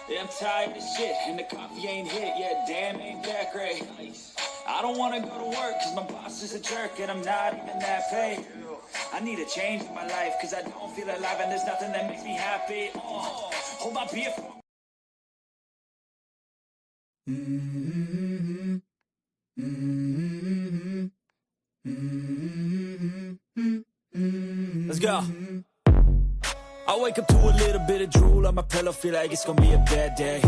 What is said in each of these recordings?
Yeah, I'm tired of shit, and the coffee ain't hit yet. Damn, ain't that great. I don't wanna go to work, cause my boss is a jerk, and I'm not even that paid. I need a change in my life, cause I don't feel alive, and there's nothing that makes me happy. Hold my beer for Let's go. I wake up to a little bit of drool on my pillow, feel like it's gonna be a bad day.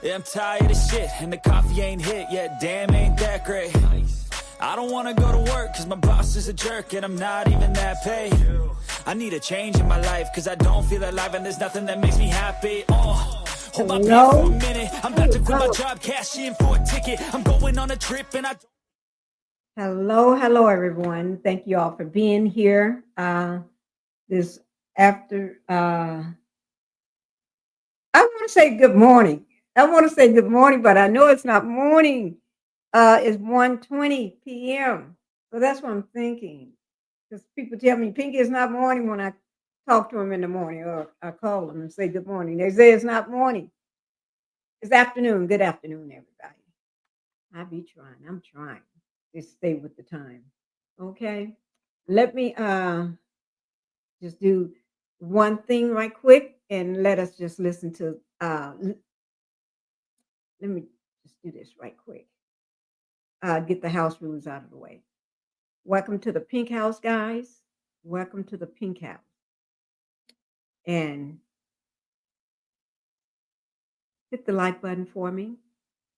Yeah, I'm tired of shit, and the coffee ain't hit yet. Damn, ain't that great. I don't wanna go to work, cause my boss is a jerk, and I'm not even that paid. I need a change in my life, cause I don't feel alive, and there's nothing that makes me happy. Hold my beer for a minute, I'm about to quit my job, cash in for a ticket. I'm going on a trip, and Hello, everyone. Thank you all for being here. This after, I want to say good morning. But I know it's not morning. It's 1:20 p.m. So that's what I'm thinking. Because people tell me, Pinky, it's not morning when I talk to them in the morning or I call them and say good morning. They say it's not morning. It's afternoon. Good afternoon, everybody. I'm trying to stay with the time. Okay. Let me just do one thing right quick and let us just listen to let me just do this right quick. Get the house rules out of the way. Welcome to the Pink House, guys. Welcome to the Pink House. And hit the like button for me,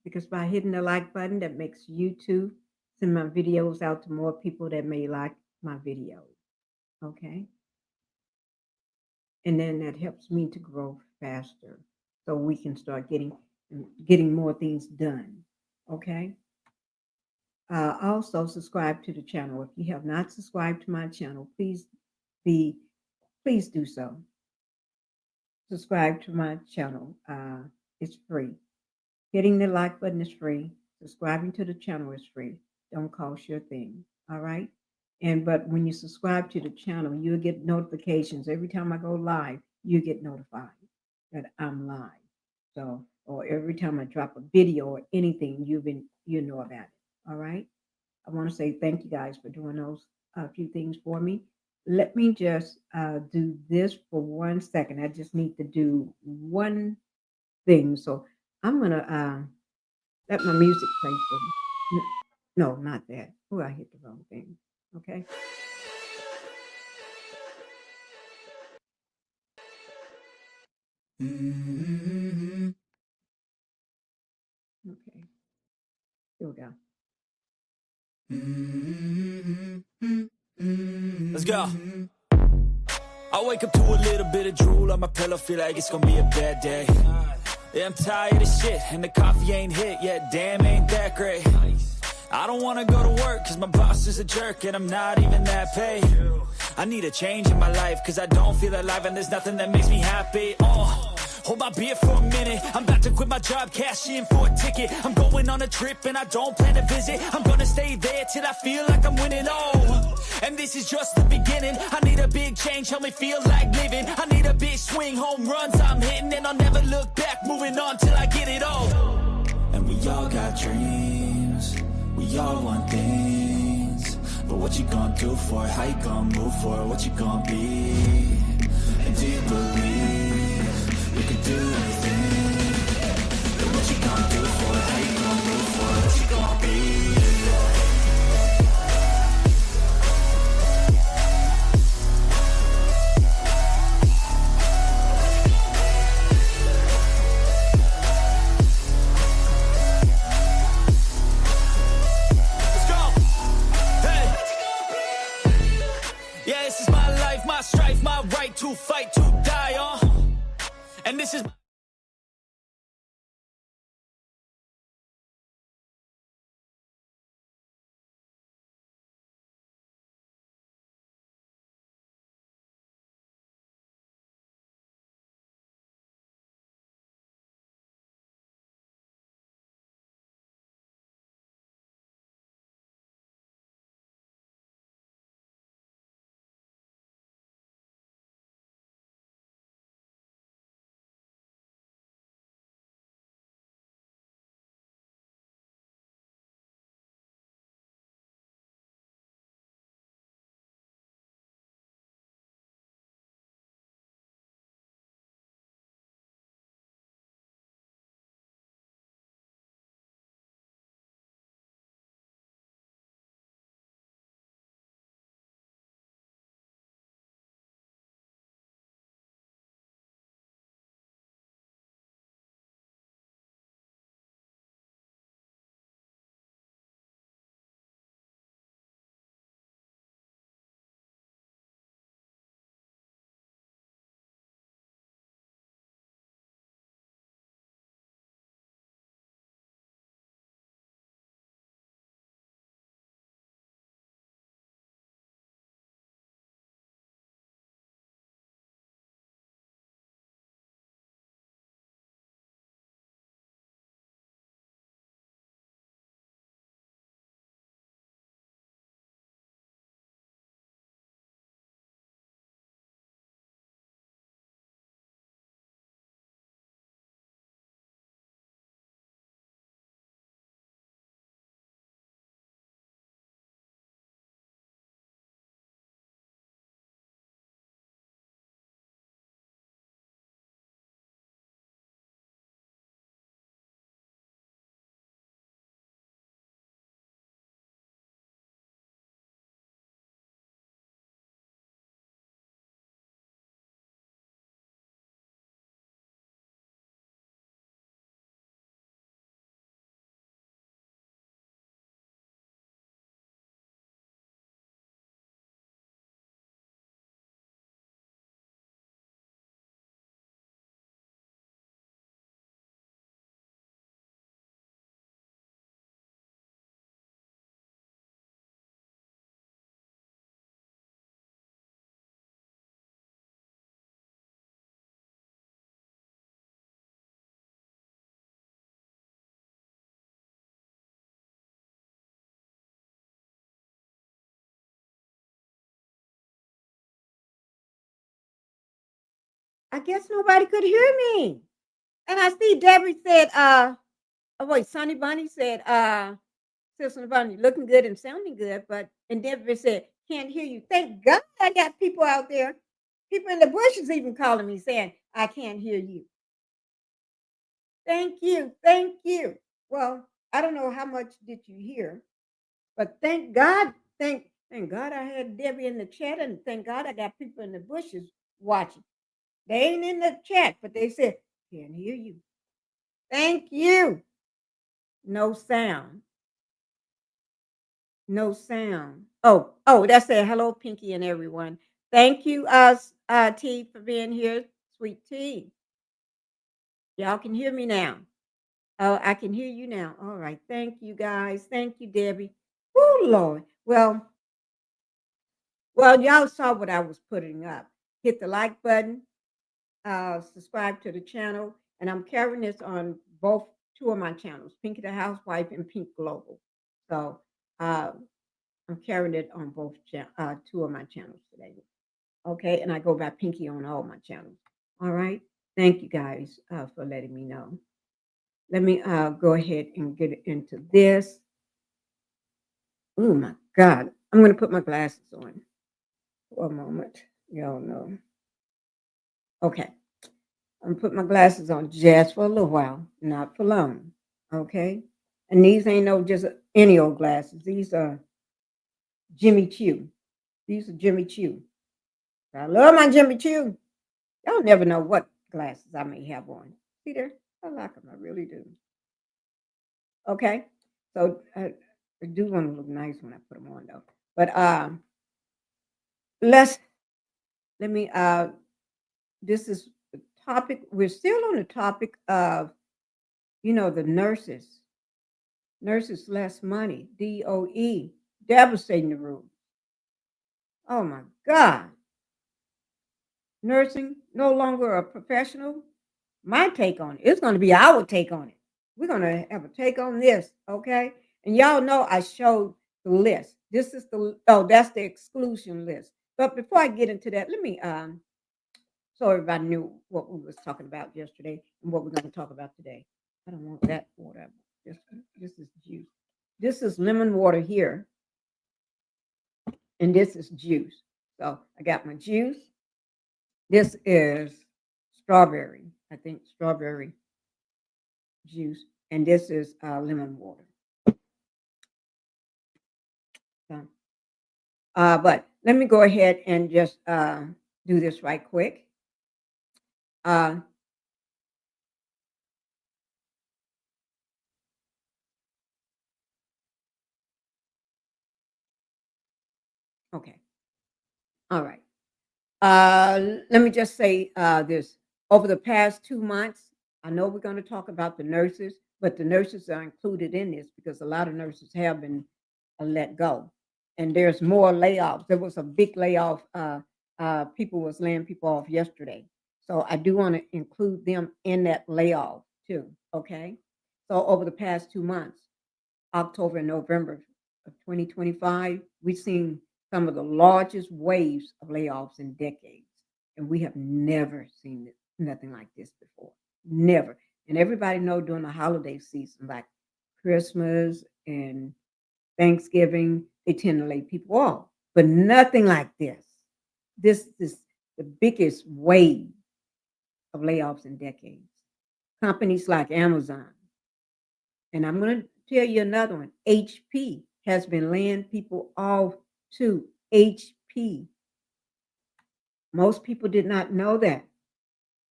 because by hitting the like button, that makes YouTube send my videos out to more people that may like my videos. Okay. And then that helps me to grow faster so we can start getting more things done. Okay. Also subscribe to the channel. If you have not subscribed to my channel, please do so. Subscribe to my channel. It's free. Hitting the like button is free. Subscribing to the channel is free. Don't cost you a thing. All right. But when you subscribe to the channel, you'll get notifications. Every time I go live, you get notified that I'm live. So, or every time I drop a video or anything, you know about it. All right. I want to say thank you guys for doing those few things for me. Let me just do this for 1 second. I just need to do one thing. So I'm gonna let my music play for me. No, not that. Oh, I hit the wrong thing. Okay. Okay. Here we go. Let's go. I wake up to a little bit of drool on my pillow, feel like it's gonna be a bad day. Yeah, I'm tired of shit, and the coffee ain't hit yet. Damn, ain't that great. I don't wanna go to work, cause my boss is a jerk, and I'm not even that paid. I need a change in my life, cause I don't feel alive, and there's nothing that makes me happy. Hold my beer for a minute, I'm about to quit my job, cash in for a ticket. I'm going on a trip and I don't plan to visit. I'm gonna stay there till I feel like I'm winning, and this is just the beginning. I need a big change, help me feel like living. I need a big swing, home runs I'm hitting, and I'll never look back, moving on till I get it all. And we all got dreams, we all want things, but what you gonna do for it? How you gonna move for it? What you gonna be? And do you believe you can do anything? But what you gonna do for it? How you gonna move for it? What you gonna be? Let's go. Hey. Yeah, this is my life, my strife, my right to fight, to die on. And this is I guess nobody could hear me. And I see Debbie said, oh wait, Sonny Bunny said, Sister Bunny, looking good and sounding good, but and Debbie said, can't hear you. Thank God I got people out there. People in the bushes even calling me saying, I can't hear you. Thank you. Thank you. Well, I don't know how much did you hear, but thank God, thank God I had Debbie in the chat, and thank God I got people in the bushes watching. They ain't in the chat, but they said, can't hear you. Thank you. No sound. No sound. Oh, that said hello, Pinky and everyone. Thank you, T, for being here. Sweet T. Y'all can hear me now. Oh, I can hear you now. All right. Thank you, guys. Thank you, Debbie. Oh, Lord. Well, y'all saw what I was putting up. Hit the like button, subscribe to the channel, and I'm carrying this on both two of my channels, Pinky the Housewife and Pink Global. So uh, I'm carrying it on both two of my channels today. Okay, and I go by Pinky on all my channels. All right. Thank you guys for letting me know. Let me go ahead and get into this. Oh my God. I'm going to put my glasses on for a moment. Y'all know. Okay. I'm going to put my glasses on just for a little while, not for long. Okay. And these ain't no just any old glasses. These are Jimmy Choo. These are Jimmy Choo. I love my Jimmy Choo. Y'all never know what glasses I may have on. See there? I like them. I really do. Okay. So I do want to look nice when I put them on though. But let's let me this is the topic. We're still on the topic of, the nurses. Nurses less money. DOE. Devastating the room. Oh my God. Nursing no longer a professional. My take on it. It's going to be our take on it. We're going to have a take on this, okay? And y'all know I showed the list. This is that's the exclusion list. But before I get into that, let me so everybody knew what we was talking about yesterday and what we're going to talk about today. I don't want that water. This is juice. This is lemon water here, and this is juice. So I got my juice. This is strawberry. I think strawberry juice, and this is lemon water. So, but let me go ahead and just do this right quick. Uh, okay. All right. Let me just say this. Over the past 2 months, I know we're going to talk about the nurses, but the nurses are included in this because a lot of nurses have been let go, and there's more layoffs. There was a big layoff. People was laying people off yesterday, so I do want to include them in that layoff too. Okay, so over the past 2 months, October and November of 2025, we've seen some of the largest waves of layoffs in decades. And we have never seen nothing like this before. Never. And everybody know during the holiday season, like Christmas and Thanksgiving, they tend to lay people off. But nothing like this. This is the biggest wave of layoffs in decades. Companies like Amazon, and I'm going to tell you another one. HP has been laying people off too. HP. Most people did not know that.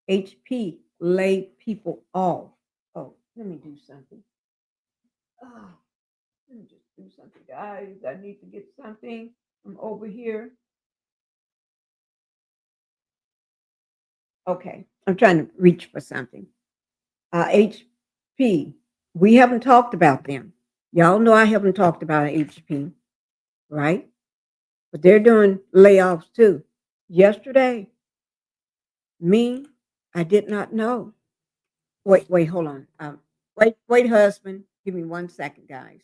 HP laid people off. Oh, let me do something. Oh, let me just do something, guys. I need to get something from over here. Okay, I'm trying to reach for something. HP. We haven't talked about them. Y'all know I haven't talked about HP, right? But they're doing layoffs too. Yesterday, me, I did not know. Wait, hold on. Wait, husband. Give me 1 second, guys.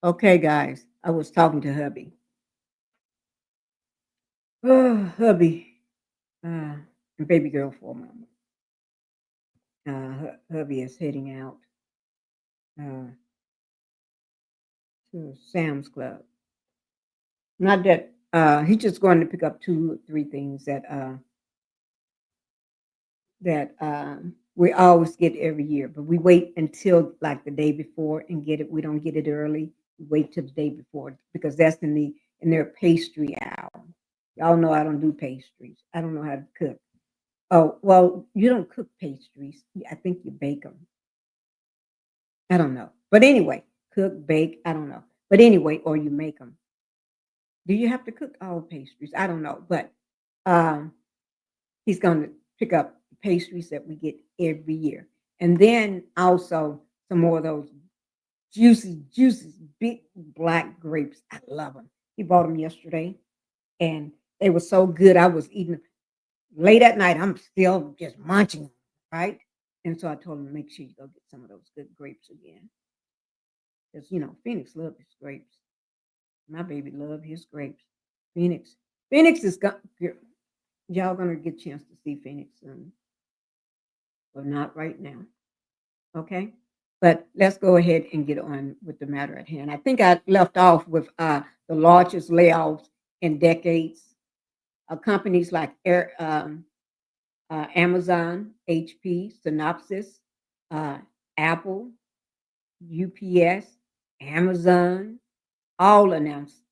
Okay, guys, I was talking to hubby. Oh, hubby, and baby girl for a moment. Hubby is heading out uh, to Sam's Club. Not that he's just going to pick up two or three things that we always get every year, but we wait until like the day before and get it. We don't get it early. We wait till the day before because that's in their pastry hour. Y'all know I don't do pastries. I don't know how to cook. Oh well, you don't cook pastries. I think you bake them. I don't know, but anyway, cook, bake. I don't know, but anyway, or you make them. Do you have to cook all pastries? I don't know, but um, he's going to pick up the pastries that we get every year. And then also some more of those juicy, big black grapes. I love them. He bought them yesterday and they were so good. I was eating them late at night. I'm still just munching them, right? And so I told him, make sure you go get some of those good grapes again. Because, Phoenix loves his grapes. My baby love his grapes. Phoenix. Phoenix is, y'all going to get a chance to see Phoenix soon, but not right now. Okay. But let's go ahead and get on with the matter at hand. I think I left off with the largest layoffs in decades. Companies like Amazon, HP, Synopsys, uh, Apple, UPS, Amazon, all announced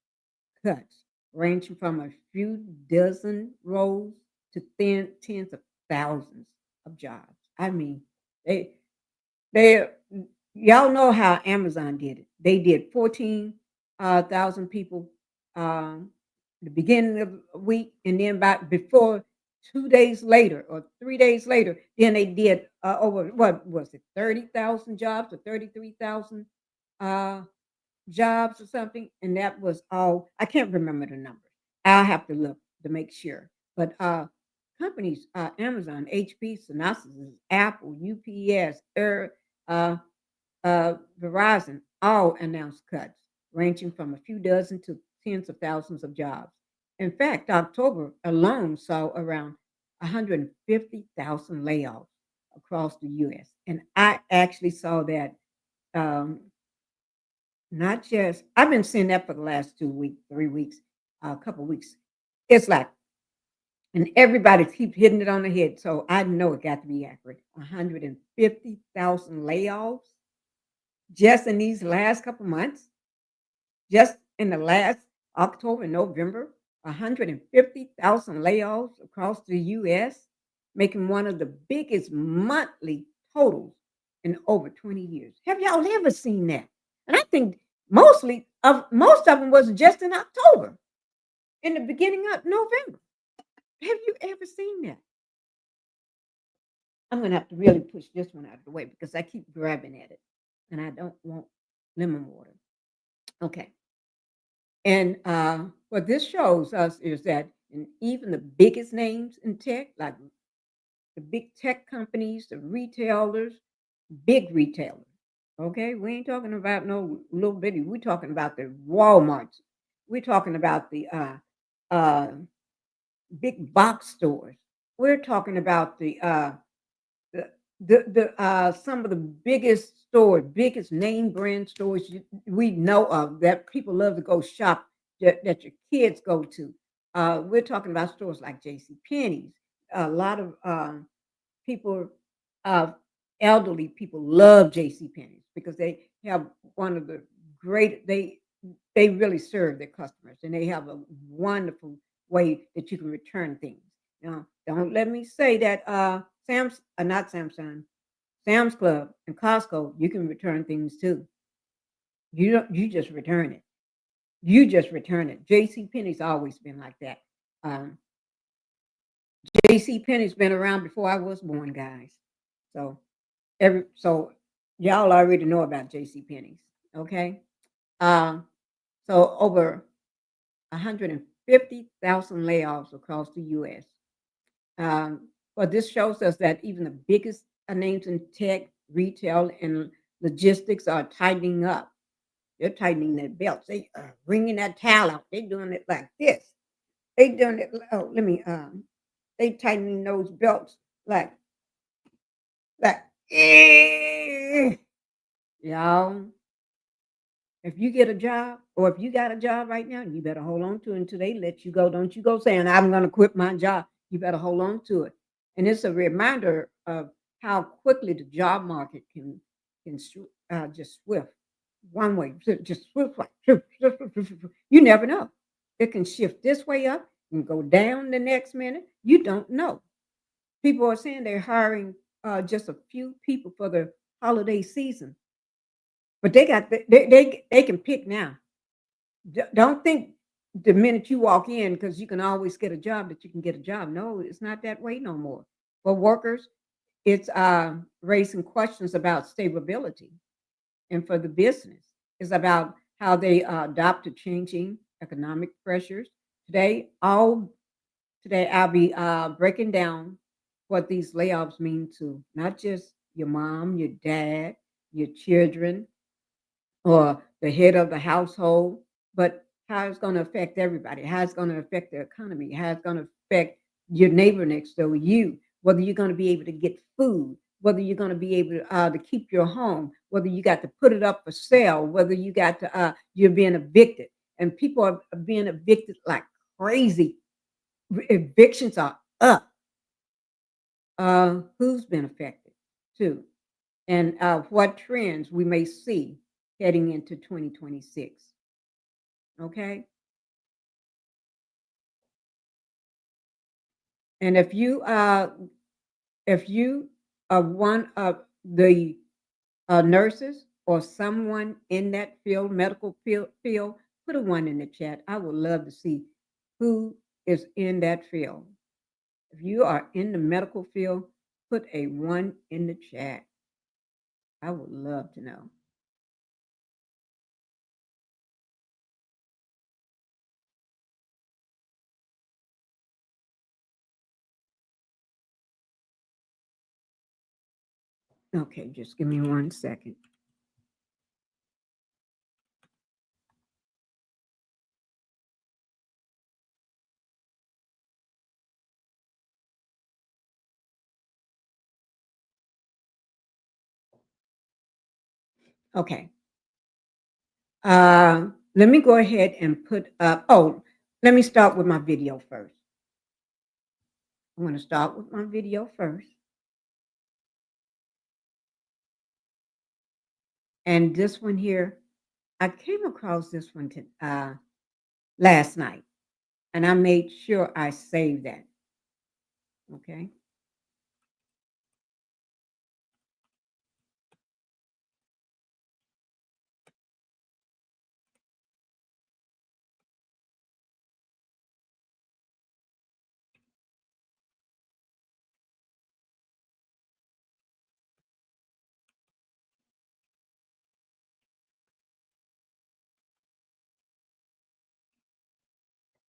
cuts, ranging from a few dozen roles to tens of thousands of jobs. I mean, they They, y'all know how Amazon did it. They did 14,000 people the beginning of the week, and then about before 2 days later or 3 days later, then they did over what was it, 30,000 jobs or 33,000 uh, jobs or something, and that was all. I can't remember the numbers. I'll have to look to make sure. But companies, Amazon, HP, Synopsys, Apple, UPS, uh, Verizon, all announced cuts, ranging from a few dozen to tens of thousands of jobs. In fact, October alone saw around 150,000 layoffs across the U.S. And I actually saw that um, not just, I've been seeing that for the last 2 weeks, 3 weeks, a couple weeks. It's like, and everybody keeps hitting it on the head. So I know it got to be accurate. 150,000 layoffs just in these last couple months, just in the last October and November, 150,000 layoffs across the US, making one of the biggest monthly totals in over 20 years. Have y'all ever seen that? And I think most of them was just in October, in the beginning of November. Have you ever seen that? I'm gonna have to really push this one out of the way because I keep grabbing at it and I don't want lemon water. Okay. And what this shows us is that in even the biggest names in tech, like the big tech companies, the retailers, big retailers. Okay, we ain't talking about no little bitty. We're talking about the WalMarts. We're talking about the uh, big box stores. We're talking about the some of the biggest stores, biggest name brand stores we know of that people love to go shop, that your kids go to. We're talking about stores like J.C. Penney's. A lot of people, uh, elderly people, love J.C. Penney's because they have one of the great. They really serve their customers, and they have a wonderful way that you can return things. Now, don't let me say that not Samsung, Sam's Club and Costco, you can return things too. You don't. You just return it. You just return it. J.C. Penney's always been like that. Um, J.C. Penney's been around before I was born, guys. So so y'all already know about J.C. Penney's. Okay. Uh, so over 150,000 layoffs across the U.S. But this shows us that even the biggest names in tech, retail, and logistics are tightening up. They're tightening their belts. They bringing that towel out. They doing it like this. They doing it. Oh, let me. They tightening those belts like like. eh. Y'all, if you get a job, or if you got a job right now, you better hold on to it until they let you go. Don't you go saying, I'm going to quit my job. You better hold on to it. And it's a reminder of how quickly the job market can just swift one way, just swift, like, you never know. It can shift this way up and go down the next minute. You don't know. People are saying they're hiring just a few people for the holiday season, but they can pick now. Don't think the minute you walk in, because you can always get a job, that you can get a job. No, it's not that way no more. For workers, it's raising questions about stability, and for the business, it's about how they adapt to changing economic pressures. Today, all Today I'll be breaking down what these layoffs mean to not just your mom, your dad, your children, or the head of the household, but how it's going to affect everybody, how it's going to affect the economy, how it's going to affect your neighbor next door, you, whether you're going to be able to get food, whether you're going to be able to keep your home, whether you got to put it up for sale, whether you got to, you're being evicted. And people are being evicted like crazy. Evictions are up. Who's been affected too? And what trends we may see heading into 2026. Okay. And if you are one of the nurses or someone in that field, medical field, put a one in the chat. I would love to see who is in that field. If you are in the medical field, put a one in the chat. I would love to know. Okay, just give me 1 second. Okay. Let me go ahead and put up. Oh, let me start with my video first. I'm going to start with my video first. And this one here, I came across this one last night, and I made sure I saved that. Okay.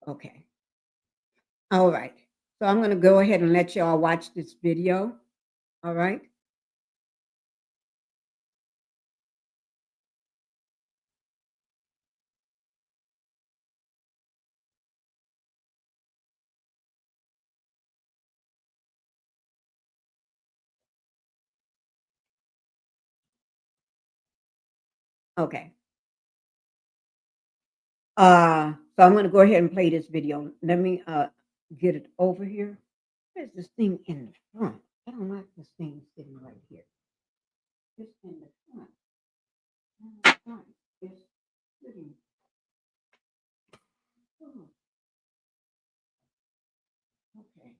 Okay. All right. So I'm going to go ahead and let y'all watch this video. All right. Okay. So I'm going to go ahead and play this video. Let me get it over here. Where's this thing in the front? I don't like this thing sitting right here. It's in the front. In the front. It's sitting. Oh, okay.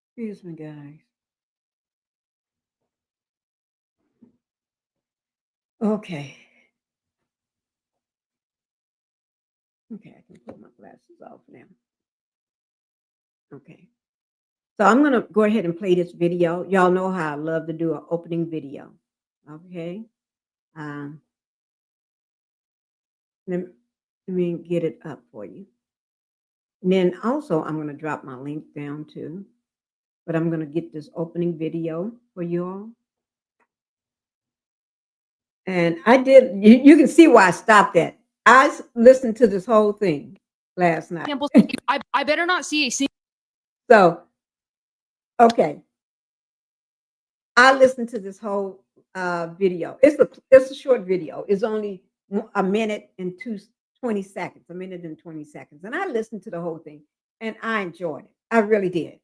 Excuse me, guys. Okay. Okay, I can put my glasses off now. Okay. So I'm going to go ahead and play this video. Y'all know how I love to do an opening video. Okay. Um, let, let me get it up for you. And then also, I'm going to drop my link down too. But I'm going to get this opening video for you all. And I did, you can see why I stopped that. Listened to this whole thing last night. Campbell, I better not see a single. So, okay. I listened to this whole video. It's a short video. It's only a minute and 20 seconds, a minute and 20 seconds. And I listened to the whole thing and I enjoyed it. I really did.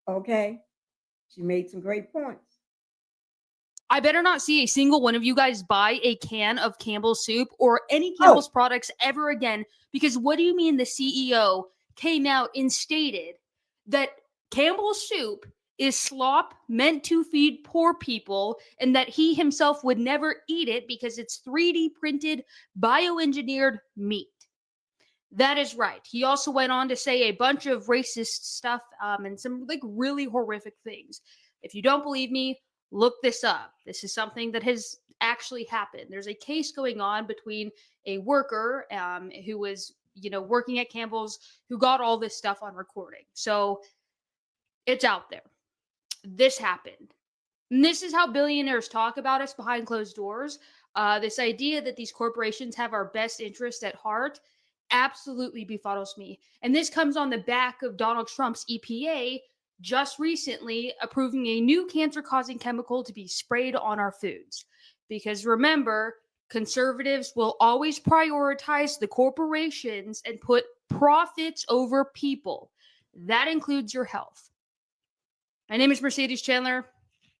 Okay. She made some great points. I better not see a single one of you guys buy a can of Campbell's soup or any Campbell's products ever again. Because what do you mean the CEO came out and stated that Campbell's soup is slop meant to feed poor people and that he himself would never eat it because it's 3D printed, bioengineered meat? That is right. He also went on to say a bunch of racist stuff and some like really horrific things. If you don't believe me, look this up. This is something that has actually happened. There's a case going on between a worker who was, working at Campbell's who got all this stuff on recording. So it's out there. This happened. And this is how billionaires talk about us behind closed doors. This idea that these corporations have our best interest at heart absolutely befuddles me. And this comes on the back of Donald Trump's EPA just recently approving a new cancer-causing chemical to be sprayed on our foods. Because remember, conservatives will always prioritize the corporations and put profits over people. That includes your health. My name is Mercedes Chandler.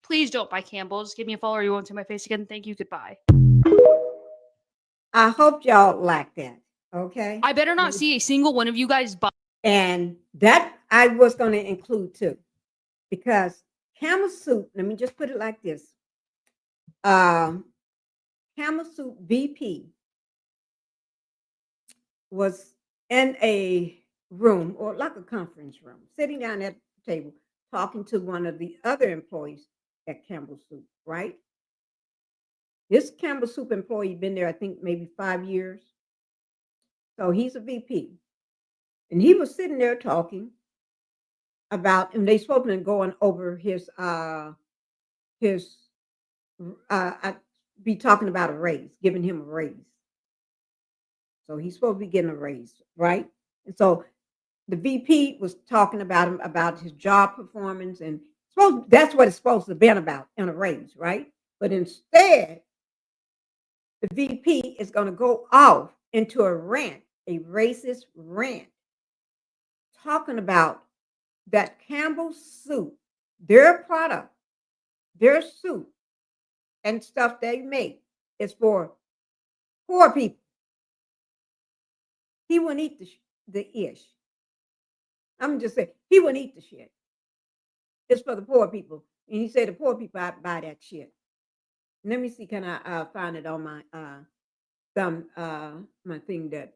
Please don't buy Campbell's. Give me a follow or you won't see my face again. Thank you. Goodbye. I hope y'all like that. Okay. I better not see a single one of you guys buy. And that I was going to include too, because Camel Soup, let me just put it like this. Camel Soup VP was in a room or like a conference room, sitting down at the table, talking to one of the other employees at Campbell Soup, right? This Campbell Soup employee been there, I think, maybe 5 years. So he's a VP. And he was sitting there talking about, and they supposed to be going over I'd be talking about a raise, giving him a raise. So he's supposed to be getting a raise, right? And so the VP was talking about him, about his job performance, and that's what it's supposed to have been about in a raise, right? But instead, the VP is going to go off into a rant, a racist rant, talking about that Campbell's Soup, their product, their soup and stuff they make is for poor people. He wouldn't eat the ish. I'm just saying, he wouldn't eat the shit. It's for the poor people. And he said the poor people buy that shit. Let me see, can I find it on my my thing that,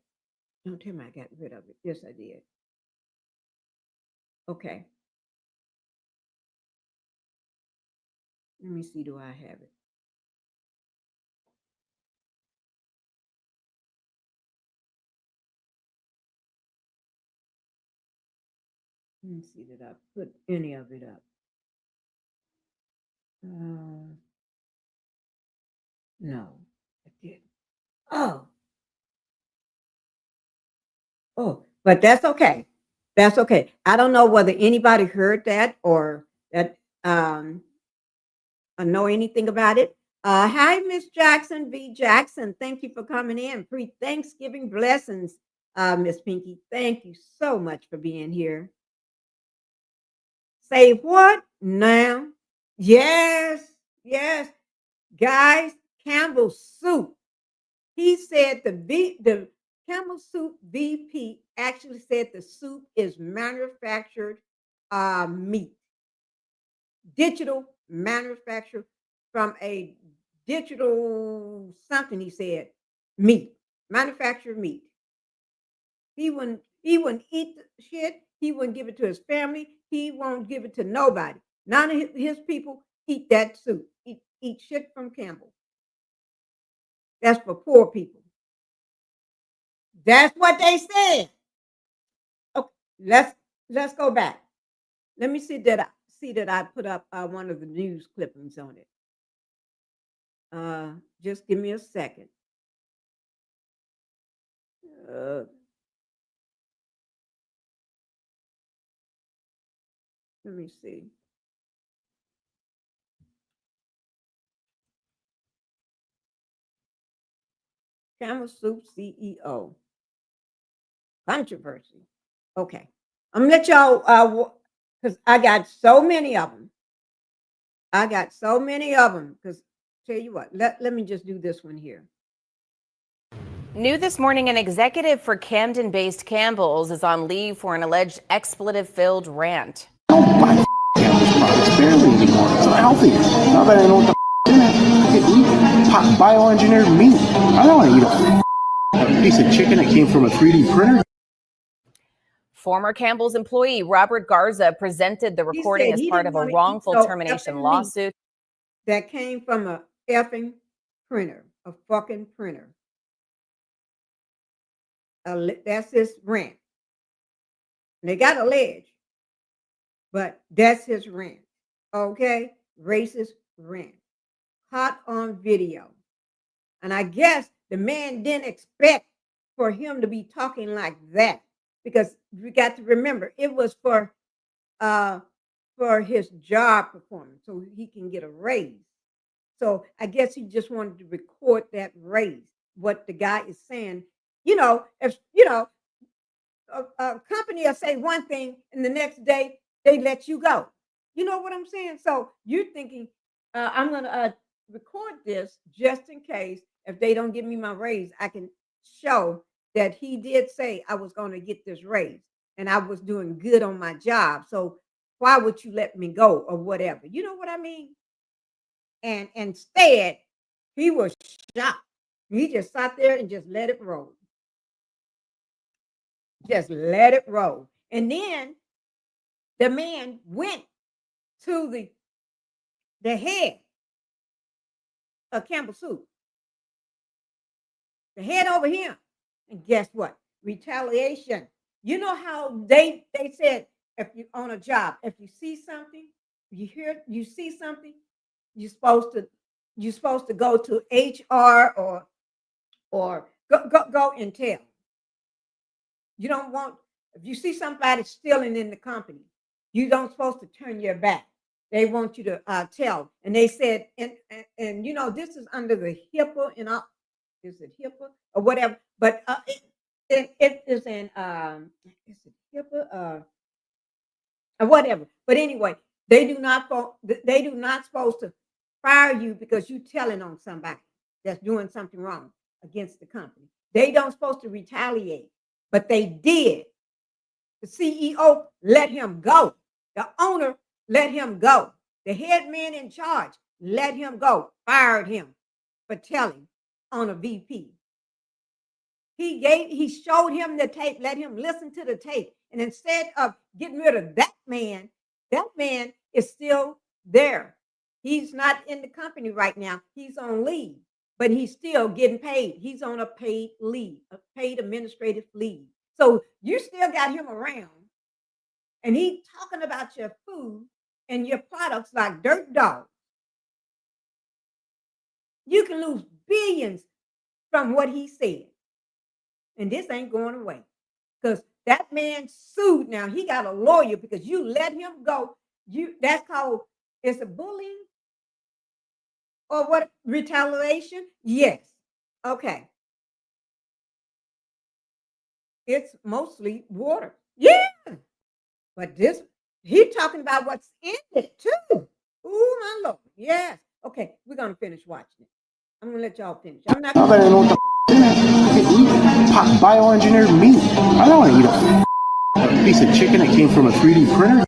don't tell me I got rid of it. Yes, I did. Okay. Let me see, do I have it? Let me see that I put any of it up. No, I didn't. Oh, but that's okay. That's okay. I don't know whether anybody heard that or that I know anything about it. Hi, Miss Jackson, V. Jackson. Thank you for coming in. Pre-Thanksgiving blessings, Miss Pinky. Thank you so much for being here. Say what now? Yes, yes. Guys, Campbell's Soup. He said the Campbell Soup VP actually said the soup is manufactured meat, digital manufactured from a digital something. He said meat, manufactured meat. He wouldn't eat the shit. He wouldn't give it to his family. He won't give it to nobody. None of his people eat that soup. Eat shit from Campbell. That's for poor people. That's what they said. Okay, let's go back. Let me see that I put up one of the news clippings on it. Just give me a second. Uh, let me see. Camel Soup CEO. Controversy. Okay. I'm gonna let y'all because I got so many of them. Because tell you what, let me just do this one here. New this morning, an executive for Camden-based Campbell's is on leave for an alleged expletive-filled rant. I don't buy Campbell's products barely anymore. It's unhealthy. Now that I know what the in it, I can eat bioengineered meat. I don't want to eat a piece of chicken that came from a 3D printer. Former Campbell's employee Robert Garza presented the recording as part of a wrongful termination lawsuit. That came from a effing printer, a fucking printer. That's his rant. And they got alleged, but that's his rant. Okay? Racist rant. Caught on video. And I guess the man didn't expect for him to be talking like that, because we got to remember it was for his job performance so he can get a raise. So I guess he just wanted to record that raise, what the guy is saying. If a company will say one thing and the next day they let you go. You know what I'm saying? So you're thinking, I'm going to record this just in case if they don't give me my raise, I can show that he did say I was going to get this raise and I was doing good on my job. So why would you let me go or whatever? You know what I mean? And instead, he was shocked. He just sat there and just let it roll. Just let it roll. And then the man went to the head of Campbell Soup, the head over him. And guess what? Retaliation. You know how they said, if you on a job, if you see something, you see something, you're supposed to go to HR or go and tell. You don't want, if you see somebody stealing in the company, you don't supposed to turn your back. They want you to tell. And they said, and this is under the HIPAA and all. Is it HIPAA or whatever? But it is in is it HIPAA or whatever. But anyway, they do not supposed to fire you because you telling on somebody that's doing something wrong against the company. They don't supposed to retaliate, but they did. The CEO let him go. The owner let him go. The head man in charge let him go, fired him for telling on a VP. He showed him the tape, let him listen to the tape. And instead of getting rid of that man is still there. He's not in the company right now. He's on leave, but he's still getting paid. He's on a paid leave, a paid administrative leave. So you still got him around, and he's talking about your food and your products like dirt dogs. You can lose billions from what he said. And this ain't going away because that man sued. Now he got a lawyer because you let him go. That's called, it's a bullying or what? Retaliation? Yes. Okay. It's mostly water. Yeah. But this, he's talking about what's in it too. Ooh, my Lord. Yes. Okay, we're going to finish watching it. I'm going to let y'all finish. I'm not going to eat bioengineered meat. I don't want to eat a piece of chicken that came from a 3D printer.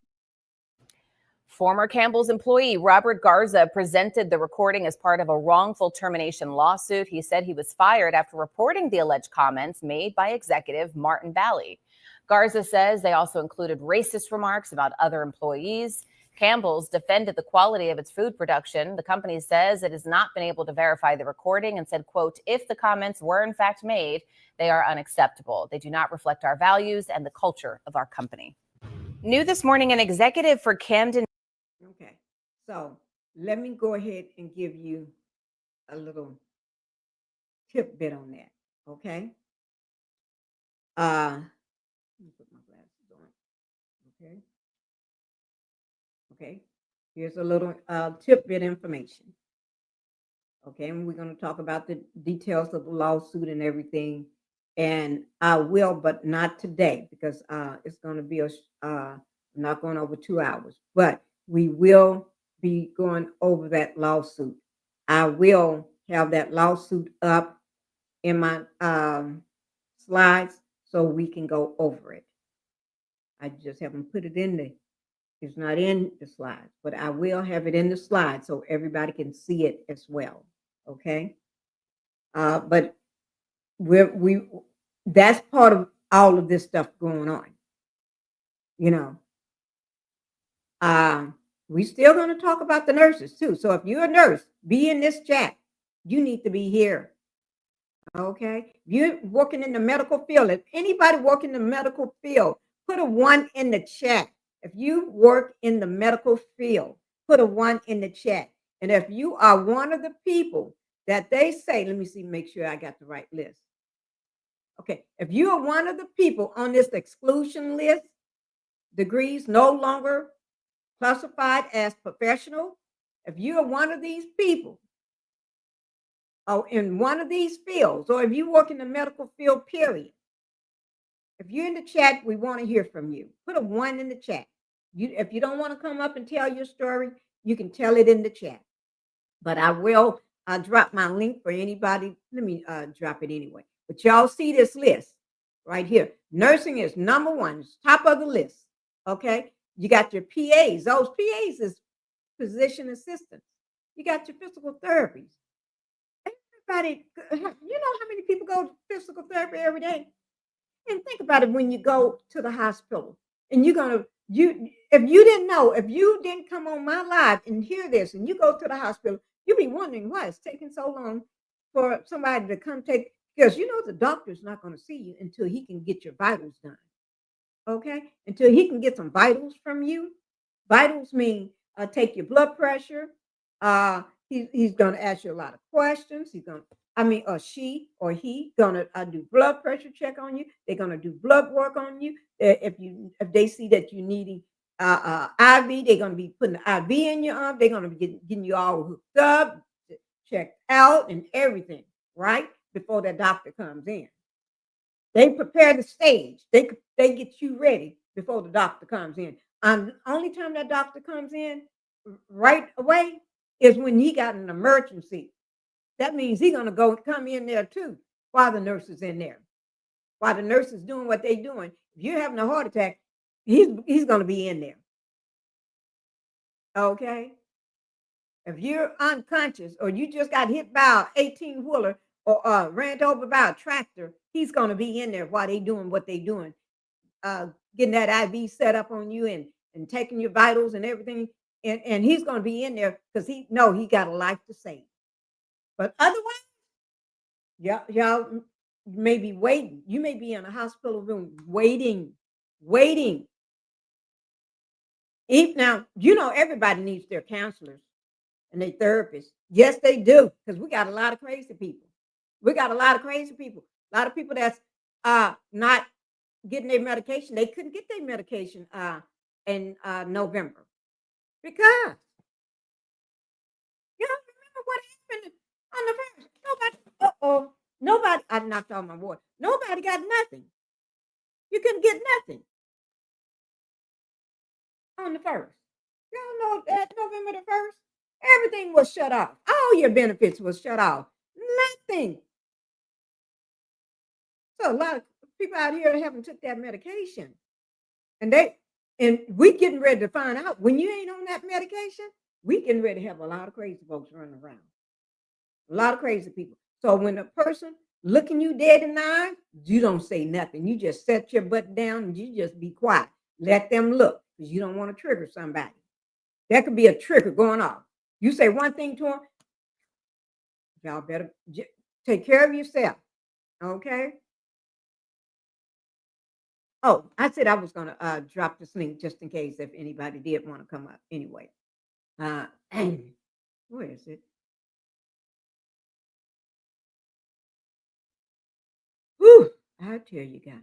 Former Campbell's employee Robert Garza presented the recording as part of a wrongful termination lawsuit. He said he was fired after reporting the alleged comments made by executive Martin Valley. Garza says they also included racist remarks about other employees. Campbell's defended the quality of its food production. The company says it has not been able to verify the recording and said, quote, if the comments were in fact made, they are unacceptable. They do not reflect our values and the culture of our company. New this morning, an executive for Camden. Okay, so let me go ahead and give you a little tip bit on that. Okay. Let me put my glasses on. Okay. Okay. Here's a little tip bit information. Okay, and we're going to talk about the details of the lawsuit and everything. And I will, but not today because it's going to be not going over 2 hours. But we will be going over that lawsuit. I will have that lawsuit up in my slides so we can go over it. I just haven't put it in there. It's not in the slides, but I will have it in the slides so everybody can see it as well. Okay. But we that's part of all of this stuff going on. You know, we still going to talk about the nurses too. So if you're a nurse, be in this chat. You need to be here. Okay. You're working in the medical field. If anybody working in the medical field, put a 1 in the chat. If you work in the medical field, put a 1 in the chat. And if you are one of the people that they say, let me see, make sure I got the right list. Okay, if you are one of the people on this exclusion list, degrees no longer classified as professional, if you are one of these people, or in one of these fields, or if you work in the medical field, period, if you're in the chat, we want to hear from you. Put a 1 in the chat. If you don't want to come up and tell your story, you can tell it in the chat. But I will drop my link for anybody. Let me drop it anyway. But y'all see this list right here. Nursing is number 1, top of the list. Okay. You got your PAs. Those PAs is physician assistants. You got your physical therapies. Everybody, you know how many people go to physical therapy every day? And think about it when you go to the hospital and you're going to, if you didn't know, if you didn't come on my live and hear this and you go to the hospital, you'll be wondering why it's taking so long for somebody to come take, because you know the doctor's not going to see you until he can get your vitals done. Okay? Until he can get some vitals from you. Vitals mean take your blood pressure. He's going to ask you a lot of questions. He's going to, or she or he gonna do blood pressure check on you. They're gonna do blood work on you. If they see that you're needing IV, they're gonna be putting the IV in your arm. They're gonna be getting you all hooked up, checked out, and everything right before the doctor comes in. They prepare the stage. They get you ready before the doctor comes in. The only time that doctor comes in right away is when he got an emergency. That means he's going to come in there too while the nurse is in there. While the nurse is doing what they're doing. If you're having a heart attack, he's going to be in there. Okay? If you're unconscious or you just got hit by an 18-wheeler or ran over by a tractor, he's going to be in there while they're doing what they're doing. Getting that IV set up on you and taking your vitals and everything. And he's going to be in there because he got a life to save. But otherwise, y'all may be waiting. You may be in a hospital room waiting. Now, everybody needs their counselors and their therapists. Yes, they do, because we got a lot of crazy people. A lot of people that's not getting their medication. They couldn't get their medication in November because you don't remember what happened on the first. Nobody, I knocked on my water. Nobody got nothing. You couldn't get nothing on the first. Y'all know that November the 1st, everything was shut off. All your benefits was shut off. Nothing. So a lot of people out here haven't took that medication. And we getting ready to find out when you ain't on that medication, we getting ready to have a lot of crazy folks running around. A lot of crazy people. So when a person looking you dead in the eye, you don't say nothing. You just set your butt down and you just be quiet. Let them look because you don't want to trigger somebody. That could be a trigger going off. You say one thing to them, y'all better take care of yourself. Okay? Oh, I said I was going to drop this link just in case if anybody did want to come up anyway. Where is it? Whew, I tell you guys,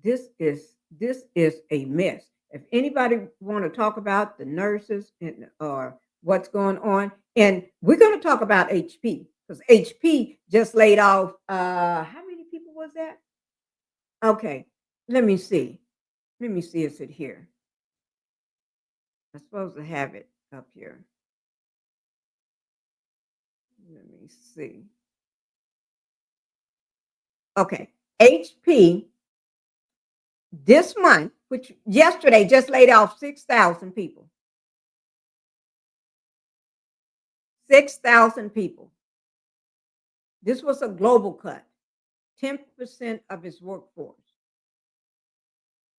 this is a mess. If anybody want to talk about the nurses or what's going on, and we're going to talk about HP because HP just laid off. How many people was that? Okay, let me see. Let me see. Is it here? I'm supposed to have it up here. Let me see. Okay, HP this month, which yesterday just laid off 6,000 people. 6,000 people. This was a global cut, 10% of its workforce.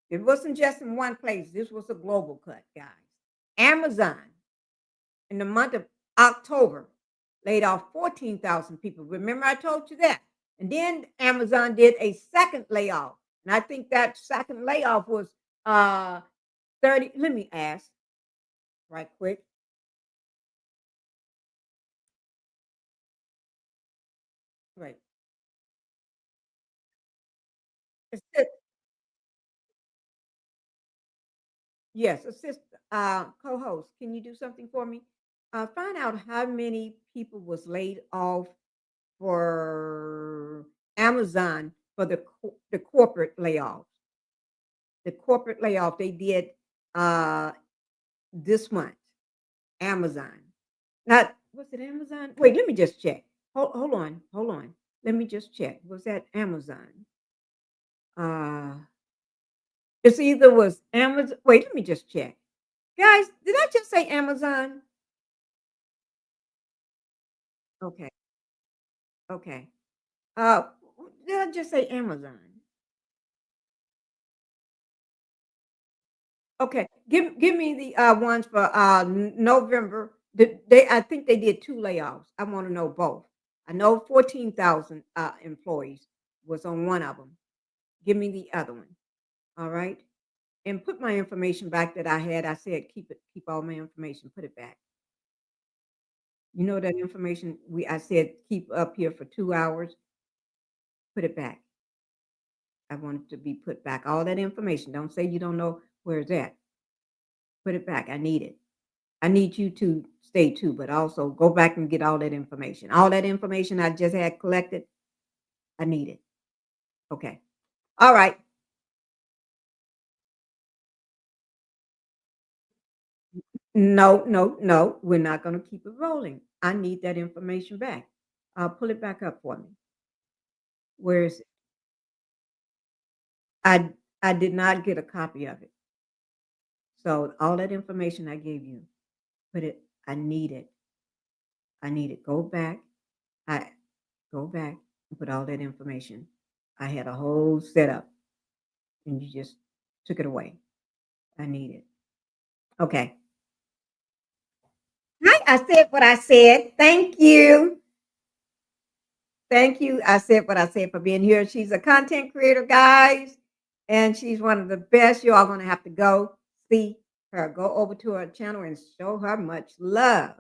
It wasn't just in one place. This was a global cut, guys. Amazon, in the month of October, laid off 14,000 people. Remember, I told you that. And then Amazon did a second layoff. And I think that second layoff was 30. Let me ask right quick. Right. Assist, yes, assist co-host. Can you do something for me? Find out how many people was laid off for Amazon for the corporate layoffs. The corporate layoff they did uh this month. Amazon. Not was it Amazon? Wait, let me just check. Hold on. Let me just check. Was that Amazon? Uh it's either was Amazon. Wait, let me just check. Guys, did I just say Amazon? Okay, okay. Uh did I just say Amazon? Okay, give me the ones for November. They I think they did two layoffs. I want to know both. I know 14,000 employees was on one of them. Give me the other one. All right, and put my information back that I had. I said keep all my information. Put it back. You know that information I said keep up here for 2 hours. Put it back. I want it to be put back. All that information. Don't say you don't know where it's at. Put it back. I need it. I need you to stay too, but also go back and get all that information. All that information I just had collected, I need it. Okay. All right. No, no, no. We're not going to keep it rolling. I need that information back. Pull it back up for me. Where is it? I did not get a copy of it. So all that information I gave you, put it. I need it. I need it. Go back. I go back and put all that information. I had a whole setup, and you just took it away. I need it. Okay. Hi, I said what I said. Thank you. Thank you. I said what I said for being here. She's a content creator, guys, and she's one of the best. You're all going to have to go see her. Go over to her channel and show her much love.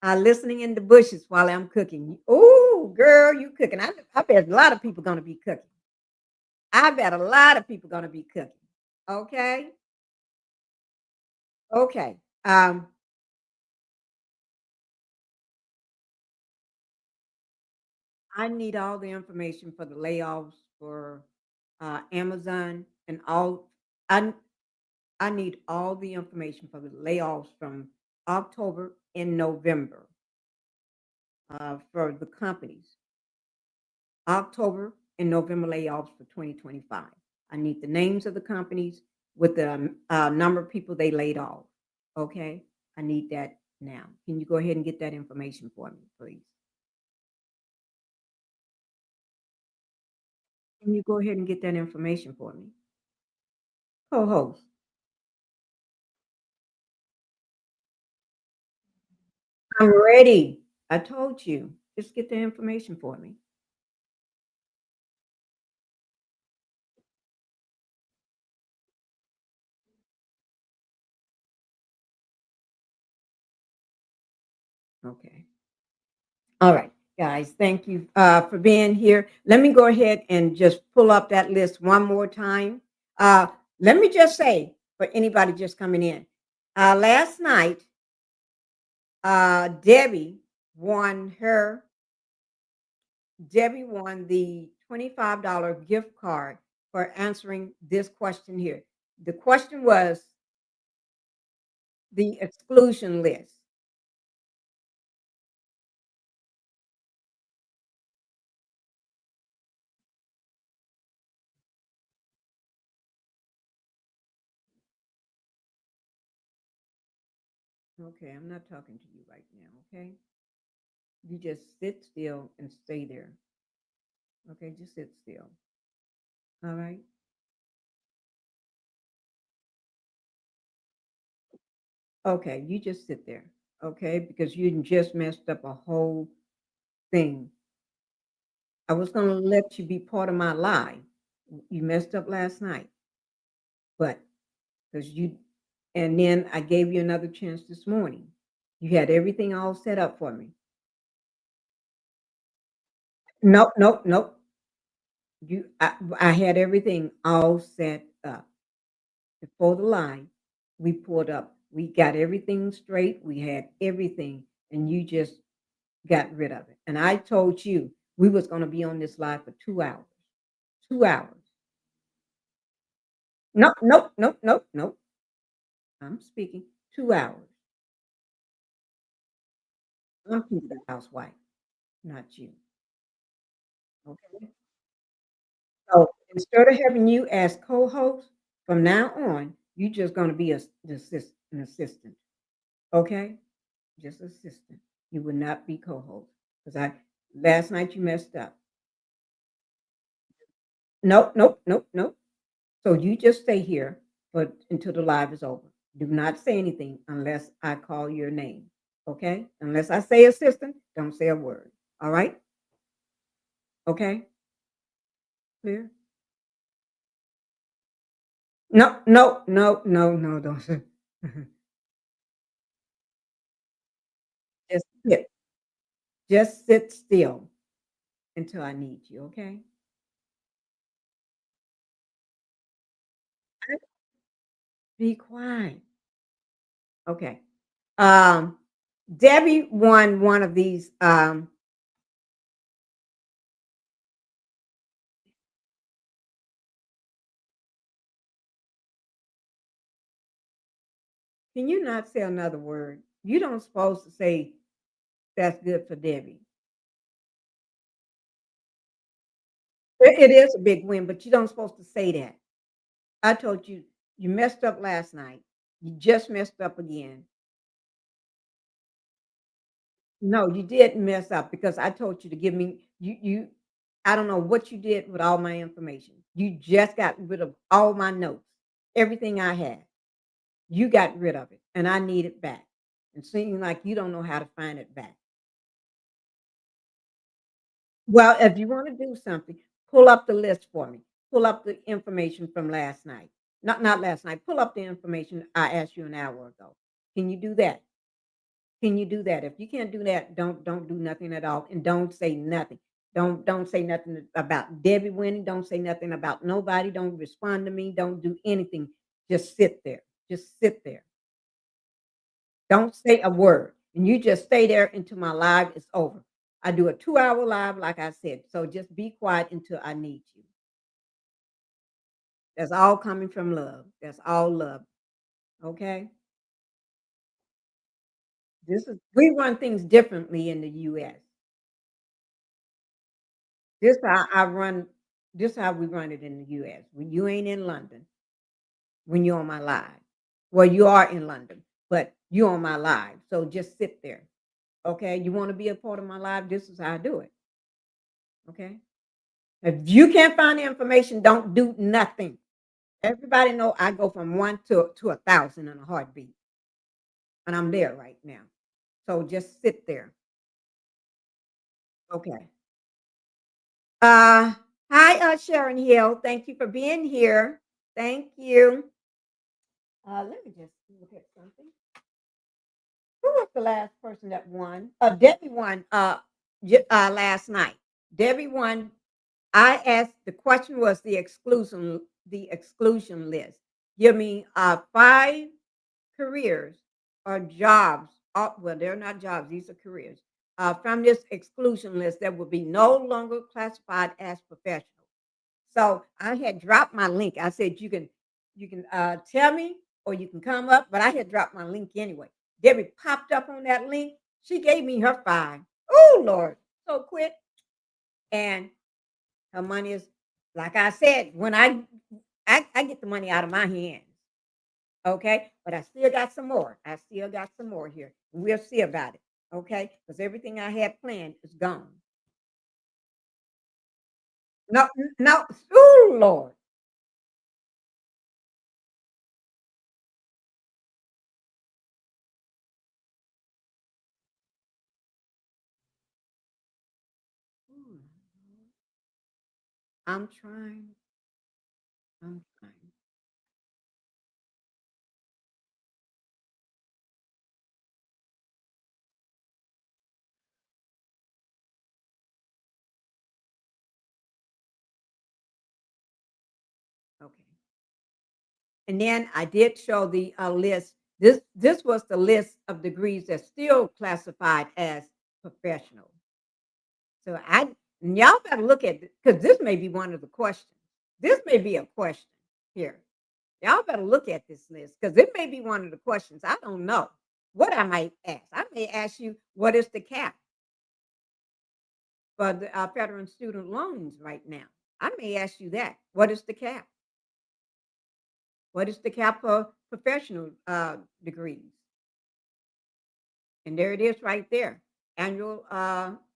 Listening in the bushes while I'm cooking. Oh, girl, you cooking. I bet a lot of people going to be cooking. I bet a lot of people going to be cooking. Okay. Okay. I need all the information for the layoffs for Amazon and all. I I need all the information for the layoffs from October and November for the companies. October and November layoffs for 2025. I need the names of the companies with the number of people they laid off. Okay, I need that now. Can you go ahead and get that information for me, please? Can you go ahead and get that information for me? Co-host. I'm ready. I told you. Just get the information for me. Okay. All right. guys. Thank you for being here. Let me go ahead and just pull up that list one more time. Uh, Let me just say for anybody just coming in, last night, Debbie won her. Debbie won the $25 gift card for answering this question here. The question was the exclusion list. Okay, I'm not talking to you right now, okay? You just sit still and stay there. Okay, just sit still. All right. Okay, you just sit there. Okay, because you just messed up a whole thing. I was going to let you be part of my lie. You messed up last night, but because you, and then I gave you another chance this morning. You had everything all set up for me. Nope, nope, nope. I had everything all set up before the line. We pulled up. We got everything straight. We had everything, and you just got rid of it. And I told you we was going to be on this live for 2 hours. 2 hours. No, nope, nope, nope, nope. I'm speaking 2 hours. I'm Pinkie the housewife, not you. Okay. So instead of having you as co-host, from now on, you just going to be an assistant. Okay, just assistant. You would not be co-host because I last night you messed up. Nope, nope, nope, nope. So you just stay here, but until the live is over. Do not say anything unless I call your name. Okay? Unless I say assistant, don't say a word. All right? Okay? Clear? No, no, no, no, no, don't say. Just sit. Just sit still until I need you, okay? Be quiet. Okay. Um, Debbie won one of these. Can you not say another word? You don't supposed to say that's good for Debbie. It is a big win, but you don't supposed to say that. I told you you messed up last night. You just messed up again. No, you didn't mess up because I told you to give me you I don't know what you did with all my information. You just got rid of all my notes, everything I had. You got rid of it, and I need it back. And seeming like you don't know how to find it back. Well, if you want to do something, pull up the list for me. Pull up the information from last night. Not last night. Pull up the information I asked you an hour ago. Can you do that? Can you do that? If you can't do that, don't do nothing at all, and don't say nothing. Don't say nothing about Debbie winning. Don't say nothing about nobody. Don't respond to me. Don't do anything. Just sit there. Just sit there. Don't say a word. And you just stay there until my live is over. I do a 2 hour live, like I said. So just be quiet until I need you. That's all coming from love. That's all love. Okay. This is we run things differently in the US. This how I run this how we run it in the US. When you ain't in London, when you're on my live. Well, you are in London, but you're on my live. So just sit there. Okay. You want to be a part of my live? This is how I do it. Okay. If you can't find the information, don't do nothing. Everybody know I go from one to 1,000 in a heartbeat, and I'm there right now. So just sit there. Okay. Uh, Hi, Sharon Hill. Thank you for being here. Thank you. Let me just look at something. Who was the last person that won? Debbie won. last night. Everyone, I asked, the question was the exclusion list. Give me 5 careers or jobs. Well, they're not jobs; these are careers. From this exclusion list that will be no longer classified as professional. So I had dropped my link. I said you can tell me or you can come up, but I had dropped my link anyway. Debbie popped up on that link. She gave me her 5. Oh Lord, so quick. And her money is, like I said, when I get the money out of my hands. Okay, but I still got some more. I still got some more here. We'll see about it. Okay, because everything I had planned is gone. No, no. Oh Lord. Ooh, I'm trying. I'm trying. Okay. And then I did show the list. This was the list of degrees that's still classified as professional. So and y'all better look at it because this may be one of the questions. This may be a question here. Y'all better look at this list because it may be one of the questions. I don't know what I might ask. I may ask you, what is the cap for the federal student loans right now? I may ask you that. What is the cap? What is the cap for professional degrees? And there it is right there. Annual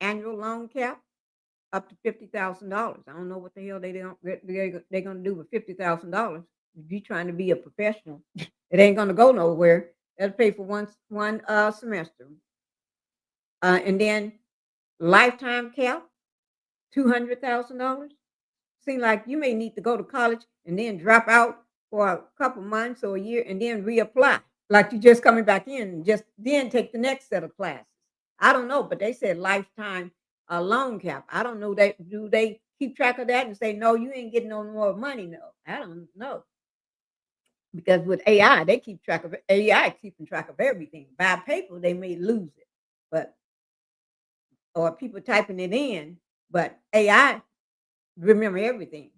loan cap up to $50,000. I don't know what the hell they're gonna do with $50,000. If you're trying to be a professional, it ain't gonna go nowhere. That'll pay for one semester. And then lifetime cap, $200,000. Seem like you may need to go to college and then drop out for a couple months or a year and then reapply. Like you just coming back in and just then take the next set of classes. I don't know, but they said lifetime loan cap. I don't know that do they keep track of that and say no, you ain't getting no more money? No, I don't know because with AI, they keep track of AI keeping track of everything. By paper, they may lose it, but or people typing it in, but AI remember everything.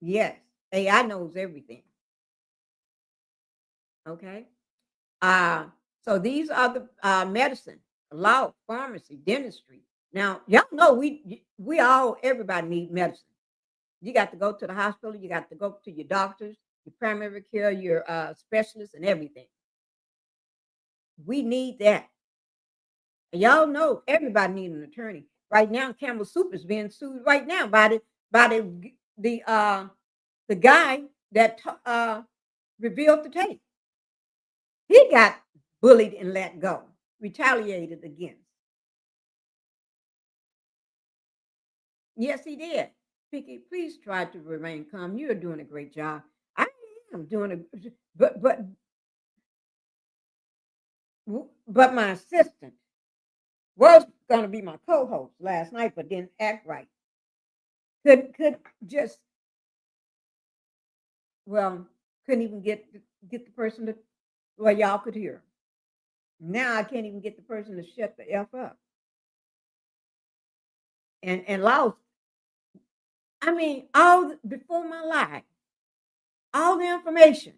Yes, AI knows everything. Okay. Uh, so these are the medicine, law, pharmacy, dentistry. Now, y'all know we all everybody need medicine. You got to go to the hospital, you got to go to your doctors, your primary care, your specialists, and everything. We need that. And y'all know everybody need an attorney. Right now, Campbell Soup is being sued right now by the guy that revealed the tape. He got bullied and let go, retaliated against. Yes, he did. Pinky, please try to remain calm. You're doing a great job. I am doing a but my assistant was gonna be my co-host last night, but didn't act right. Could just well, couldn't even get the person to well, y'all could hear. Now I can't even get the person to shut the F up. And lost. I mean, before my life, all the information.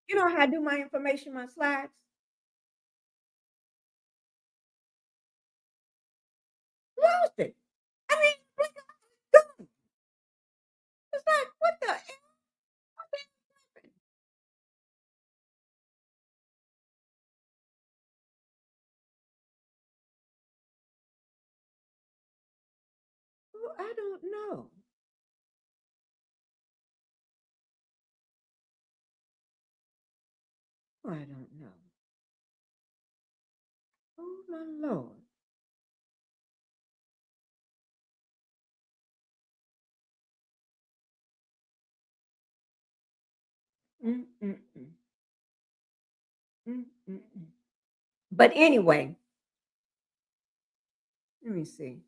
You know how I do my information, my slides? Lost it. I mean, blink of an eye, gone. It's like, what the hell? What the hell happened? Oh, I don't know. Oh, I don't know. Oh, my Lord. Mm-mm-mm. Mm-mm-mm. But anyway, Let me see.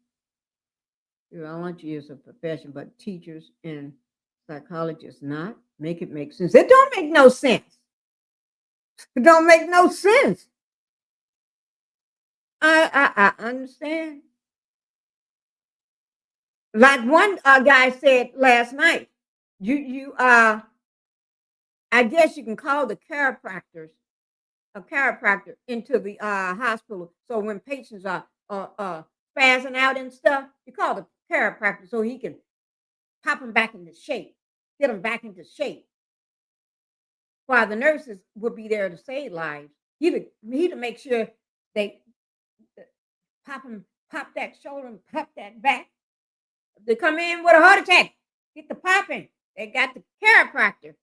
I want you as a profession, but teachers and psychologists not. Make it make sense. It don't make no sense. It don't make no sense. I understand. Like one guy said last night, I guess you can call the chiropractor into the hospital. So when patients are spazzing out and stuff, you call the chiropractor so he can pop them back into shape, get them back into shape. While the nurses would be there to save lives, he to make sure they pop that shoulder and pop that back. If they come in with a heart attack, get the popping. They got the chiropractor.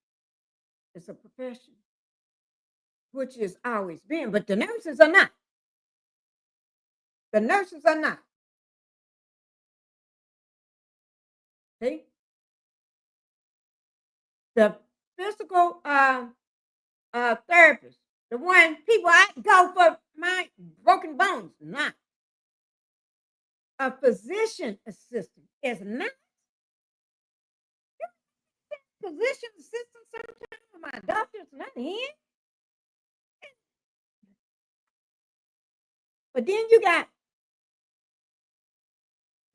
It's a profession, which has always been, but the nurses are not. The nurses are not. See? The physical therapist, the one people I go for my broken bones, not. A physician assistant is not. Physician assistant sometimes when my doctor's not in. But then you got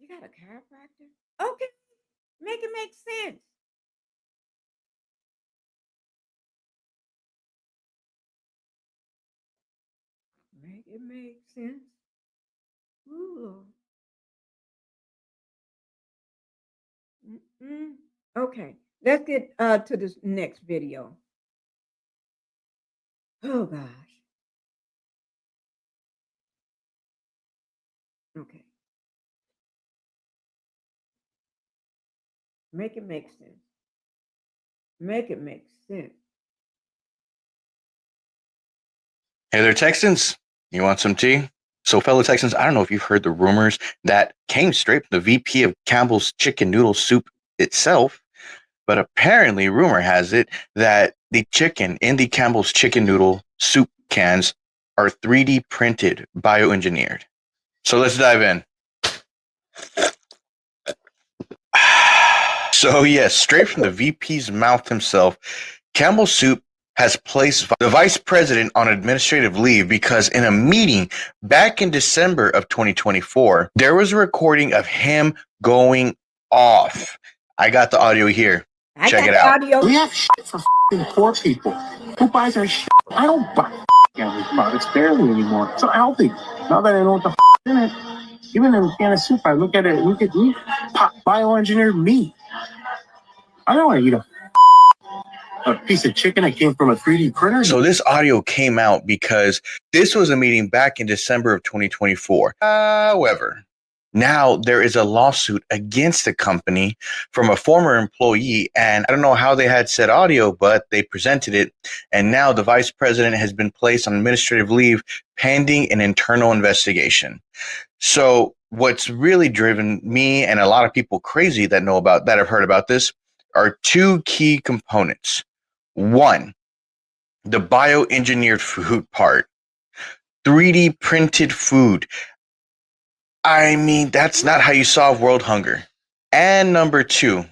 a chiropractor. Okay, make it make sense. Make it make sense. Ooh, Lord. Okay, let's get to this next video. Oh gosh. Okay. Make it make sense. Make it make sense. Hey there, Texans. You want some tea? So, fellow Texans, I don't know if you've heard the rumors that came straight from the VP of Campbell's Chicken Noodle Soup itself, but apparently, rumor has it that the chicken in the Campbell's Chicken Noodle Soup cans are 3D printed, bioengineered. So, let's dive in. So, yes, straight from the VP's mouth himself, Campbell's Soup has placed the vice president on administrative leave because in a meeting back in December of 2024, there was a recording of him going off. I got the audio here. Check it out. We have shit for poor people. Who buys our shit? I don't buy Campbell's products barely anymore. It's so healthy. Now that I know what the in it, even in a can of soup, I look at it, look at meat, bioengineered meat. I don't want to eat a piece of chicken that came from a 3D printer. So this audio came out because this was a meeting back in December of 2024. However, now there is a lawsuit against the company from a former employee, and I don't know how they had said audio, but they presented it, and now the vice president has been placed on administrative leave pending an internal investigation. So what's really driven me and a lot of people crazy that have heard about this are two key components. One, the bioengineered food part, 3D printed food. I mean, that's not how you solve world hunger. And number two,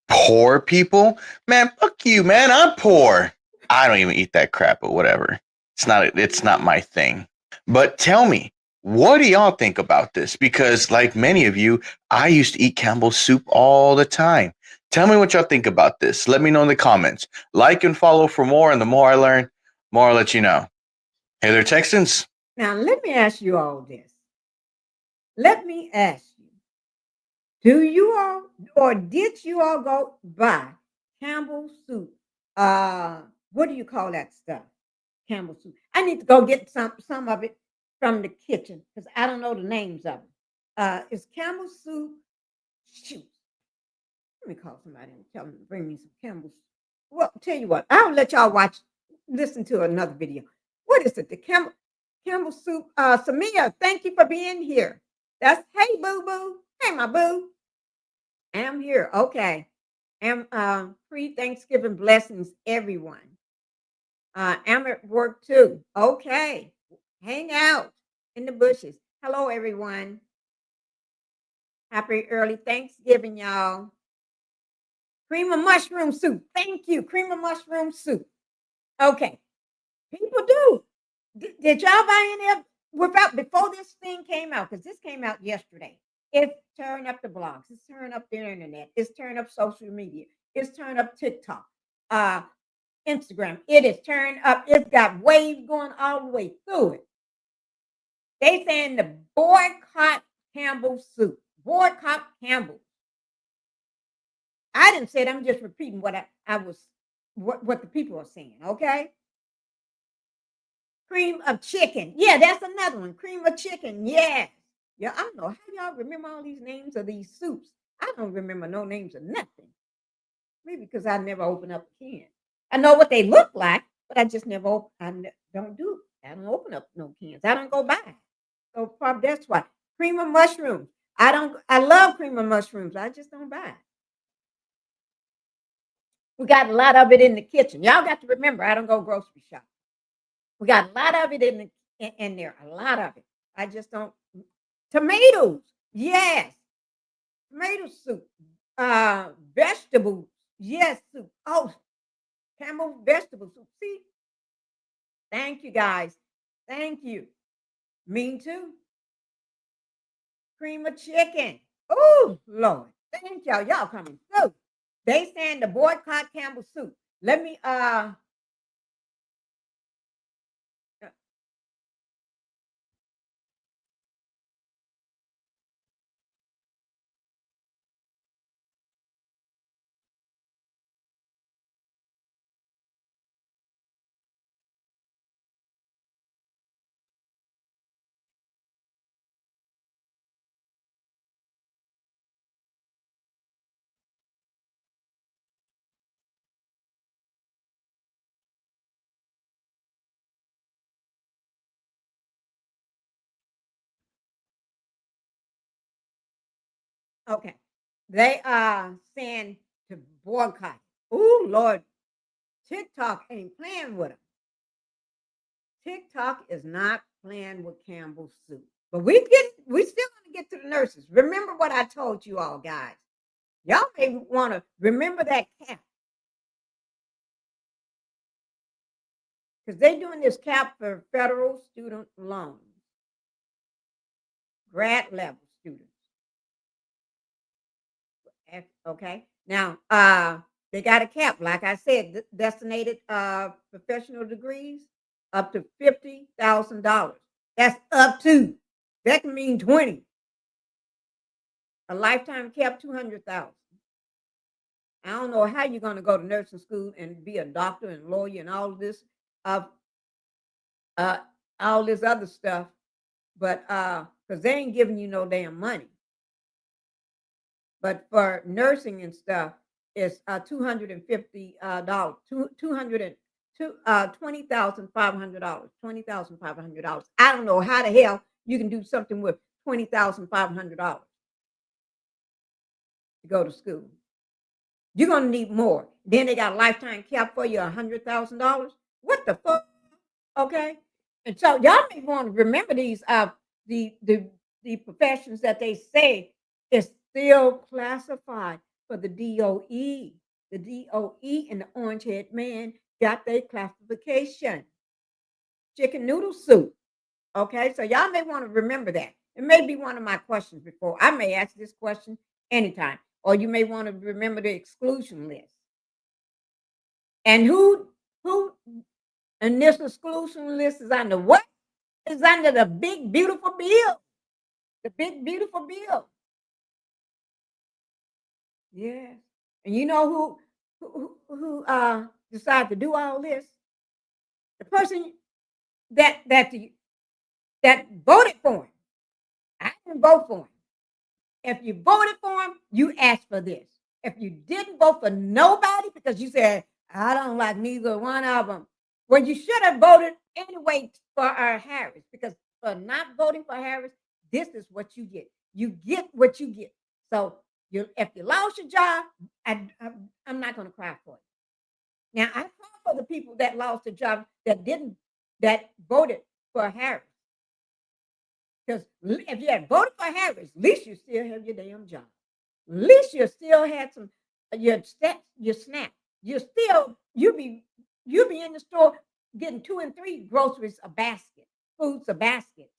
poor people. Man, fuck you, man. I'm poor. I don't even eat that crap, but whatever. It's not my thing. But tell me, what do y'all think about this? Because like many of you, I used to eat Campbell's soup all the time. Tell me what y'all think about this. Let me know in the comments. Like and follow for more, and the more I learn, more I'll let you know. Hey there, Texans. Now, let me ask you all this. Let me ask you, do you all, or did you all go buy Campbell's soup? What do you call that stuff? Campbell's soup. I need to go get some of it from the kitchen because I don't know the names of it. It's Campbell's soup. Shoot. Let me call somebody and tell them to bring me some Campbell's. Well, tell you what, I'll let y'all listen to another video. What is it? The Campbell soup. Samia, thank you for being here. That's hey boo boo. Hey my boo. I'm here. Okay. And pre-Thanksgiving blessings, everyone. I'm at work too. Okay. Hang out in the bushes. Hello, everyone. Happy early Thanksgiving, y'all. Cream of mushroom soup. Thank you. Cream of mushroom soup. Okay. People do. Did y'all buy any of without before this thing came out? Because this came out yesterday. It's turned up the blogs. It's turned up the internet. It's turned up social media. It's turned up TikTok, Instagram. It is turned up. It's got waves going all the way through it. They saying the boycott Campbell soup. Boycott Campbell. I didn't say it. I'm just repeating what I was what the people are saying. Okay. Cream of chicken. Yeah, that's another one. Cream of chicken. Yes. Yeah, I don't know how y'all remember all these names of these soups. I don't remember no names of nothing. Maybe because I never open up a can. I know what they look like, but I just never open. Don't do. I don't open up no cans. I don't go buy. So probably that's why. Cream of mushrooms. I love cream of mushrooms. I just don't buy it. We got a lot of it in the kitchen. Y'all got to remember, I don't go grocery shopping. We got a lot of it in there. A lot of it. I just don't. Tomatoes. Yes. Tomato soup. Vegetables. Yes, soup. Oh, Campbell vegetable soup. See? Thank you, guys. Thank you. Me too. Cream of chicken. Oh, Lord. Thank y'all. Y'all coming through. They saying the boycott Campbell soup. Let me okay. They are saying to boycott. Oh, Lord. TikTok ain't playing with them. TikTok is not playing with Campbell's soup. But we still gonna get to the nurses. Remember what I told you all, guys. Y'all may want to remember that cap. Because they're doing this cap for federal student loans. Grad level students. Okay. Now, they got a cap, like I said, designated professional degrees up to $50,000. That's up to. That can mean 20. A lifetime cap, 200,000. I don't know how you're going to go to nursing school and be a doctor and lawyer and all this all this other stuff, but because they ain't giving you no damn money. But for nursing and stuff, it's $250, $20,500, $20,500. I don't know how the hell you can do something with $20,500 to go to school. You're gonna need more. Then they got a lifetime cap for you, $100,000. What the fuck? Okay, and so y'all may want to remember these the professions that they say is still classified for the DOE. The DOE and the orange head man got their classification. Chicken noodle soup. Okay, so y'all may want to remember that. It may be one of my questions before. I may ask this question anytime, or you may want to remember the exclusion list. And who and this exclusion list is under what? Is under the big beautiful bill. The big beautiful bill. Yes. And you know who decided to do all this? The person that voted for him. I didn't vote for him. If you voted for him, you asked for this. If you didn't vote for nobody because you said, I don't like neither one of them, well, you should have voted anyway for Harris, because for not voting for Harris, this is what you get. You get what you get. So if you lost your job, I'm not going to cry for you. Now, I cry for the people that lost their job that voted for Harris. Because if you had voted for Harris, at least you still have your damn job. At least you still had some your steps, your snap. You be in the store getting 2 and 3 groceries a basket, foods a basket.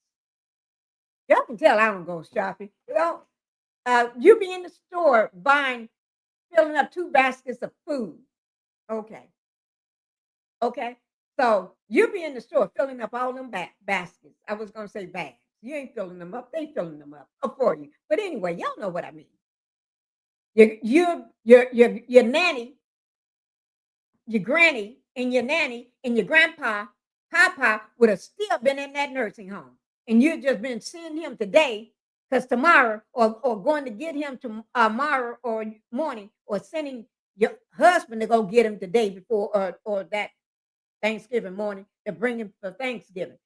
Y'all can tell I don't go shopping. You be in the store filling up 2 baskets of food. Okay. So you be in the store filling up all them baskets. I was gonna say bags. You ain't filling them up. They filling them up for you. But anyway, y'all know what I mean. Your nanny, your granny, and your nanny, and your grandpa, papa would have still been in that nursing home, and you've just been seeing him today, because tomorrow, or going to get him tomorrow or morning, or sending your husband to go get him the day before, or that Thanksgiving morning to bring him for Thanksgiving,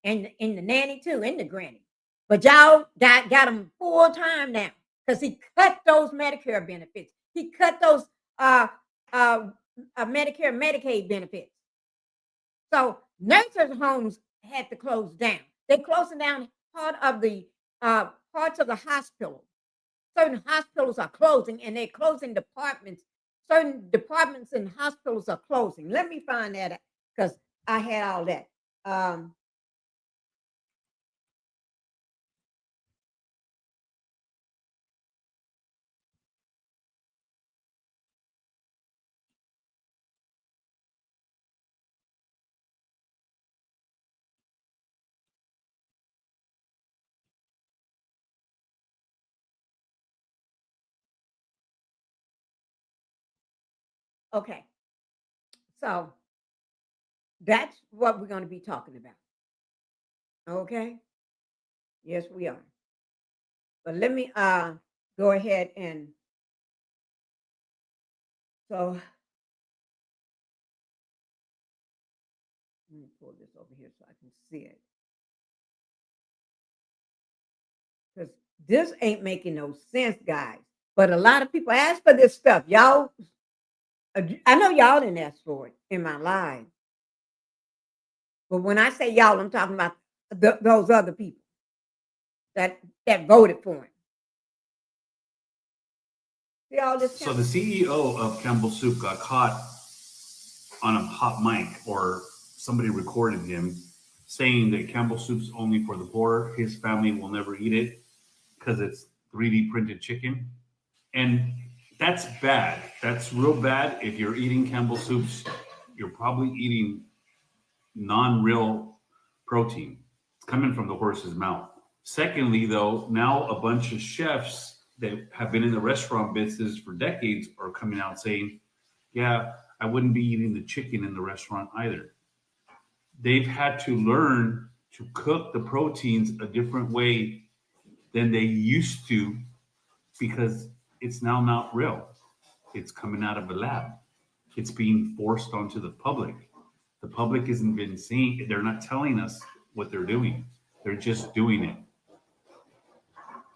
and the nanny too, and the granny. But y'all got him full time now, because he cut those Medicare benefits. He cut those Medicare, Medicaid benefits. So nursing homes had to close down. They're closing down parts of the hospital. Certain hospitals are closing, and they're closing departments. Certain departments and hospitals are closing. Let me find that, because I had all that. Okay. So that's what we're going to be talking about. Okay. Yes, we are. But let me go ahead and so let me pull this over here so I can see it. Because this ain't making no sense, guys. But a lot of people ask for this stuff. Y'all, I know y'all didn't ask for it in my life. But when I say y'all, I'm talking about those other people that voted for him. See all this? So the CEO of Campbell Soup got caught on a hot mic, or somebody recorded him saying that Campbell Soup's only for the poor. His family will never eat it because it's 3D printed chicken. And that's bad. That's real bad. If you're eating Campbell Soups, you're probably eating non-real protein. It's coming from the horse's mouth. Secondly, though, now a bunch of chefs that have been in the restaurant business for decades are coming out saying, yeah, I wouldn't be eating the chicken in the restaurant either. They've had to learn to cook the proteins a different way than they used to, because it's now not real. It's coming out of a lab. It's being forced onto the public. The public isn't been seeing, they're not telling us what they're doing. They're just doing it.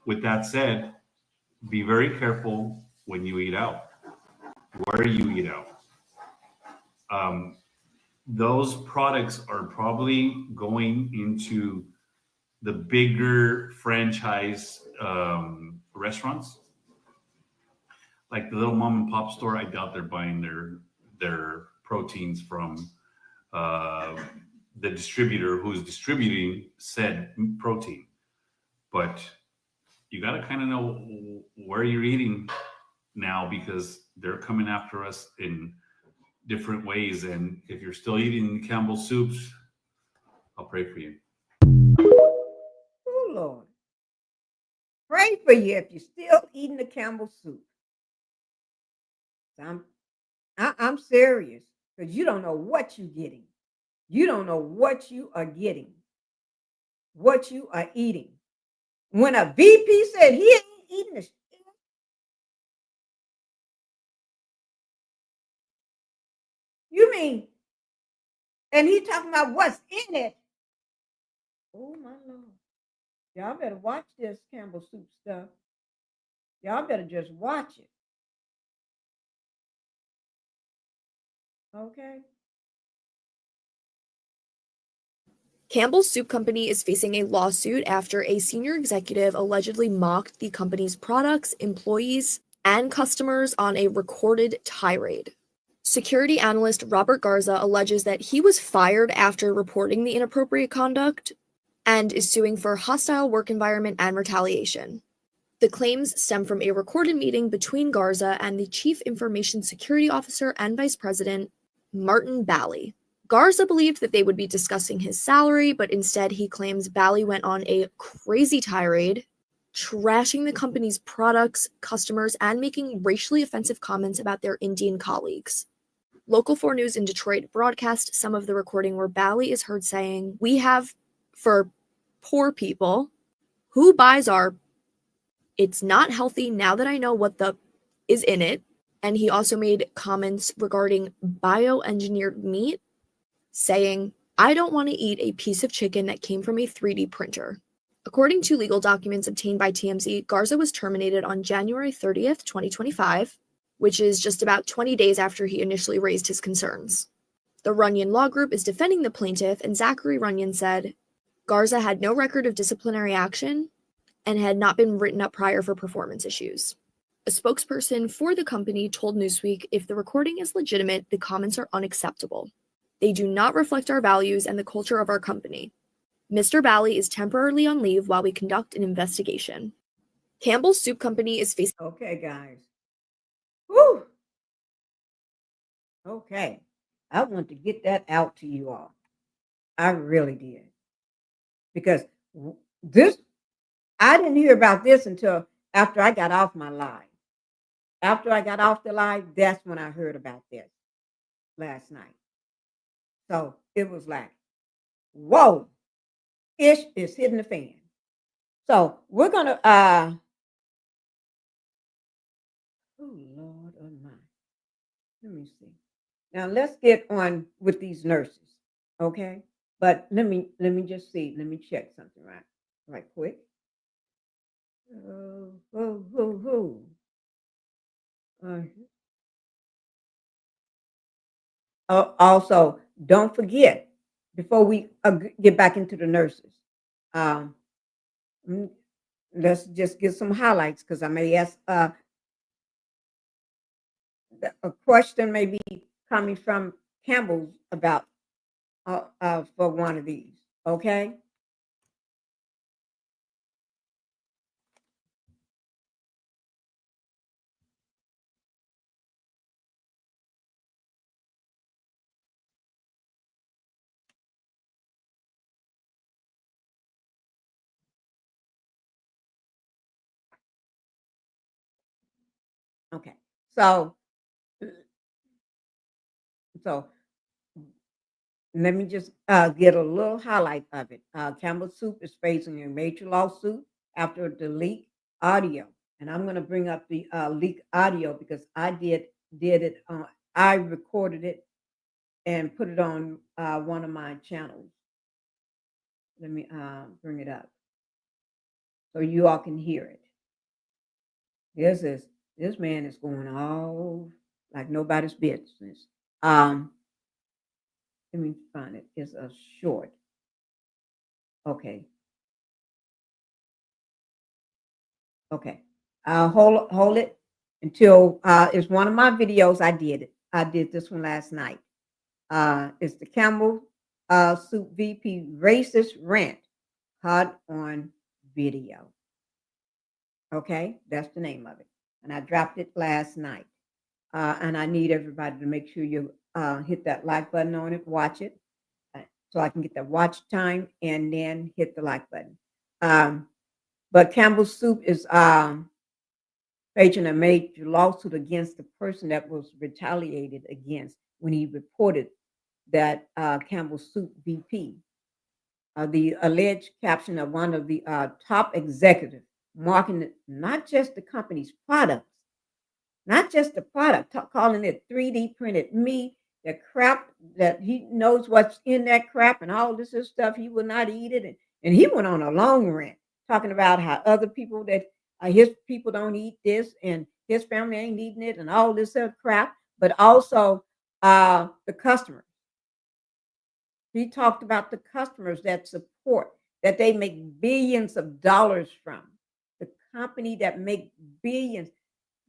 With that said, be very careful when you eat out, where you eat out. Those products are probably going into the bigger franchise restaurants, like the little mom and pop store. I doubt they're buying their proteins from the distributor who's distributing said protein. But you got to kind of know where you're eating now, because they're coming after us in different ways. And if you're still eating Campbell Soups, I'll pray for you. Oh, Lord. Pray for you if you're still eating the Campbell Soup. I'm serious, because you don't know what you're getting. You don't know what you are getting, what you are eating. When a VP said he ain't eating the shit, you mean, and he talking about what's in it. Oh my Lord. Y'all better watch this Campbell Soup stuff. Y'all better just watch it. Okay. Campbell's Soup Company is facing a lawsuit after a senior executive allegedly mocked the company's products, employees, and customers on a recorded tirade. Security analyst Robert Garza alleges that he was fired after reporting the inappropriate conduct and is suing for hostile work environment and retaliation. The claims stem from a recorded meeting between Garza and the Chief Information Security Officer and Vice President, Martin Bally. Garza believed that they would be discussing his salary, but instead he claims Bally went on a crazy tirade, trashing the company's products, customers, and making racially offensive comments about their Indian colleagues. Local 4 News in Detroit broadcast some of the recording where Bally is heard saying, "We have, for poor people, who buys our, it's not healthy now that I know what the is in it." And he also made comments regarding bioengineered meat, saying, "I don't want to eat a piece of chicken that came from a 3D printer." According to legal documents obtained by TMZ, Garza was terminated on January 30th, 2025, which is just about 20 days after he initially raised his concerns. The Runyon Law Group is defending the plaintiff, and Zachary Runyon said Garza had no record of disciplinary action and had not been written up prior for performance issues. A spokesperson for the company told Newsweek if the recording is legitimate, the comments are unacceptable. They do not reflect our values and the culture of our company. Mr. Bally is temporarily on leave while we conduct an investigation. Campbell's Soup Company is facing... Okay, guys. Whew. Okay. I want to get that out to you all. I really did. Because this, I didn't hear about this until after I got off my live. After I got off the live, that's when I heard about this last night. So it was like, whoa, ish is hitting the fan. So we're going to, oh, Lord Almighty. Let me see. Now let's get on with these nurses, okay? But let me just see. Let me check something right quick. Also, don't forget, before we get back into the nurses, let's just get some highlights, because I may ask a question may be coming from Campbell's about for one of these, okay? Okay, so let me just get a little highlight of it. Campbell Soup is facing a major lawsuit after the leak audio, and I'm going to bring up the leak audio because I did it. I recorded it and put it on one of my channels. Let me bring it up so you all can hear it. This man is going all like nobody's business. Let me find it. It's a short. Okay. Okay. Hold it until it's one of my videos. I did it. I did this one last night. It's the Campbell Soup VP racist rant caught on video. Okay, that's the name of it. And I dropped it last night. And I need everybody to make sure you hit that like button on it, watch it, so I can get the watch time, and then hit the like button. But Campbell Soup is facing a major lawsuit against the person that was retaliated against when he reported that Campbell Soup VP, the alleged caption of one of the top executives, marking it not just the company's products, not just the product, calling it 3D printed meat, the crap that he knows what's in that crap and all this stuff. He will not eat it. And he went on a long rant talking about how other people that his people don't eat this and his family ain't eating it and all this other crap, but also the customers. He talked about the customers that support, that they make billions of dollars from. The company that make billions,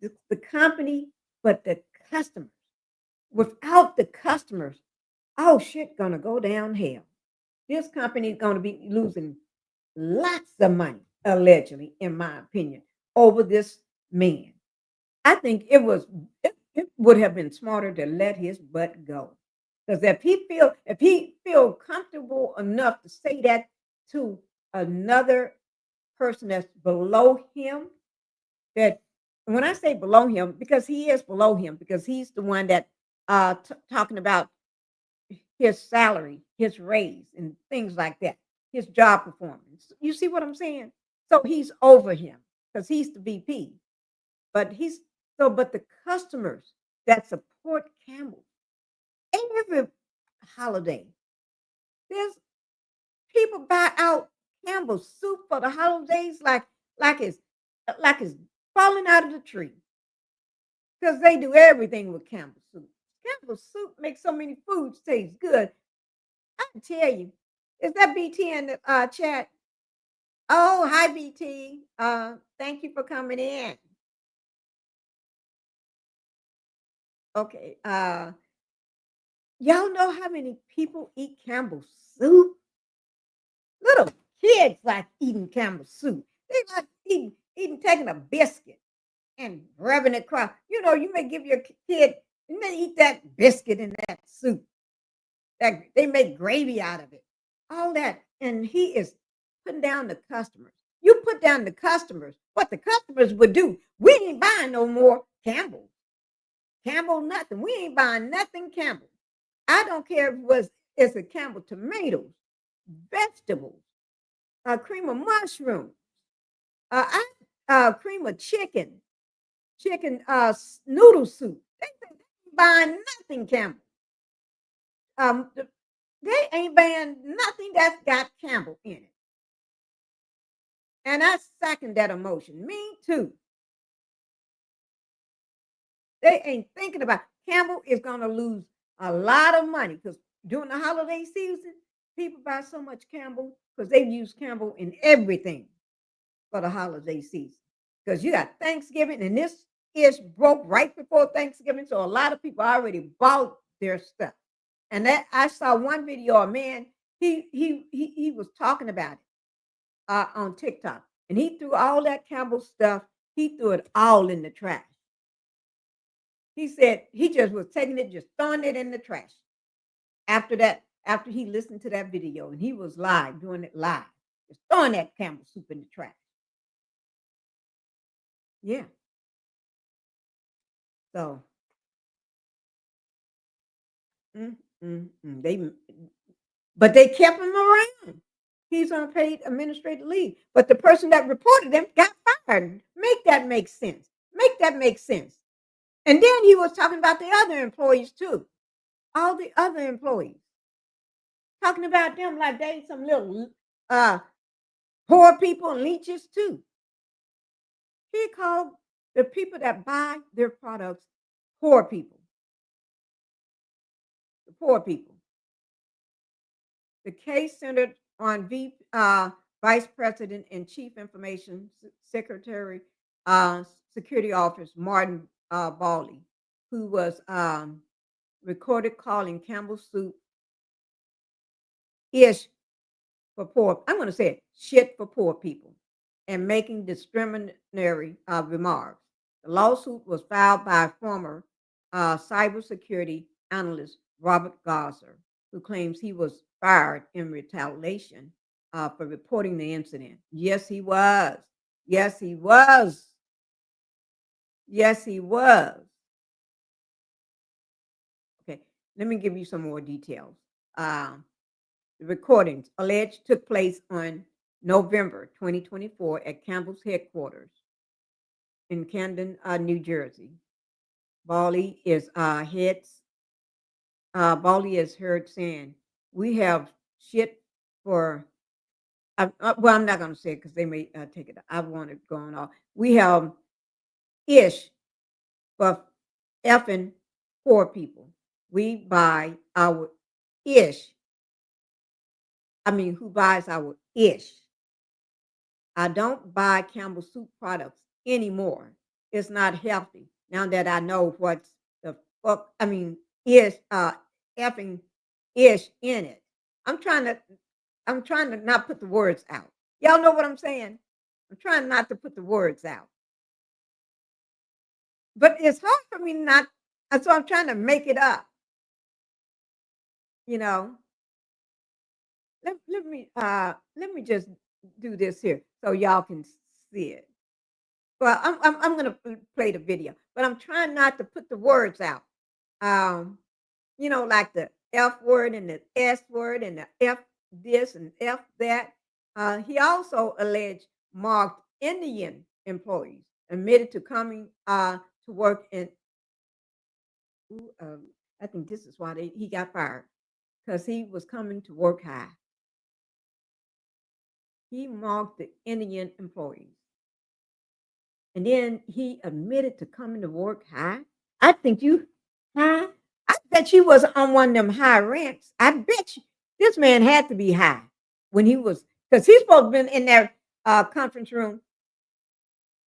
the company, but the customers. Without the customers, oh shit, gonna go down hell. This company is gonna be losing lots of money, allegedly, in my opinion, over this man. I think it would have been smarter to let his butt go. Because if he feel comfortable enough to say that to another person that's below him, that when I say below him, because he is below him, because he's the one that talking about his salary, his raise, and things like that, his job performance. You see what I'm saying? So he's over him because he's the VP. But but the customers that support Campbell every holiday, there's people buy out Campbell's soup for the holidays like it's like it's falling out of the tree because they do everything with Campbell's soup. Campbell's soup makes so many foods taste good. I can tell you, is that BT in the chat? Oh, hi BT. Thank you for coming in. Okay. Y'all know how many people eat Campbell's soup? Little kids like eating Campbell's soup. They like taking a biscuit and rubbing it across. You know, you may give your kid, and they eat that biscuit in that soup. That they make gravy out of it. All that. And he is putting down the customers. You put down the customers, what the customers would do. We ain't buying no more Campbell. Campbell nothing. We ain't buying nothing Campbell. I don't care if it's a Campbell tomatoes, vegetables, cream of mushroom, cream of chicken noodle soup. They ain't buying nothing Campbell. They ain't buying nothing that's got Campbell in it. And I second that emotion. Me too. They ain't thinking about Campbell is going to lose a lot of money because during the holiday season, people buy so much Campbell because they use Campbell in everything for the holiday season. Because you got Thanksgiving, and this ish broke right before Thanksgiving, so a lot of people already bought their stuff. And that I saw one video, a man he was talking about it on TikTok, and he threw all that Campbell stuff. He threw it all in the trash. He said he just was taking it, just throwing it in the trash. After he listened to that video, and he was live, doing it live, just throwing that Campbell soup in the trash. Yeah. So, but they kept him around. He's on paid administrative leave, but the person that reported him got fired. Make that make sense. Make that make sense. And then he was talking about the other employees too. All the other employees. Talking about them like they some little poor people and leeches too. He called the people that buy their products poor people. The poor people. The case centered on Vice President and Chief Information Secretary Security Officer Martin Bawley, who was recorded calling Campbell Soup ish for poor. I'm going to say it, shit for poor people, and making discriminatory remarks. The lawsuit was filed by former cybersecurity analyst Robert Gaza, who claims he was fired in retaliation for reporting the incident. Yes, he was. Yes, he was. Yes, he was. Okay, let me give you some more details. The recordings alleged took place on November 2024 at Campbell's headquarters in Camden, New Jersey. Bawley is heard saying, "We have shit for." Well, I'm not going to say it because they may take it. I want it going off. We have ish for effing poor people. We buy our ish who buys our ish. I don't buy Campbell Soup products anymore. It's not healthy. Now that I know what's the fuck, is effing ish in it. I'm trying to not put the words out. Y'all know what I'm saying? I'm trying not to put the words out. But it's hard for me not, so I'm trying to make it up. You know. Let me just do this here so y'all can see it. Well, I'm gonna play the video, but I'm trying not to put the words out. Um, like the F word and the S word and the F this and F that. He also alleged marked Indian employees admitted to coming to work in. I think this is why he got fired because he was coming to work high. He mocked the Indian employees. And then he admitted to coming to work high. I think you, high? I bet you was on one of them high ranks. I bet you this man had to be high when he was, because he's supposed to been in their conference room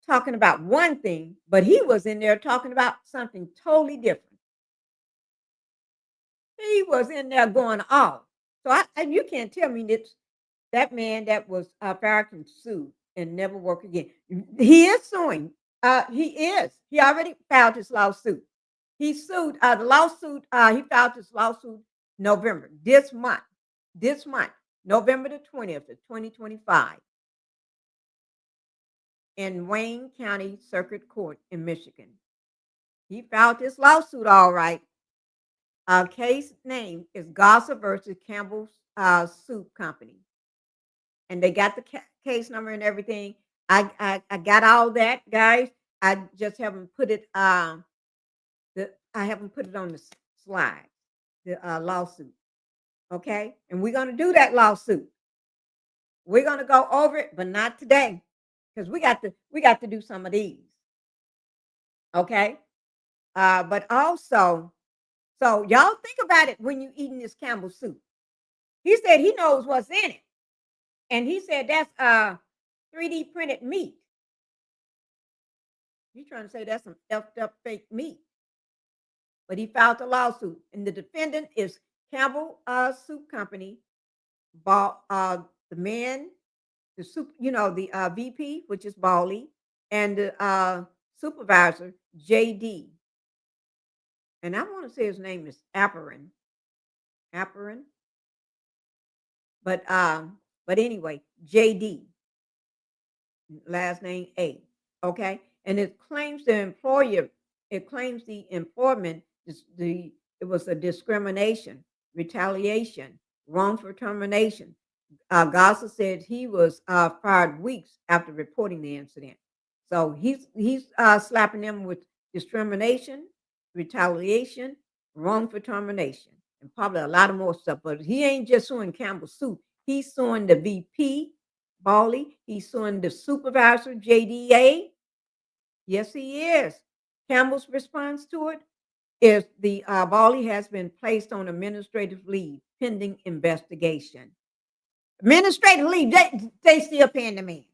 talking about one thing, but he was in there talking about something totally different. He was in there going off. So you can't tell me that man that was fired can sue and never work again. He is suing. He is. He already filed his lawsuit. He sued the lawsuit. He filed his lawsuit November this month, November the 20th of 2025, in Wayne County Circuit Court in Michigan. He filed this lawsuit all right. Case name is Garza versus Campbell's Soup Company. And they got the case number and everything. I got all that, guys. I just haven't put it. I haven't put it on the slide. The lawsuit. Okay, and we're gonna do that lawsuit. We're gonna go over it, but not today, because we got to do some of these. Okay, but also, so y'all think about it when you eating this Campbell soup. He said he knows what's in it. And he said that's 3D printed meat. He's trying to say that's some effed up fake meat. But he filed a lawsuit. And the defendant is Campbell Soup Company, the man, the soup, the VP, which is Bali, and the supervisor, JD. And I want to say his name is Apparin. But anyway, JD, last name A. Okay, and it claims the employer. It claims the employment it was a discrimination, retaliation, wrongful termination. Gaza said he was fired weeks after reporting the incident. So he's slapping them with discrimination, retaliation, wrongful termination, and probably a lot of more stuff. But he ain't just suing Campbell Soup. He's suing the VP, Bali. He's suing the supervisor, JDA. Yes, he is. Campbell's response to it is the Bali has been placed on administrative leave pending investigation. Administrative leave, they still paying the man.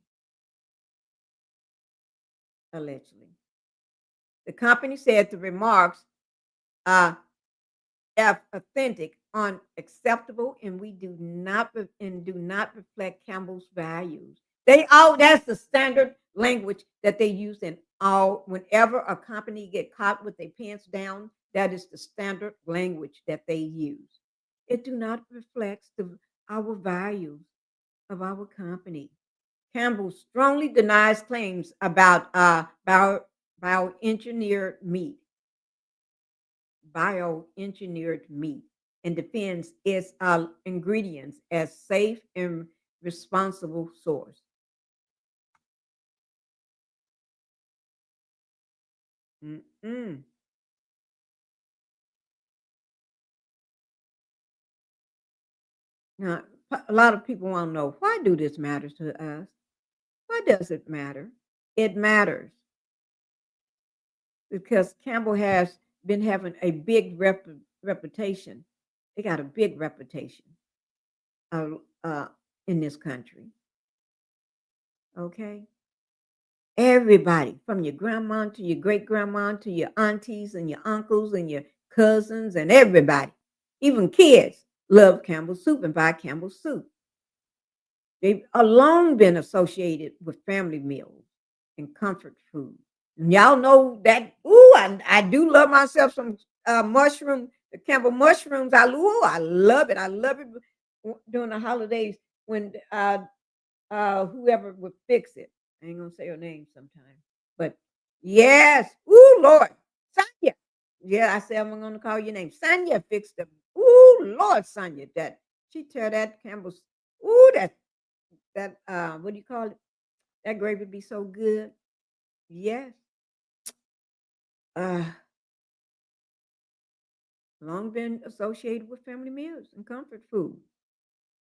Allegedly. The company said the remarks are authentic, unacceptable, and do not reflect Campbell's values. That's the standard language that they use in whenever a company get caught with their pants down, that is the standard language that they use. It do not reflect our values of our company. Campbell strongly denies claims about bioengineered meat, and defends its ingredients as safe and responsible source. Now, a lot of people want to know, why do this matter to us? Why does it matter? It matters because Campbell has been having a big reputation. They got a big reputation. in this country. Okay? Everybody, from your grandma to your great grandma to your aunties and your uncles and your cousins and everybody, even kids, love Campbell's soup and buy Campbell's soup. They've long been associated with family meals and comfort food. And y'all know that, I do love myself some mushroom, the Campbell mushrooms. I love it. I love it during the holidays when whoever would fix it. I ain't gonna say her name sometime. But yes, Lord, Sonia. Yeah, I said I'm gonna call your name. Sonia fixed them. Lord, Sonia, that she tear that Campbell's, that what do you call it? That gravy be so good. Yes. Long been associated with family meals and comfort food.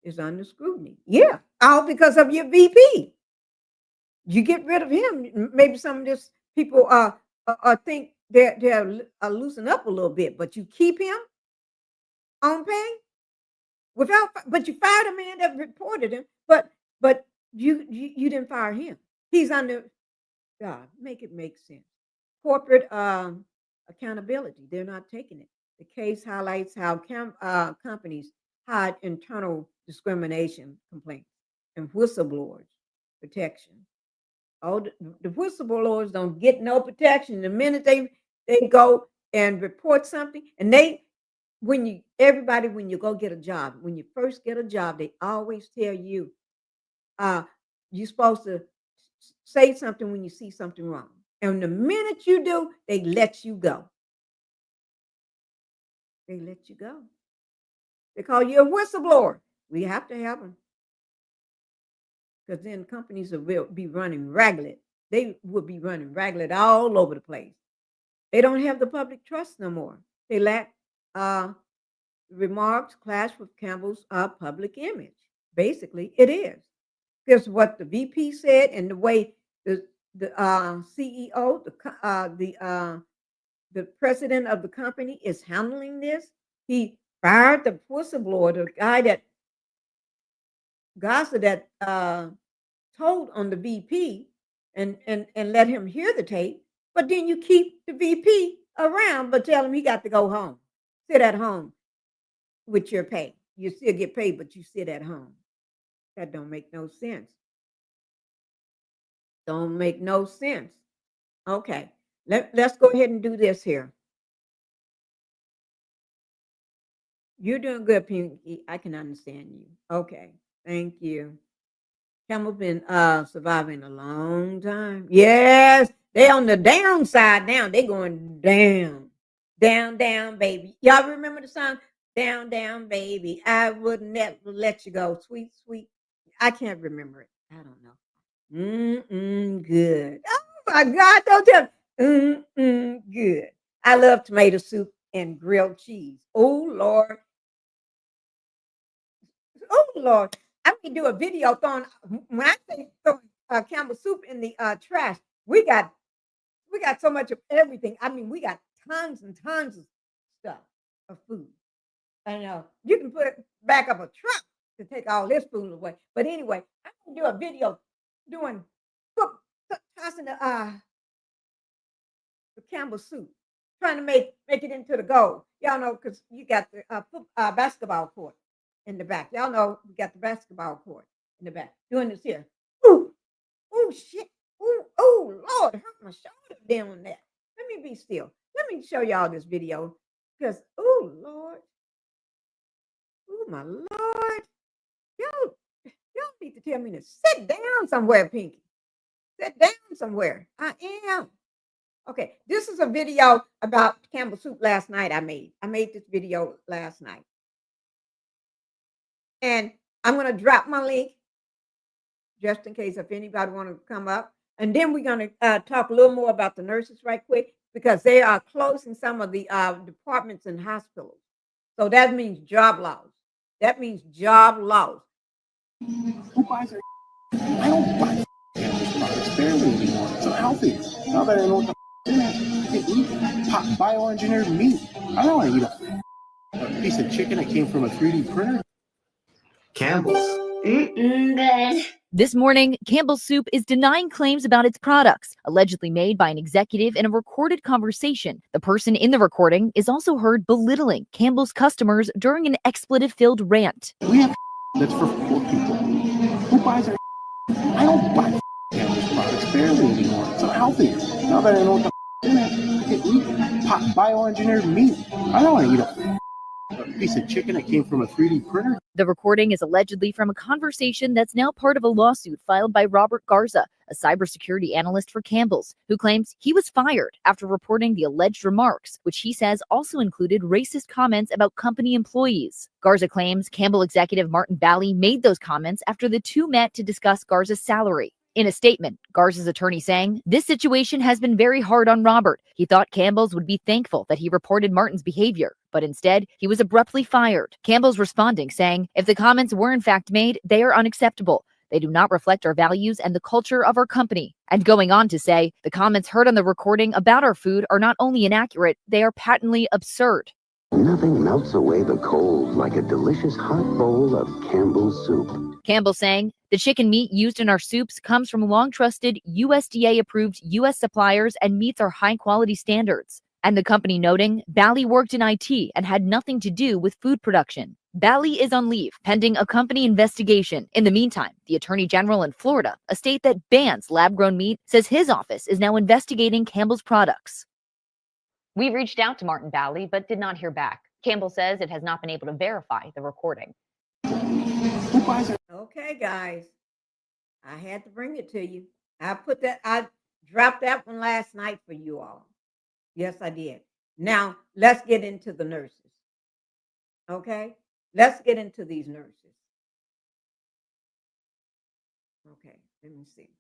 Is under scrutiny. Yeah, all because of your VP. You get rid of him, maybe some of this people think they're loosen up a little bit, but you keep him on pay but you fired a man that reported him, but you didn't fire him. He's under God. Make it make sense. Corporate accountability. They're not taking it. The case highlights how companies hide internal discrimination complaints and whistleblowers protection. Oh, the whistleblowers don't get no protection. The minute they go and report something, and when you go get a job, when you first get a job, they always tell you you're supposed to say something when you see something wrong. And the minute you do, they let you go. They let you go. They call you a whistleblower. We have to have them. Because then companies will be running ragged. They will be running ragged all over the place. They don't have the public trust no more. They lack remarks clash with Campbell's public image. Basically, it is. Here's what the VP said, and the way the CEO, the president of the company is handling this. He fired the whistleblower, the guy that gossip that told on the VP and let him hear the tape, but then you keep the VP around, but tell him he got to go home. Sit at home with your pay. You still get paid, but you sit at home. That don't make no sense. Don't make no sense. Okay, let's go ahead and do this here. You're doing good, Pinkie. I can understand you. Okay, thank you. Campbell been surviving a long time. Yes, they on the downside now. They going down, down, down, baby. Y'all remember the song, "Down, Down, Baby"? I would never let you go, sweet, sweet. I can't remember it. I don't know. Good. Oh my God, don't tell me. Good. I love tomato soup and grilled cheese. Oh Lord. Oh Lord. I can do a video throwing, when I say throwing Campbell soup in the trash, we got so much of everything. I mean, we got tons and tons of stuff of food. I know you can put it back up a truck to take all this food away. But anyway, I can do a video doing tossing the Campbell soup, trying to make it into the goal. Y'all know, because you got the basketball court in the back. Y'all know we got the basketball court in the back. Doing this here. Ooh, shit. Ooh, Lord, hurt my shoulder doing that. Let me be still. Let me show y'all this video. Because, oh Lord. Oh my Lord. Y'all need to tell me to sit down somewhere, Pinkie. Sit down somewhere. I am. Okay, this is a video about Campbell soup last night I made. I made this video last night. And I'm going to drop my link just in case if anybody want to come up. And then we're going to talk a little more about the nurses right quick, because they are closing some of the departments and hospitals. So that means job loss. That means job loss. Who buys it? I don't buy Campbell's products barely anymore. It's unhealthy. Now that I know what the in it, I can eat bioengineered meat. I don't want to eat a piece of chicken that came from a 3D printer. Campbell's. Good. This morning, Campbell's Soup is denying claims about its products, allegedly made by an executive in a recorded conversation. The person in the recording is also heard belittling Campbell's customers during an expletive-filled rant. We have that's for poor people. Who buys our? I don't buy Campbell's products barely anymore. It's unhealthy. Now that I know what the in it, I can eat bioengineered meat. I don't want to eat a piece of chicken that came from a 3D printer. The recording is allegedly from a conversation that's now part of a lawsuit filed by Robert Garza, a cybersecurity analyst for Campbell's, who claims he was fired after reporting the alleged remarks, which he says also included racist comments about company employees. Garza claims Campbell executive Martin Bally made those comments after the two met to discuss Garza's salary. In a statement, Garza's attorney saying, "This situation has been very hard on Robert. He thought Campbell's would be thankful that he reported Martin's behavior, but instead, he was abruptly fired." Campbell's responding, saying, "If the comments were in fact made, they are unacceptable. They do not reflect our values and the culture of our company." And going on to say, "The comments heard on the recording about our food are not only inaccurate, they are patently absurd." Nothing melts away the cold like a delicious hot bowl of Campbell's soup. Campbell saying, "The chicken meat used in our soups comes from long-trusted, USDA-approved U.S. suppliers and meets our high-quality standards." And the company noting, Bally worked in IT and had nothing to do with food production. Bally is on leave, pending a company investigation. In the meantime, the Attorney General in Florida, a state that bans lab-grown meat, says his office is now investigating Campbell's products. We reached out to Martin Bally, but did not hear back. Campbell says it has not been able to verify the recording. Okay, guys, I had to bring it to you. I dropped that one last night for you all. Yes, I did. Now, let's get into the nurses. Okay, let's get into these nurses. Okay, let me see.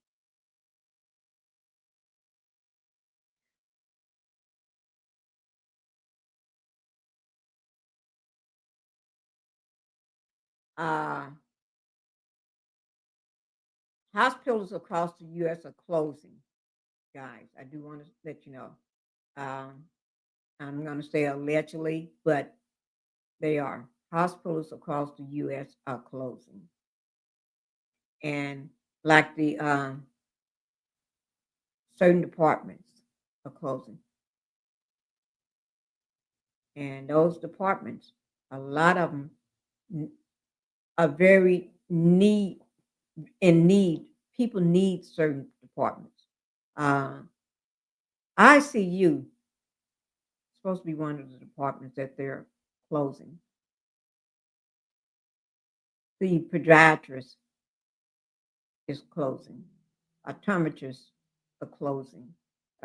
Hospitals across the U.S. are closing, guys. I do want to let you know. I'm going to say allegedly, but they are. Hospitals across the U.S. are closing. And like the certain departments are closing. And those departments, a lot of them are very in need. People need certain departments. ICU is supposed to be one of the departments that they're closing. The podiatrist is closing. Optometrists are closing.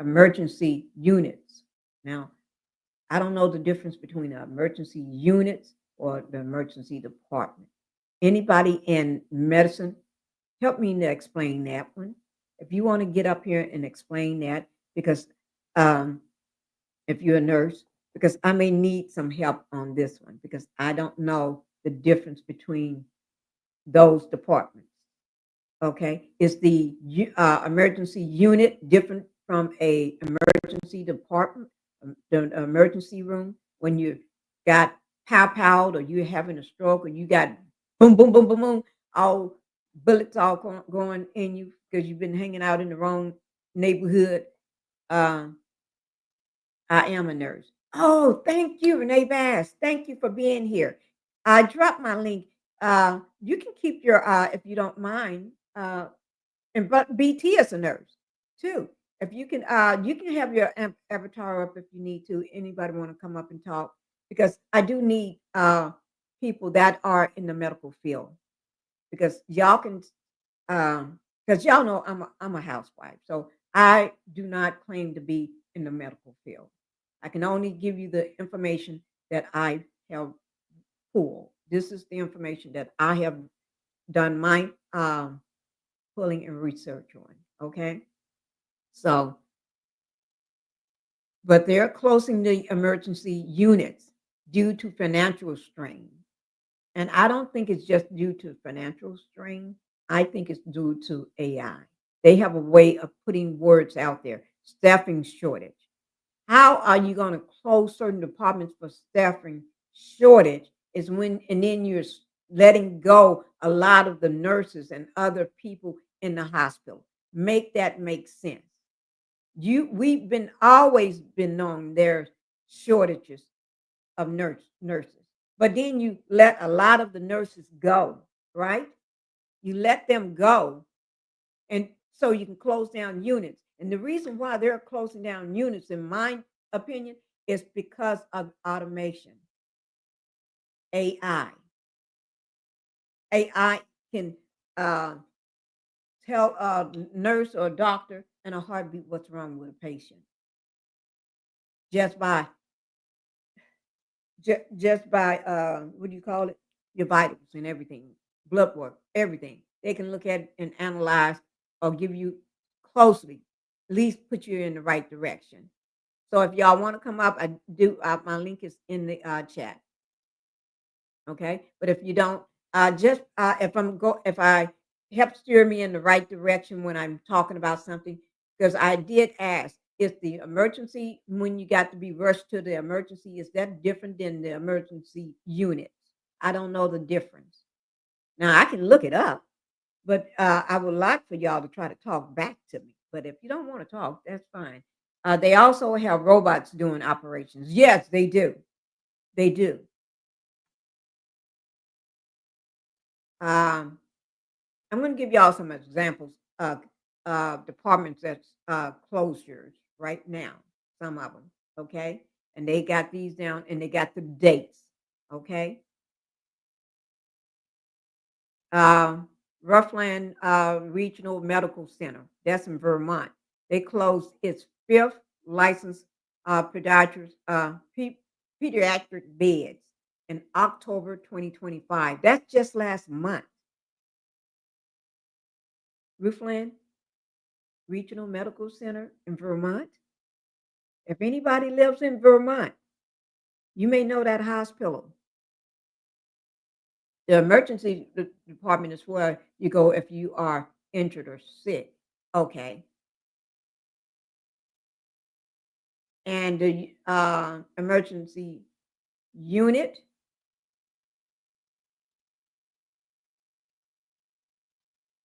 Emergency units. Now, I don't know the difference between the emergency units or the emergency department. Anybody in medicine, help me to explain that one. If you want to get up here and explain that, because if you're a nurse, because I may need some help on this one, because I don't know the difference between those departments. Okay, is the emergency unit different from a emergency department, the emergency room, when you got pow-powed or you're having a stroke or you got boom, boom, boom, boom, boom, all bullets all going in you because you've been hanging out in the wrong neighborhood. I am a nurse. Oh, thank you, Renee Bass. Thank you for being here. I dropped my link. You can keep your, if you don't mind, and but BT is a nurse too. If you can have your avatar up if you need to. Anybody want to come up and talk? Because I do need people that are in the medical field. Because y'all can, because y'all know I'm a housewife, so I do not claim to be in the medical field. I can only give you the information that I have pulled. This is the information that I have done my pulling and research on. Okay, so, but they're closing the emergency units due to financial strain. And I don't think it's just due to financial strain. I think it's due to AI. They have a way of putting words out there. Staffing shortage. How are you going to close certain departments for staffing shortage? Is when, and then you're letting go a lot of the nurses and other people in the hospital. Make that make sense. We've been always been known there's shortages of nurses, but then you let a lot of the nurses go, right? You let them go, and so you can close down units. And the reason why they're closing down units, in my opinion, is because of automation, AI. AI can tell a nurse or a doctor in a heartbeat what's wrong with a patient just by just by what do you call it? Your vitals and everything, blood work, everything. They can look at it and analyze or give you closely, at least put you in the right direction. So if y'all want to come up, I do. My link is in the chat. Okay, but if you don't, just if I help steer me in the right direction when I'm talking about something, because I did ask, is the emergency when you got to be rushed to the emergency, is that different than the emergency units? I don't know the difference. Now I can look it up, but I would like for y'all to try to talk back to me. But if you don't want to talk, that's fine. They also have robots doing operations. Yes, they do. They do. I'm going to give y'all some examples of departments that's closures right now, some of them, okay? And they got these down and they got the dates, okay? Roughland Regional Medical Center, that's in Vermont. They closed its fifth licensed pediatric beds in October 2025. That's just last month. Roofland Regional Medical Center in Vermont. If anybody lives in Vermont, you may know that hospital. The emergency department is where you go if you are injured or sick. Okay. And the emergency unit.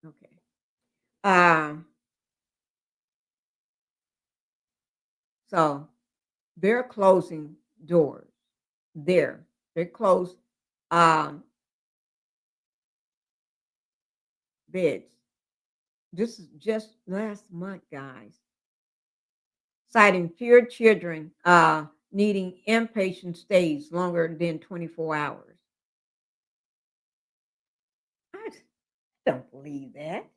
Okay. So they're closing doors. They're closed beds. This is just last month, guys. Citing fewer children needing inpatient stays longer than 24 hours. I don't believe that.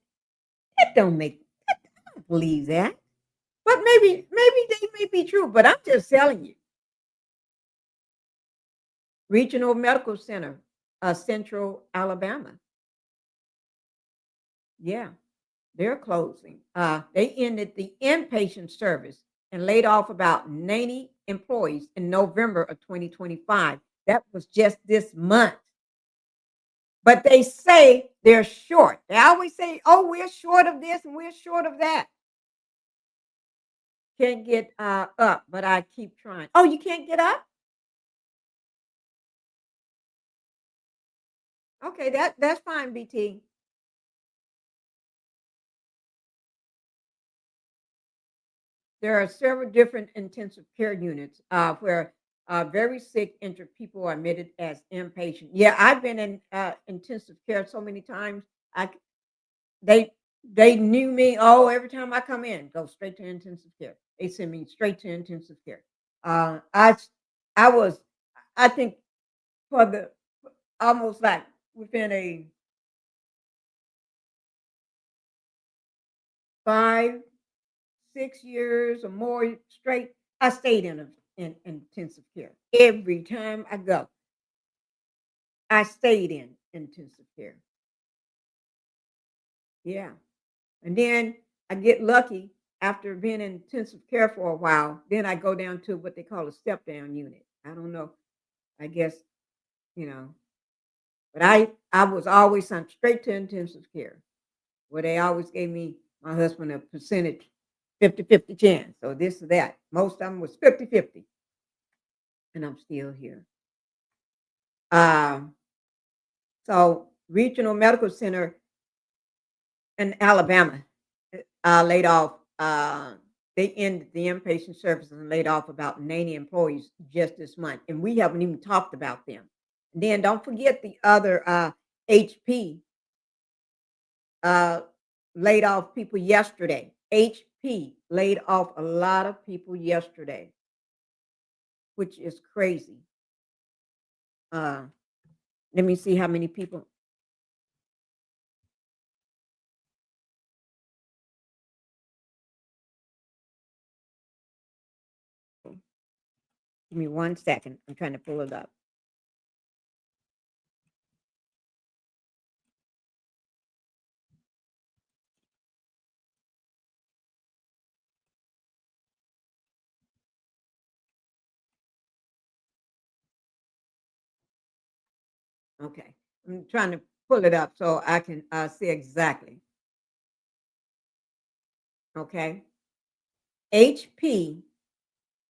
I don't believe that. But maybe they may be true, but I'm just telling you. Regional Medical Center, Central Alabama. Yeah, they're closing. They ended the inpatient service and laid off about 90 employees in November of 2025. That was just this month. But they say they're short. They always say, oh, we're short of this and we're short of that. Can't get up, but I keep trying. Oh, you can't get up? Okay, that's fine, BT. There are several different intensive care units where very sick, injured people are admitted as inpatient. Yeah, I've been in intensive care so many times. I they they knew me. Oh, every time I come in, go straight to intensive care. They send me straight to intensive care. I was, I think, for the almost like within a 5, 6 years or more straight, I stayed in intensive care. Every time I go, I stayed in intensive care. Yeah. And then I get lucky after being in intensive care for a while. Then I go down to what they call a step down unit. I don't know. I guess, you know, but I was always sent straight to intensive care where they always gave me, my husband, a percentage 50-50 chance. So this or that. Most of them was 50-50. And I'm still here. So Regional Medical Center in Alabama laid off. They ended the inpatient services and laid off about 90 employees just this month, and we haven't even talked about them. And then don't forget the other HP laid off people yesterday. HP laid off a lot of people yesterday, which is crazy. Let me see how many people. Give me 1 second. I'm trying to pull it up. Okay. I'm trying to pull it up so I can see exactly. Okay. HP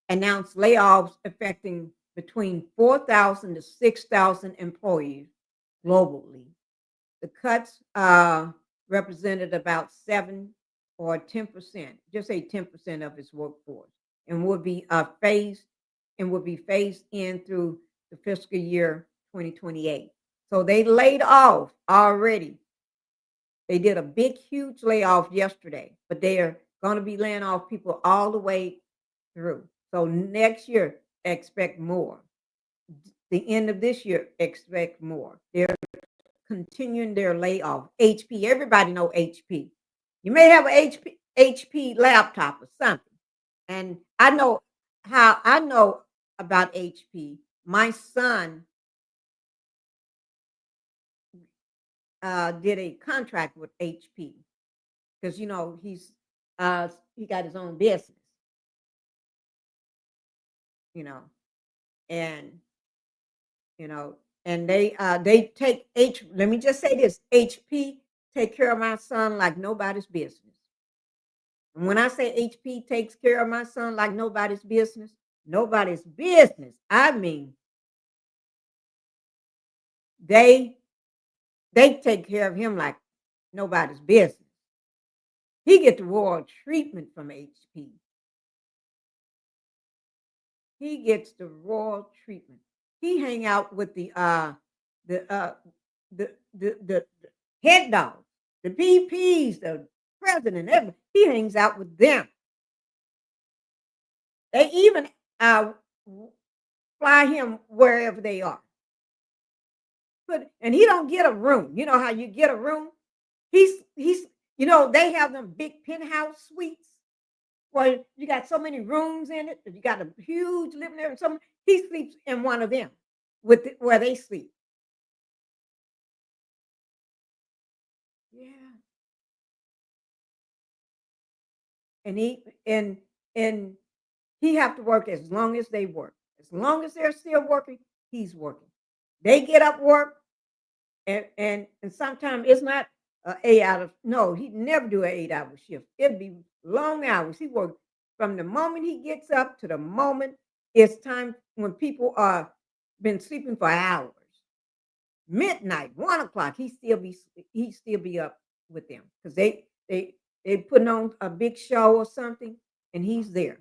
announced layoffs affecting between 4,000 to 6,000 employees globally. The cuts represented about 7 or 10%, just say 10% of its workforce, and would be phased in through the fiscal year 2028. So they laid off already. They did a big, huge layoff yesterday, but they are going to be laying off people all the way through. So next year, expect more. The end of this year, expect more. They're continuing their layoff. HP, everybody know HP. You may have an HP laptop or something. And I know about HP. My son did a contract with HP because he got his own business, and and they take let me just say this, HP take care of my son like nobody's business. And when I say HP takes care of my son like nobody's business, I mean they take care of him like nobody's business. He get the royal treatment from HP. He gets the royal treatment. He hang out with the head dogs, the VPs, the president, everything. He hangs out with them. They even fly him wherever they are. And he don't get a room. You know how you get a room? He's they have them big penthouse suites where you got so many rooms in it. You got a huge living area. He sleeps in one of them where they sleep. Yeah. And he have to work as long as they work. As long as they're still working, he's working. They get up work, and sometimes it's not he never do an 8-hour shift. It'd be long hours. He works from the moment he gets up to the moment it's time when people are been sleeping for hours. Midnight, 1 o'clock, he still be up with them because they putting on a big show or something, and he's there.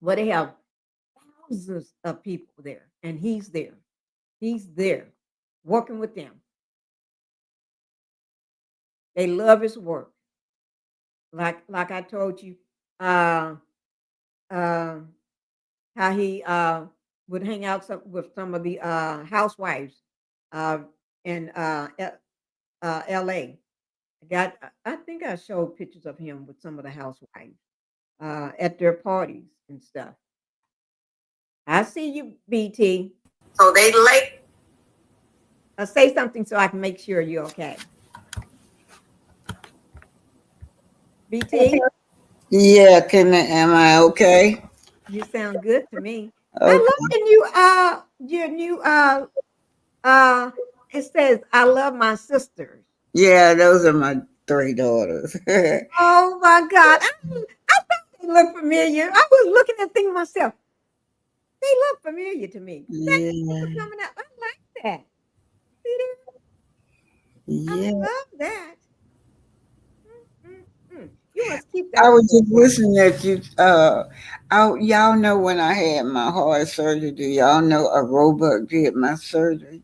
But they have thousands of people there, and he's there. He's there working with them. They love his work. Like I told you, how he would hang out with some of the housewives in LA. I think I showed pictures of him with some of the housewives at their parties and stuff. I see you, BT. So they say something so I can make sure you're okay. BT? Yeah, am I okay? You sound good to me. Okay. I love your new it says I love my sisters. Yeah, those are my 3 daughters. Oh my God. I thought they looked familiar. I was looking at things myself. They look familiar to me. Yeah. Coming up. I like that. Yeah. I love that. You must keep that I one was for a just while. listening at you. Y'all know when I had my heart surgery, do y'all know a robot did my surgery?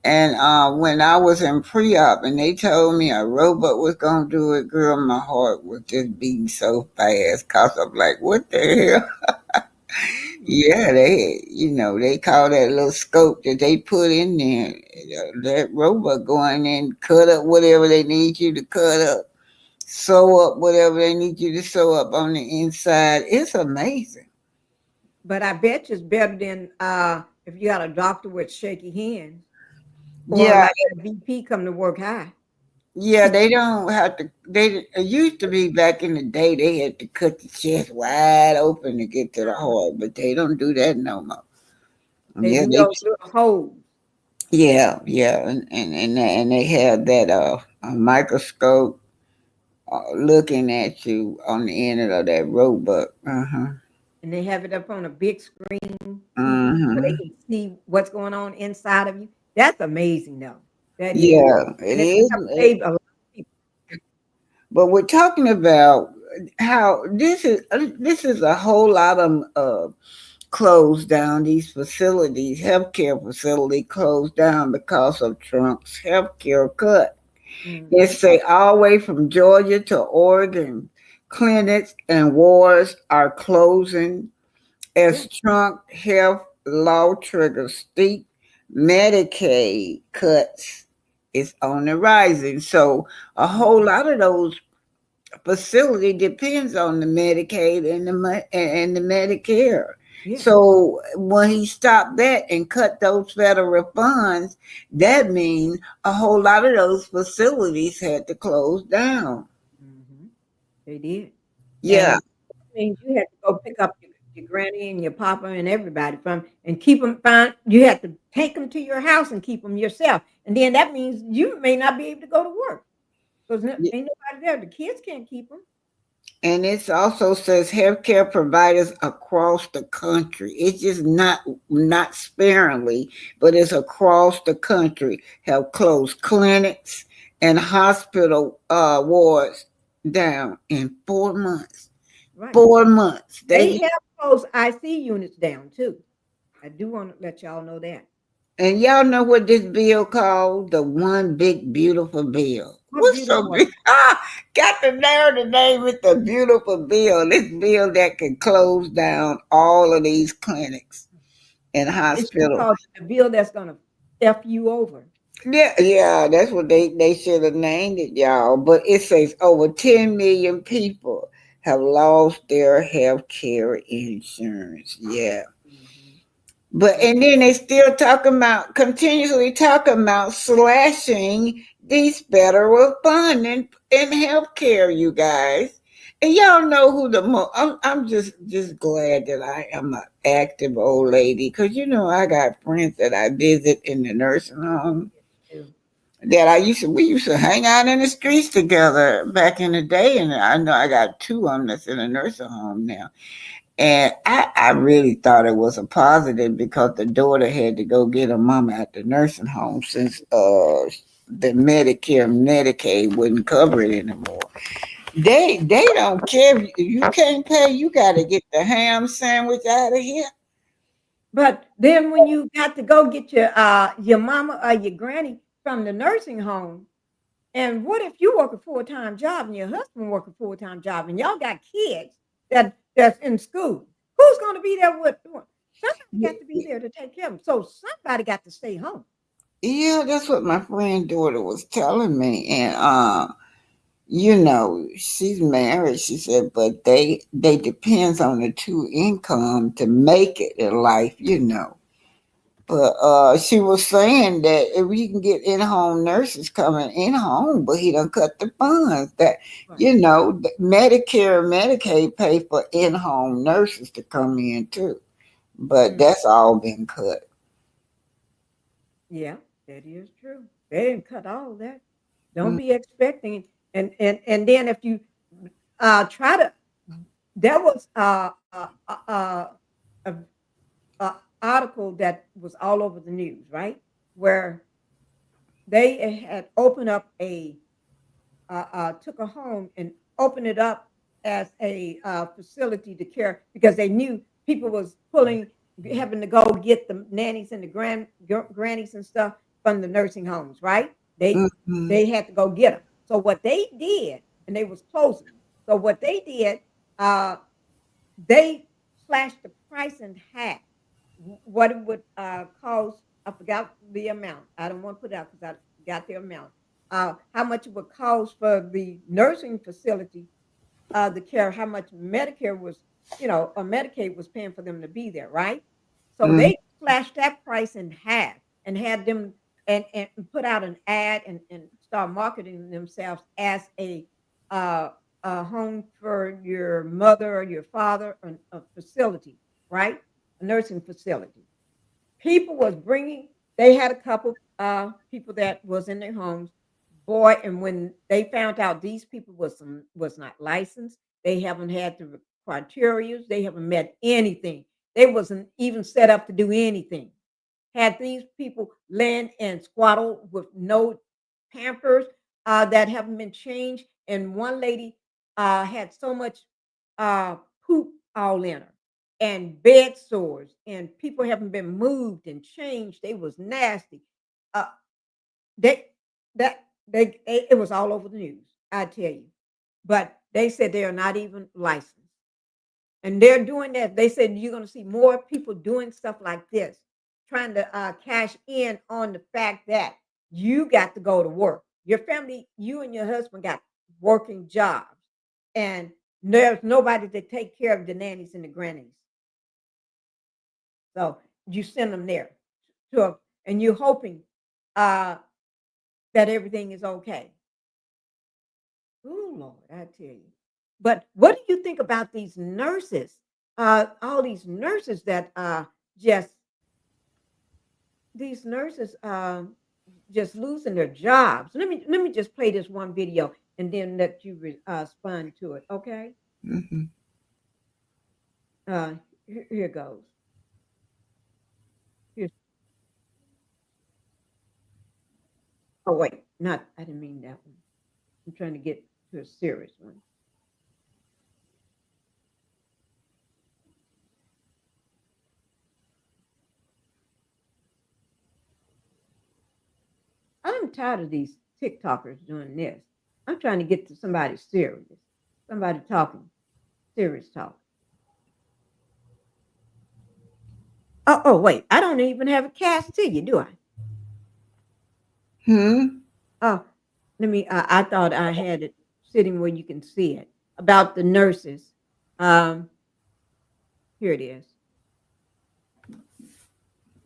And when I was in pre-op and they told me a robot was going to do it, girl, my heart was just beating so fast. Cause I'm like, what the hell? Yeah, they call that little scope that they put in there. That robot going in, cut up whatever they need you to cut up, sew up whatever they need you to sew up on the inside. It's amazing. But I bet you it's better than if you got a doctor with shaky hands or Yeah, like a VP come to work high. yeah, they don't have to. It used to be back in the day, they had to cut the chest wide open to get to the heart, but they don't do that no more. They Yeah, do those little holes. yeah, and they have that a microscope looking at you on the end of that robot. And they have it up on a big screen TV so they Mm-hmm. can see what's going on inside of you. That's amazing, though. That is, Yeah, it and it is. helps save a lot of people. But we're talking about how this is a whole lot of closed down. These facilities, healthcare facility closed down because of Trump's healthcare cut. They Mhm. say all the way from Georgia to Oregon, clinics and wards are closing Yeah, as Trump health law triggers steep Medicaid cuts is on the rising. So a whole lot of those facility depends on the Medicaid and the Medicare. yeah, So when he stopped that and cut those federal funds, that means a whole lot of those facilities had to close down. hmm they did. And Yeah, means you had to go pick up your granny and your papa and everybody from and keep them fine. You had to take them to your house and keep them yourself. And then that means you may not be able to go to work because ain't nobody there. The kids can't keep them. and it also says healthcare providers across the country. It's just not sparingly, but it's across the country have closed clinics and hospital wards down in 4 months. Right. 4 months. They have closed IC units down too. I do want to let y'all know that. And y'all know what this bill called? The one big beautiful bill. What What's beautiful so was big? Got the nerve to name it the beautiful bill. This bill that can close down all of these clinics and it should be hospitals. called the bill that's gonna F you over. Yeah, that's what they should have named it, y'all. But it says over 10 million people have lost their health care insurance. Yeah. Mhm. But Yeah. and then they still continuously talking about slashing these federal funding in healthcare, you guys. And y'all know who the most. I'm just glad that I am an active old lady because I got friends that I visit in the nursing home Too. that we used to hang out in the streets together back in the day, and I know I got two of them that's in a nursing home now. And I really thought it was a positive because the daughter had to go get her mama at the nursing home since the Medicare and Medicaid wouldn't cover it anymore. They don't care if you can't pay. You got to get the ham sandwich out of here. But then when you got to go get your mama or your granny from the nursing home, and what if you work a full-time job and your husband work a full-time job and y'all got kids that's in school? Who's going to be there with them? Somebody got to be there to take care of them. So somebody got to stay home. Yeah, that's what my friend daughter was telling me, and she's married. She said, but they depends on the two income to make it in life. But she was saying that if we can get in-home nurses coming in-home, but he done cut the funds that, Right. Medicare and Medicaid pay for in-home nurses to come in too. But Mm. that's all been cut. Yeah, that is true. They didn't cut all that. Don't Mm. be expecting. And then if you try to, there was a, a article that was all over the news, right? Where they had opened up took a home and opened it up as a facility to care because they knew people was having to go get the nannies and the grannies and stuff from the nursing homes, right? They had to go get them. So what they did, and they was closing. So what they did, they slashed the price in half. What it would cost, I forgot the amount. I don't want to put it out because I forgot the amount. How much it would cost for the nursing facility, the care, how much Medicare was, or Medicaid was paying for them to be there, right? So they slashed that price in half and had them and put out an ad and start marketing themselves as a home for your mother or your father, a facility, right? A nursing facility. People was bringing. They had a couple people that was in their homes. Boy, and when they found out these people was not licensed, they haven't had the criteria. They haven't met anything. They wasn't even set up to do anything. Had these people land and squaddle with no pampers that haven't been changed, and one lady had so much poop all in her and bed sores, and people haven't been moved and changed. They was nasty. Uh, they it was all over the news. I tell you, but they said they are not even licensed, and they're doing that. They said you're going to see more people doing stuff like this, trying to cash in on the fact that you got to go to work. Your family, you and your husband got working jobs, and there's nobody to take care of the nannies and the grannies. So you send them there, and you're hoping that everything is okay. Oh Lord, I tell you. But what do you think about these nurses? All these nurses that just these nurses just losing their jobs. Let me just play this one video and then let you respond to it. Okay. Here goes. Here's, oh wait, not I didn't mean that one. I'm trying to get to a serious one. I'm tired of these TikTokers doing this. I'm trying to get to somebody serious, somebody talking serious talk. Oh, wait, I don't even have a cast to you, do I? Oh, let me. I thought I had it sitting where you can see it about the nurses. Here it is.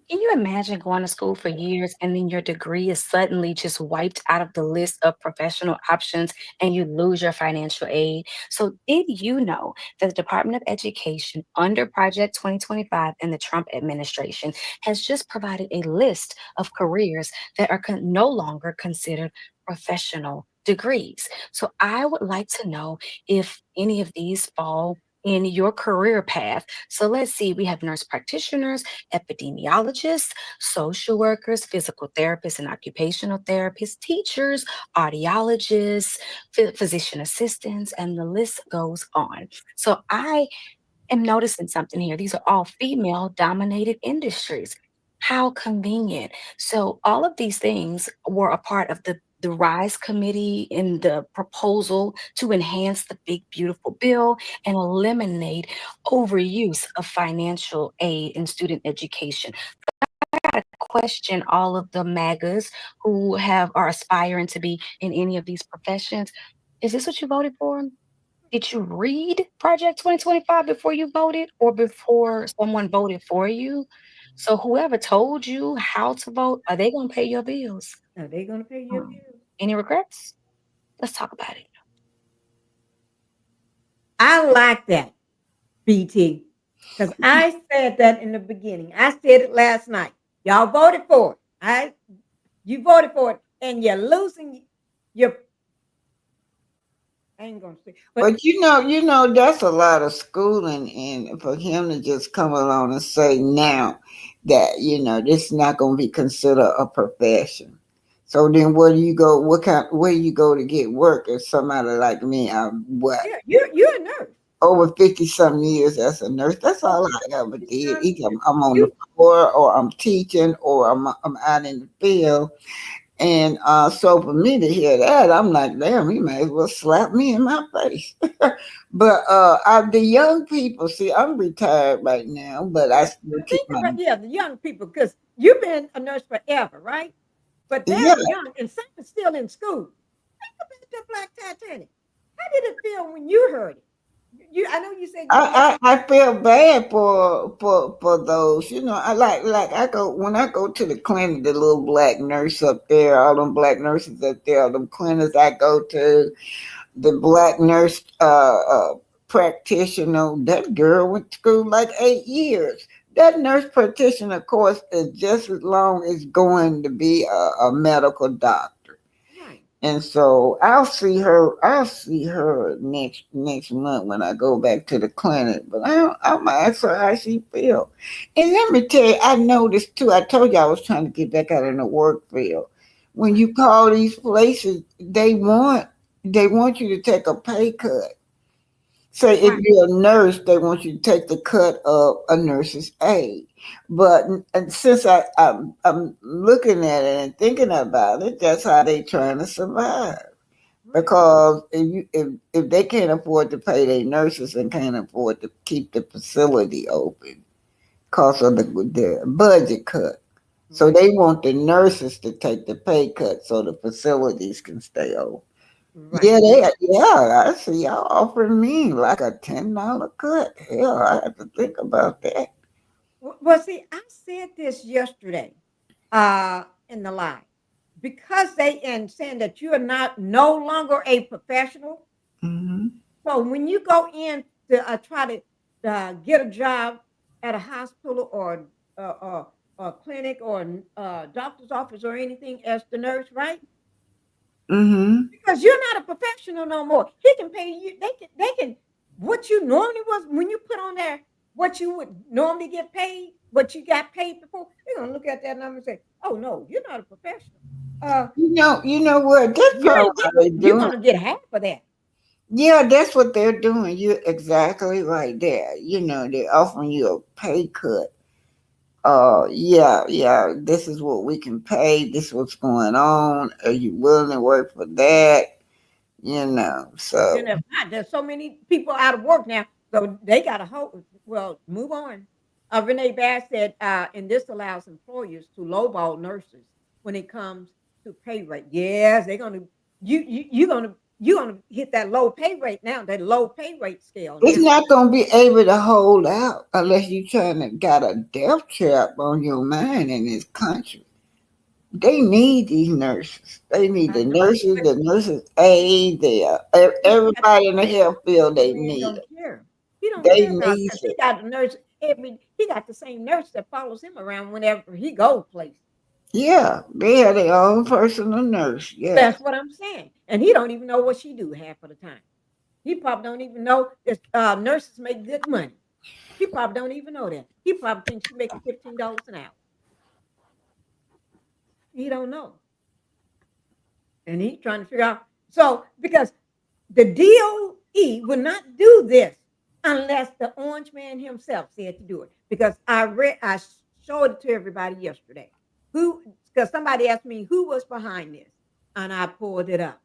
Can you imagine going to school for years and then your degree is suddenly just wiped out of the list of professional options and you lose your financial aid? So, did you know that the Department of Education, under Project 2025 and the Trump administration, has just provided a list of careers that are no longer considered professional degrees? So, I would like to know if any of these fall in your career path. So let's see, we have nurse practitioners, epidemiologists, social workers, physical therapists and occupational therapists, teachers, audiologists, physician assistants, and the list goes on. So I am noticing something here. These are all female dominated industries. How convenient. So all of these things were a part of the RISE committee in the proposal to enhance the big beautiful bill and eliminate overuse of financial aid in student education. I gotta question all of the MAGAs who are aspiring to be in any of these professions. Is this what you voted for? Did you read Project 2025 before you voted or before someone voted for you? So whoever told you how to vote, are they gonna pay your bills? Are they going to pay your bills? Any regrets? Let's talk about it. I like that, BT, because I said that in the beginning. I said it last night. Y'all voted for it. You voted for it, and you're losing your. I ain't gonna say, but you know, that's a lot of schooling, and for him to just come along and say now that this is not going to be considered a profession. So then where do you go? Where you go to get work? If somebody like me, I'm what? Yeah, you're a nurse. Over 50-some years as a nurse. That's all I ever did. Either I'm on the floor or I'm teaching or I'm out in the field. And so for me to hear that, I'm like, damn, he may as well slap me in my face. But the young people, see, I'm retired right now, but I still keep my. The young people, because you've been a nurse forever, right? But they're young, and some are still in school. Think about the Black Titanic. How did it feel when you heard it? I know you said. I feel bad for those. You know, I like I go when I go to the clinic, the little black nurse up there, all them black nurses up there, all them clinics I go to, the black nurse practitioner. That girl went to school like 8 years. That nurse practitioner course is just as long as going to be a medical doctor. Right. And so I'll see her next month when I go back to the clinic. But I'm gonna ask her how she feel. And let me tell you, I noticed too. I told you I was trying to get back out in the work field. When you call these places, they want you to take a pay cut. Say if you're a nurse, they want you to take the cut of a nurse's aide. But since I'm looking at it and thinking about it, that's how they trying to survive. Because if they can't afford to pay their nurses and can't afford to keep the facility open because of the budget cut. So they want the nurses to take the pay cut so the facilities can stay open. Right. Yeah, I see y'all offering me like a $10 cut. Hell, I have to think about that. Well, see, I said this yesterday in the live. Because saying that you are no longer a professional. Mm-hmm. So when you go in to try to get a job at a hospital or a clinic or a doctor's office or anything as the nurse, right? Mm-hmm. Because you're not a professional no more. He can pay you. They can what you normally was when you put on there what you would normally get paid, what you got paid before. They're gonna look at that number and say, "Oh no, you're not a professional." You know what? That's you're gonna get half of that. Yeah, that's what they're doing. You're exactly right there. You know, they're offering you a pay cut. Yeah, this is what we can pay. This is what's going on. Are you willing to work for that? You know, so. And if not, there's so many people out of work now, so they got to hope. Well, move on. Renee Bass said, and this allows employers to lowball nurses when it comes to pay rate. Yes, they're gonna you're gonna hit that low pay rate now, that low pay rate scale. It's not gonna be able to hold out unless you trying to got a death trap on your mind in this country. They need these nurses. They need the nurses aid, everybody in the health field. They need it. He don't care about that. He got a nurse. He got the same nurse that follows him around whenever he goes places. Yeah, they have their own personal nurse. Yeah, that's what I'm saying. And he don't even know what she do half of the time. He probably don't even know that nurses make good money. He probably don't even know that. He probably thinks she's making $15 an hour. He don't know. And he's trying to figure out. So, because the DOE would not do this unless the orange man himself said to do it. Because I showed it to everybody yesterday. Because somebody asked me who was behind this, and I pulled it up.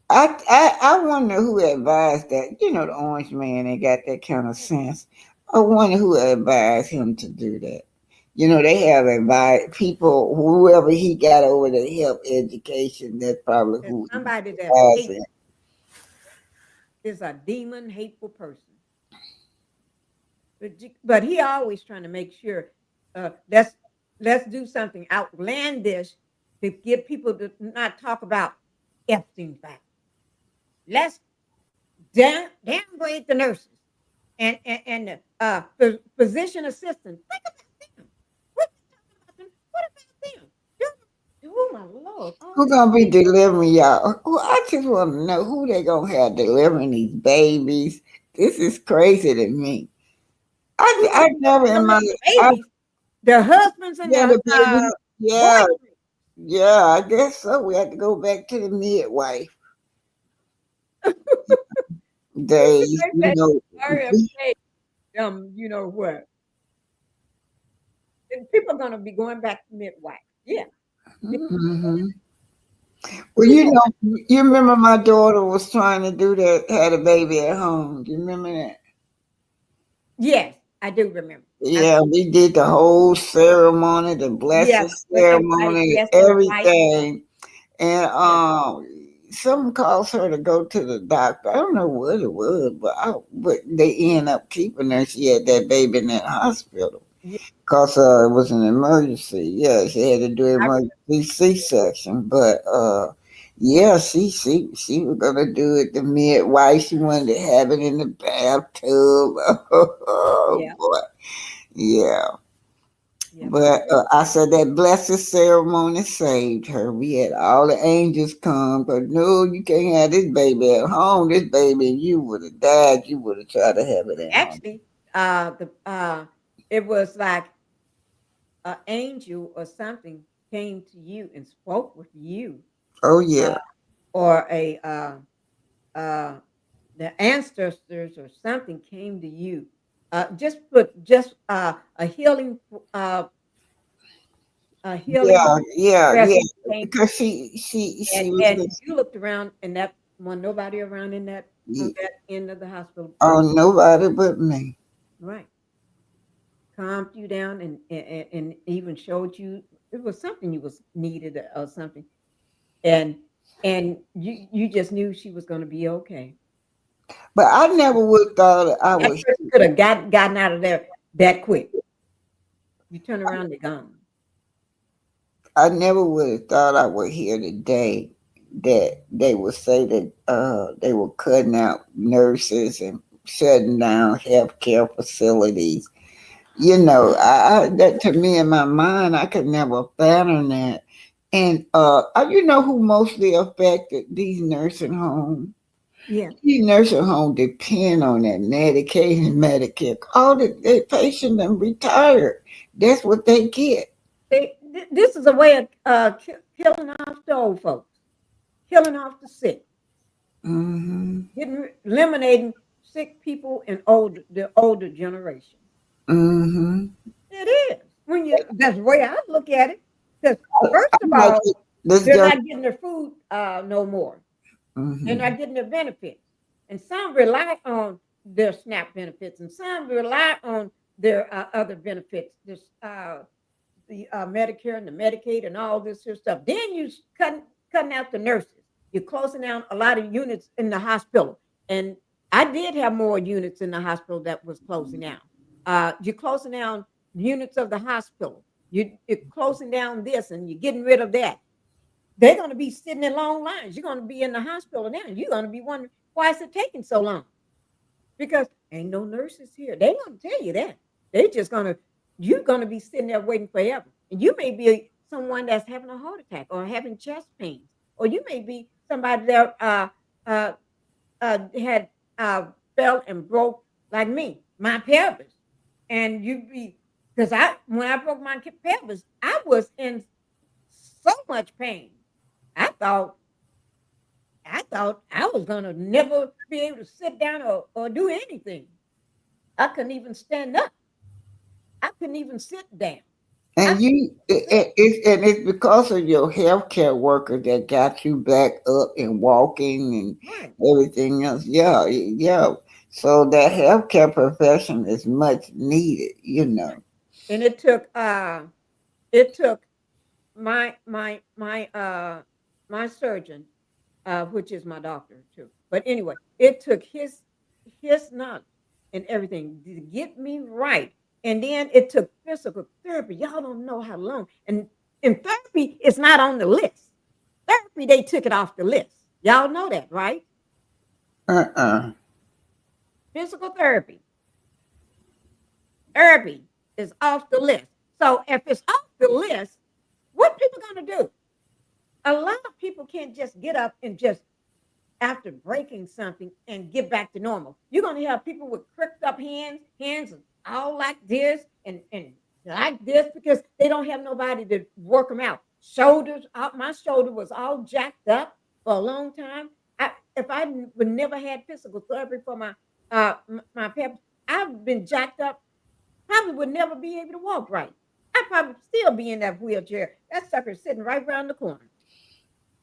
I wonder who advised that. You know, the orange man ain't got that kind of sense. I wonder who advised him to do that. You know, they have advised people, whoever he got over the health education, that's probably who somebody that is a demon, hateful person. But he always trying to make sure let's do something outlandish to get people to not talk about Epstein facts. Let's downgrade the nurses and the physician assistants. Think about them. What about them? Oh my Lord! Who's gonna be delivering y'all? Well, I just want to know who they gonna have delivering these babies. This is crazy to me. I never in my the husbands and the babies. Yeah. boyfriends. Yeah, I guess so. We had to go back to the midwife days, They say, sorry, I'm saying, you know what? And people are going to be going back to midwife. Yeah. Mhm. Well, you know, you remember my daughter was trying to do that, had a baby at home. Do you remember that? Yes, I do remember. Yeah, we did the whole ceremony, the Yeah, blessing with the white, ceremony, yes, the white. everything. And Yes, someone caused her to go to the doctor. I don't know what it was, but they end up keeping her. She had that baby in that hospital yeah. because it was an emergency. Yeah, she had to do I, emergency C-section. But yeah, she was gonna do it the midwife. She wanted to have it in the bathtub. Oh yeah, boy, yeah. yeah. But I said that blessed ceremony saved her. We had all the angels come, but no, you can't have this baby at home. This baby, you would have died. You would have tried to have it at home. Actually, it was like an angel or something came to you and spoke with you, Oh uh, yeah, or uh, the ancestors or something came to you. A healing, a healing yeah. presence came, Because she was and just, you looked around, and that was nobody around in that on that end of the hospital. oh nobody but me. Right, calmed you down, and even showed you it was something you was needed or something, and you just knew she was going to be okay. But I never would have thought I That would. person could have gotten out of there that quick. You turn around, they're gone. I never would have thought I would hear today that they would say that they were cutting out nurses and shutting down healthcare facilities. You know, that to me in my mind, I could never fathom that. And you know who mostly affected these nursing homes? Yeah. These nursing homes depend on that Medicaid and Medicare. All the patients and retired. That's what they get. This is a way of killing off the old folks, killing off the sick, Hmm. eliminating sick people and the older generation. Hmm. It is when you that's the way I look at it. Because first of I'm like all, this they're young. not getting their food no more. They're Hmm. not getting their benefits, and some rely on their SNAP benefits, and some rely on their other benefits. The Medicare and the Medicaid and all this here stuff. Then you cutting out the nurses. You're closing down a lot of units in the hospital. And I did have more units in the hospital that was closing down. You're closing down units of the hospital. You're closing down this and you're getting rid of that. They're going to be sitting in long lines. You're going to be in the hospital now. You're going to be wondering why is it taking so long? Because ain't no nurses here. They gonna tell you that. They just gonna you're gonna be sitting there waiting forever. And you may be someone that's having a heart attack or having chest pains, or you may be somebody that uh, had fell and broke like me, my pelvis, and you be because I when I broke my pelvis, I was in so much pain. I thought I was gonna never be able to sit down or do anything. I couldn't even stand up. I couldn't even sit down. I And couldn't you, sit. it's because of your healthcare worker that got you back up and walking and Right. everything else. Yeah, yeah. So that healthcare profession is much needed, you know. And it took my surgeon, which is my doctor too. But anyway, it took his knowledge and everything to get me right. And then it took physical therapy. Y'all don't know how long. And therapy is not on the list. Therapy, they took it off the list. Y'all know that, right? Uh-uh. Physical therapy is off the list. So if it's off the list, what people gonna do? A lot of people can't just get up and just after breaking something and get back to normal. You're gonna have people with cricked up hands all like this and like this because they don't have nobody to work them out. shoulders out. My shoulder was all jacked up for a long time. If I would never had physical therapy for my pep, I've been jacked up. Probably would never be able to walk right. I'd probably still be in that wheelchair. That sucker's sitting right around the corner,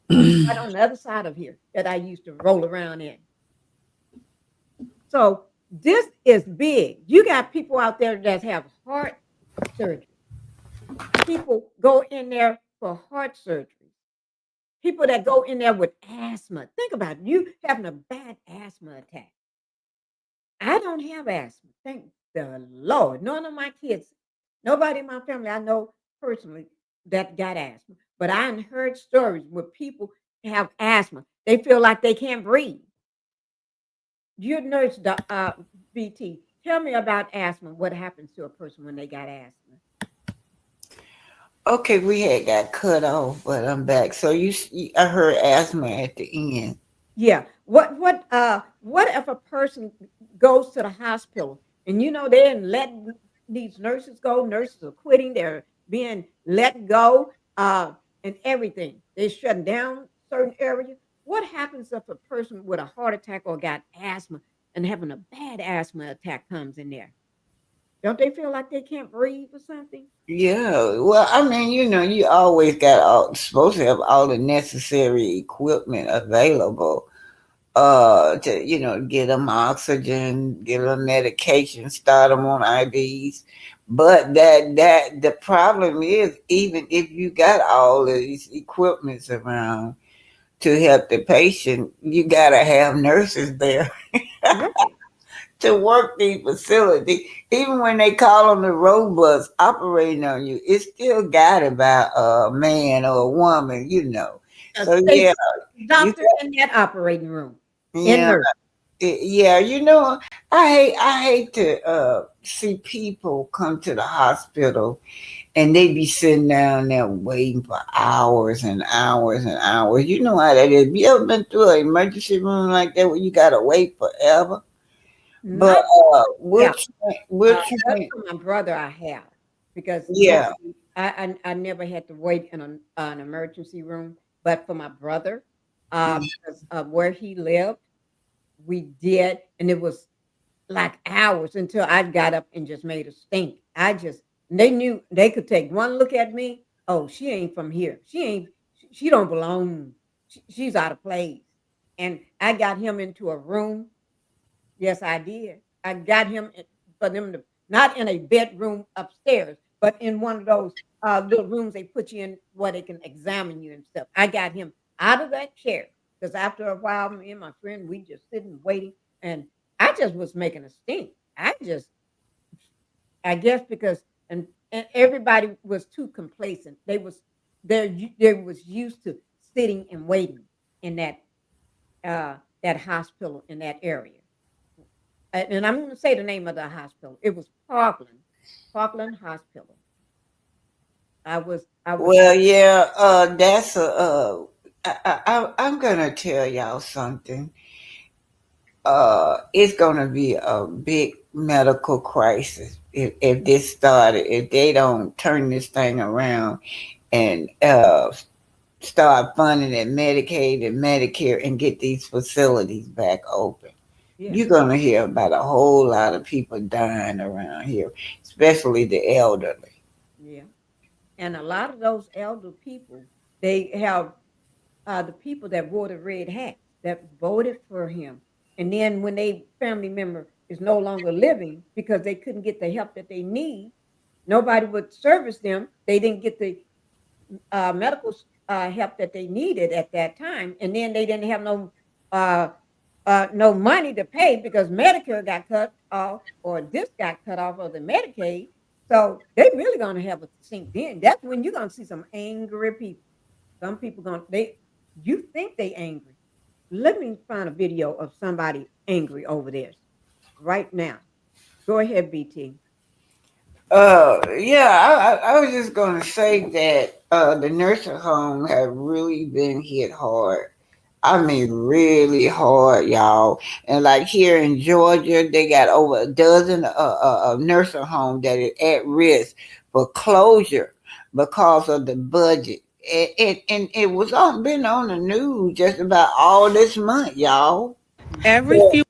right on the other side of here that I used to roll around in. So this is big. You got people out there that have heart surgery. People go in there for heart surgery. People that go in there with asthma. Think about it. You having a bad asthma attack. I don't have asthma. Thank the Lord. None of my kids, nobody in my family I know personally that got asthma. But I heard stories where people have asthma. They feel like they can't breathe. You're nurse, BT. Tell me about asthma. What happens to a person when they got asthma? Okay, we had got cut off, but I'm back. So I heard asthma at the end. Yeah. What if a person goes to the hospital and they're letting these nurses go? Nurses are quitting. They're being let go, and everything. They're shutting down certain areas. What happens if a person with a heart attack or got asthma and having a bad asthma attack comes in there? Don't they feel like they can't breathe or something? Yeah. Well, I mean, you always supposed to have all the necessary equipment available to get them oxygen, get them medication, start them on IVs. But that the problem is, even if you got all of these equipments around to help the patient, you gotta have nurses there Right. to work the facility. Even when they call on the robots operating on you, it's still guided by a man or a woman, So yeah, doctor in that operating room. yeah, yeah. I hate to see people come to the hospital and they be sitting down there waiting for hours and hours and hours. You know how that is. Have you ever been through an emergency room like that where you gotta wait forever? But That's for my brother. I have because yeah. I never had to wait in an emergency room. But for my brother, because of where he lived, we did, and it was like hours until I got up and just made a stink. They knew they could take one look at me. Oh, she ain't from here. She don't belong. She's out of place. And I got him into a room. Yes, I did. I got him for them to, not in a bedroom upstairs, but in one of those little rooms they put you in where they can examine you and stuff. I got him out of that chair because after a while, me and my friend, we just sitting waiting, and I just was making a stink. I guess because and everybody was too complacent. They was used to sitting and waiting in that hospital in that area. And I'm going to say the name of the hospital. It was Parkland Hospital. Well, yeah. That's I'm gonna tell y'all something. It's gonna be a big medical crisis if this started. If they don't turn this thing around and start funding it, Medicaid and Medicare, and get these facilities back open. Yeah. You're going to hear about a whole lot of people dying around here, especially the elderly. Yeah. And a lot of those elder people, they have the people that wore the red hats that voted for him. And then when a family member is no longer living because they couldn't get the help that they need, nobody would service them. They didn't get the medical help that they needed at that time. And then they didn't have no money to pay because Medicare got cut off or this got cut off of the Medicaid. So they really going to have a sink in. That's when you're going to see some angry people. Some people you think they angry. Let me find a video of somebody angry over this right now. Go ahead, BT. Yeah, I was just going to say that the nursing home have really been hit hard. I mean, really hard, y'all. And like here in Georgia, they got over a dozen nursing homes that are at risk for closure because of the budget. it was been on the news just about all this month, y'all. Every So, few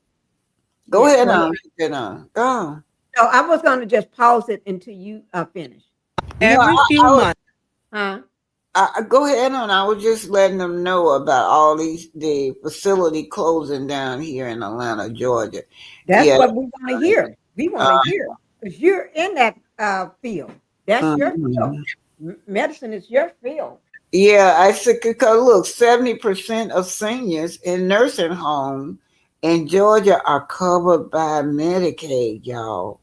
go Yeah, ahead go on. ahead. Put that on. Go on. So I was going to just pause it until you finish. No, every few months. Huh? Go ahead on. I was just letting them know about all the facility closing down here in Atlanta, Georgia. That's Yeah. what we want to hear. We want Uh, to hear because you're in that field. That's your field. mhm. Medicine is your field. Yeah, I said, because look, 70% of seniors in nursing homes in Georgia are covered by Medicaid, y'all.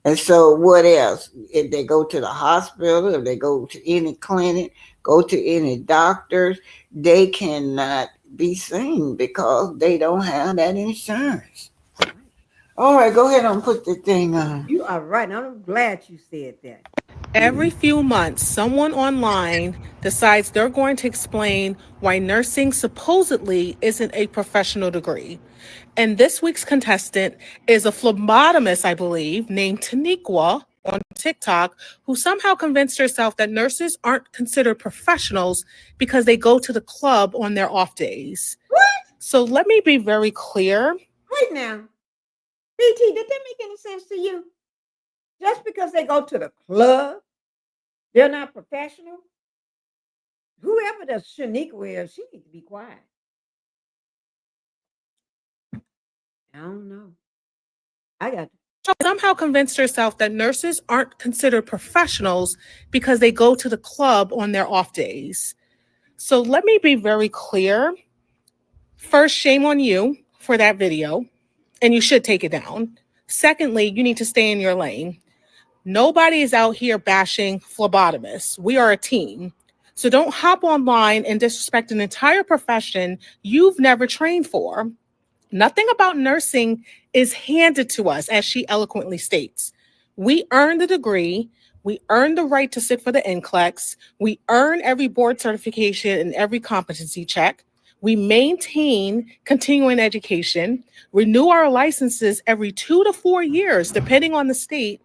And so, what else? If they go to the hospital, if they go to any clinic, go to any doctors, they cannot be seen because they don't have that insurance. All right, go ahead and put the thing on. You are right. I'm glad you said that. Every few months, someone online decides they're going to explain why nursing supposedly isn't a professional degree. And this week's contestant is a phlebotomist, I believe, named Taniqua on TikTok, who somehow convinced herself that nurses aren't considered professionals because they go to the club on their off days. What? So let me be very clear. Wait now. BT, did that make any sense to you? Just because they go to the club, they're not professional? Whoever the Shaniqua is, she needs to be quiet. I don't know. I got Somehow convinced herself that nurses aren't considered professionals because they go to the club on their off days. So let me be very clear. First, shame on you for that video, and you should take it down. Secondly, you need to stay in your lane. Nobody is out here bashing phlebotomists. We are a team. So don't hop online and disrespect an entire profession you've never trained for. Nothing about nursing is handed to us, as she eloquently states. We earn the degree. We earn the right to sit for the NCLEX. We earn every board certification and every competency check. We maintain continuing education, renew our licenses every 2 to 4 years, depending on the state,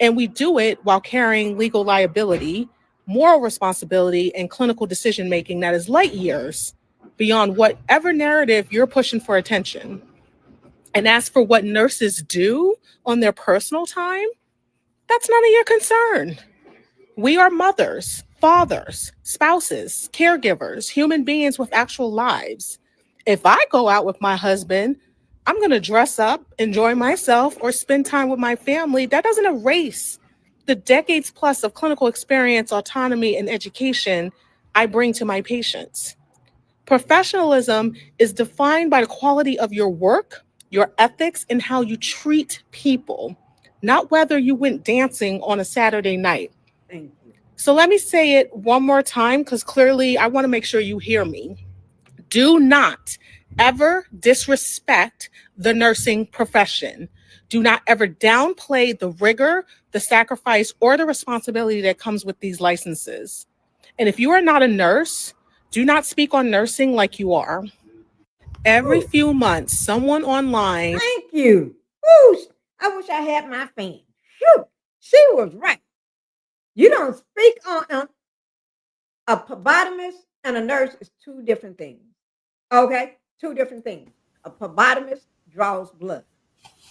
and we do it while carrying legal liability, moral responsibility, and clinical decision-making that is light years beyond whatever narrative you're pushing for attention. And as for what nurses do on their personal time, that's none of your concern. We are mothers, fathers, spouses, caregivers, human beings with actual lives. If I go out with my husband, I'm going to dress up, enjoy myself, or spend time with my family. That doesn't erase the decades plus of clinical experience, autonomy, and education I bring to my patients. Professionalism is defined by the quality of your work, your ethics, and how you treat people, not whether you went dancing on a Saturday night. Thank you. So let me say it one more time because clearly I want to make sure you hear me. Do not ever disrespect the nursing profession. Do not ever downplay the rigor, the sacrifice, or the responsibility that comes with these licenses. And if you are not a nurse, do not speak on nursing like you are. Every few months, someone online. Thank you. Woo, I wish I had my fan. Whew, she was right. You don't speak on a phlebotomist and a nurse is two different things. Okay? Two different things. A phlebotomist draws blood.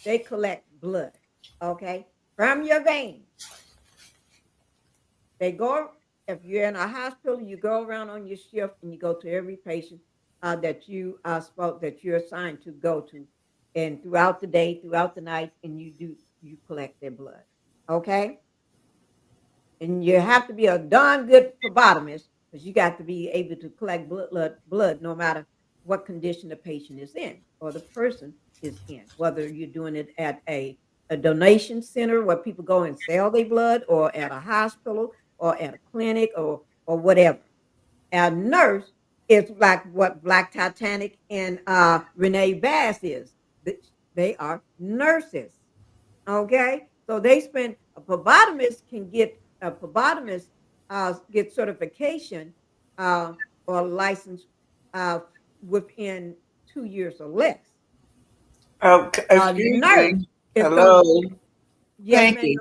They collect blood. Okay? From your veins. They go, if you're in a hospital, you go around on your shift and you go to every patient that you that you're assigned to go to, and throughout the day, throughout the night, and you collect their blood. Okay, and you have to be a darn good phlebotomist because you got to be able to collect blood no matter what condition the patient is in or the person is in, whether you're doing it at a donation center where people go and sell their blood, or at a hospital, or at a clinic, or whatever. A nurse is like what Black Titanic and Renee Bass is. They are nurses. Okay, so they spend a phlebotomist get certification or license within 2 years or less. Excuse Nurse me. is Hello. yes, Thank ma'am. you.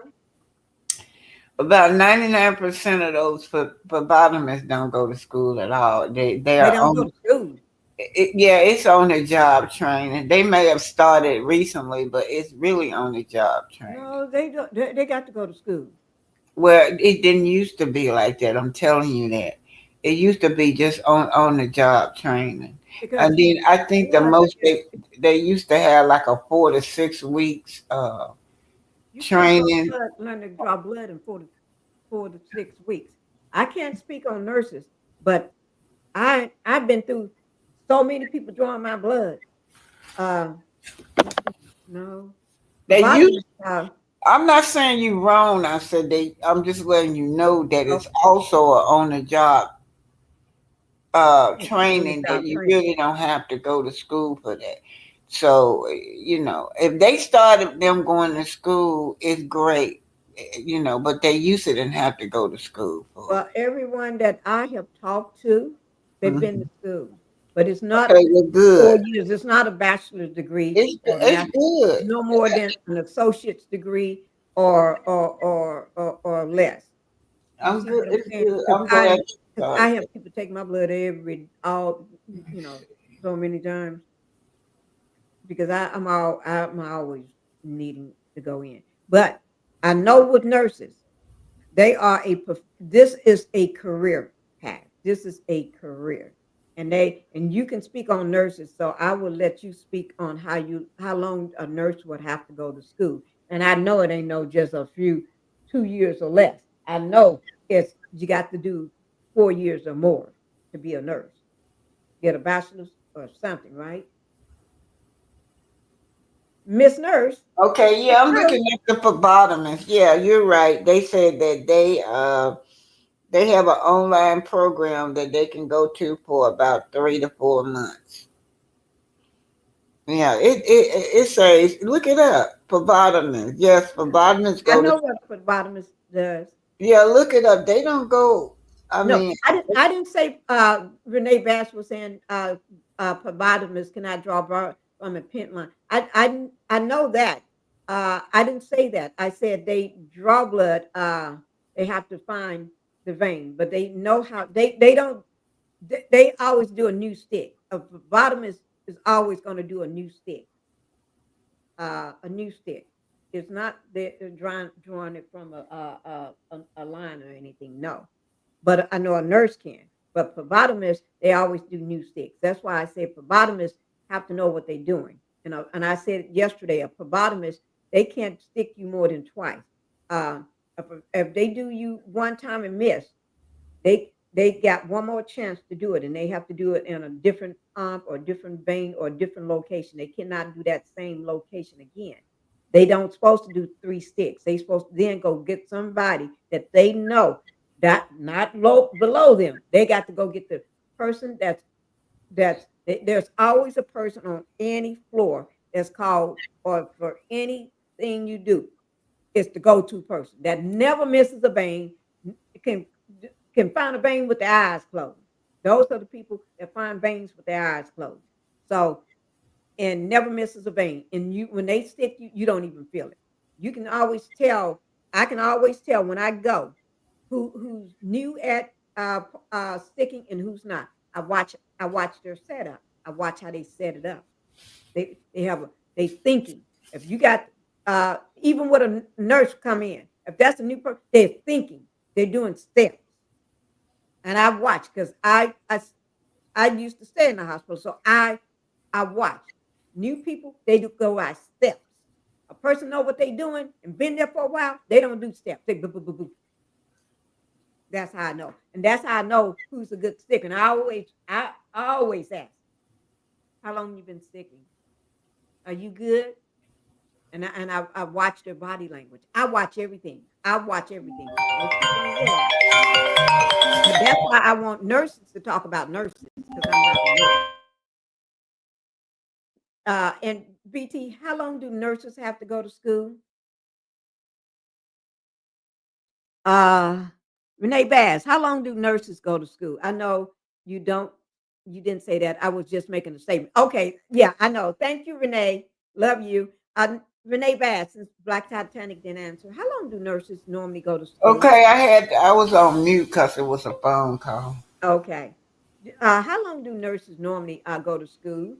About 99% of those phlebotomists don't go to school at all. They are don't go on. to school. Yeah, it's on the job training. They may have started recently, but it's really on the job training. No, they don't. They got to go to school. Well, it didn't used to be like that. I'm telling you that. It used to be just on the job training. Because And then I think the yeah, most they used to have like a 4 to 6 weeks you can't training. learn to draw blood in 4 to 6 weeks. I can't speak on nurses, but I've been through so many people drawing my blood. No, They phlebotomist, used. I'm not saying you wrong. I said they. I'm just letting you know that it's also a on the job training that you really don't have to go to school for that. So, if they started them going to school, it's great, but they used to didn't have to go to school for Well, everyone that I have talked to, they've been to school, but it's not Okay, well, good. 4 years. It's not a bachelor's degree. It's good. No more than an associate's degree or less. I'm See good. what I'm It's saying? good. I'm glad. Because I have people take my blood so many times because I'm always needing to go in. But I know with nurses, this is a career path. This is a career. And you can speak on nurses, so I will let you speak on how long a nurse would have to go to school. And I know it ain't just a few 2 years or less. I know you got to do 4 years or more to be a nurse. Get a bachelor's or something, right? Miss Nurse. Okay, yeah, I'm looking at the phlebotomist. Yeah, you're right. They said that they have an online program that they can go to for about 3 to 4 months. Yeah, it says look it up. Phlebotomist. Yes, phlebotomists I go know to. what phlebotomist does. Yeah, look it up. They don't go. No, I didn't say Renee Bass was saying phlebotomist cannot draw blood from a pin line. I know that. I didn't say that. I said they draw blood. They have to find the vein, but they know how they don't they always do a new stick. A phlebotomist is always going to do a new stick. A new stick. It's not they're drawing it from a line or anything. No, but I know a nurse can. But phlebotomists, they always do new sticks. That's why I say phlebotomists have to know what they're doing. And I said yesterday, a phlebotomist, they can't stick you more than twice. Uh, if they do you one time and miss, they got one more chance to do it, and they have to do it in a different pump or different vein or different location. They cannot do that same location again. They don't supposed to do 3 sticks. They supposed to then go get somebody that they know that not low below them. They got to go get the person there's always a person on any floor that's called or for anything you do. It's the go-to person that never misses a vein, can can find a vein with their eyes closed. Those are the people that find veins with their eyes closed. So and never misses a vein. And when they stick you, you don't even feel it. You can always tell. I can always tell when I go who's new at sticking and who's not. I watch their setup. I watch how they set it up. They thinking. If you got even with a nurse come in, if that's a new person, they're thinking. They're doing steps. And I watch because I used to stay in the hospital, so I watch. New people, they do go by steps. A person know what they're doing and been there for a while, they don't do steps. They boo, boo, boo, boo. That's how I know. And that's how I know who's a good sticker. And I always ask, how long you been sticking? Are you good? And I watch their body language. I watch everything. I watch everything. Most people don't realize. But that's why I want nurses to talk about nurses, because I'm not a nurse. And BT, how long do nurses have to go to school? Renee Bass, how long do nurses go to school? I know you didn't say that. I was just making a statement. Okay, yeah, I know. Thank you, Renee. Love you. Renee Bass, since Black Titanic didn't answer, how long do nurses normally go to school? Okay, I was on mute because it was a phone call. Okay. How long do nurses normally go to school?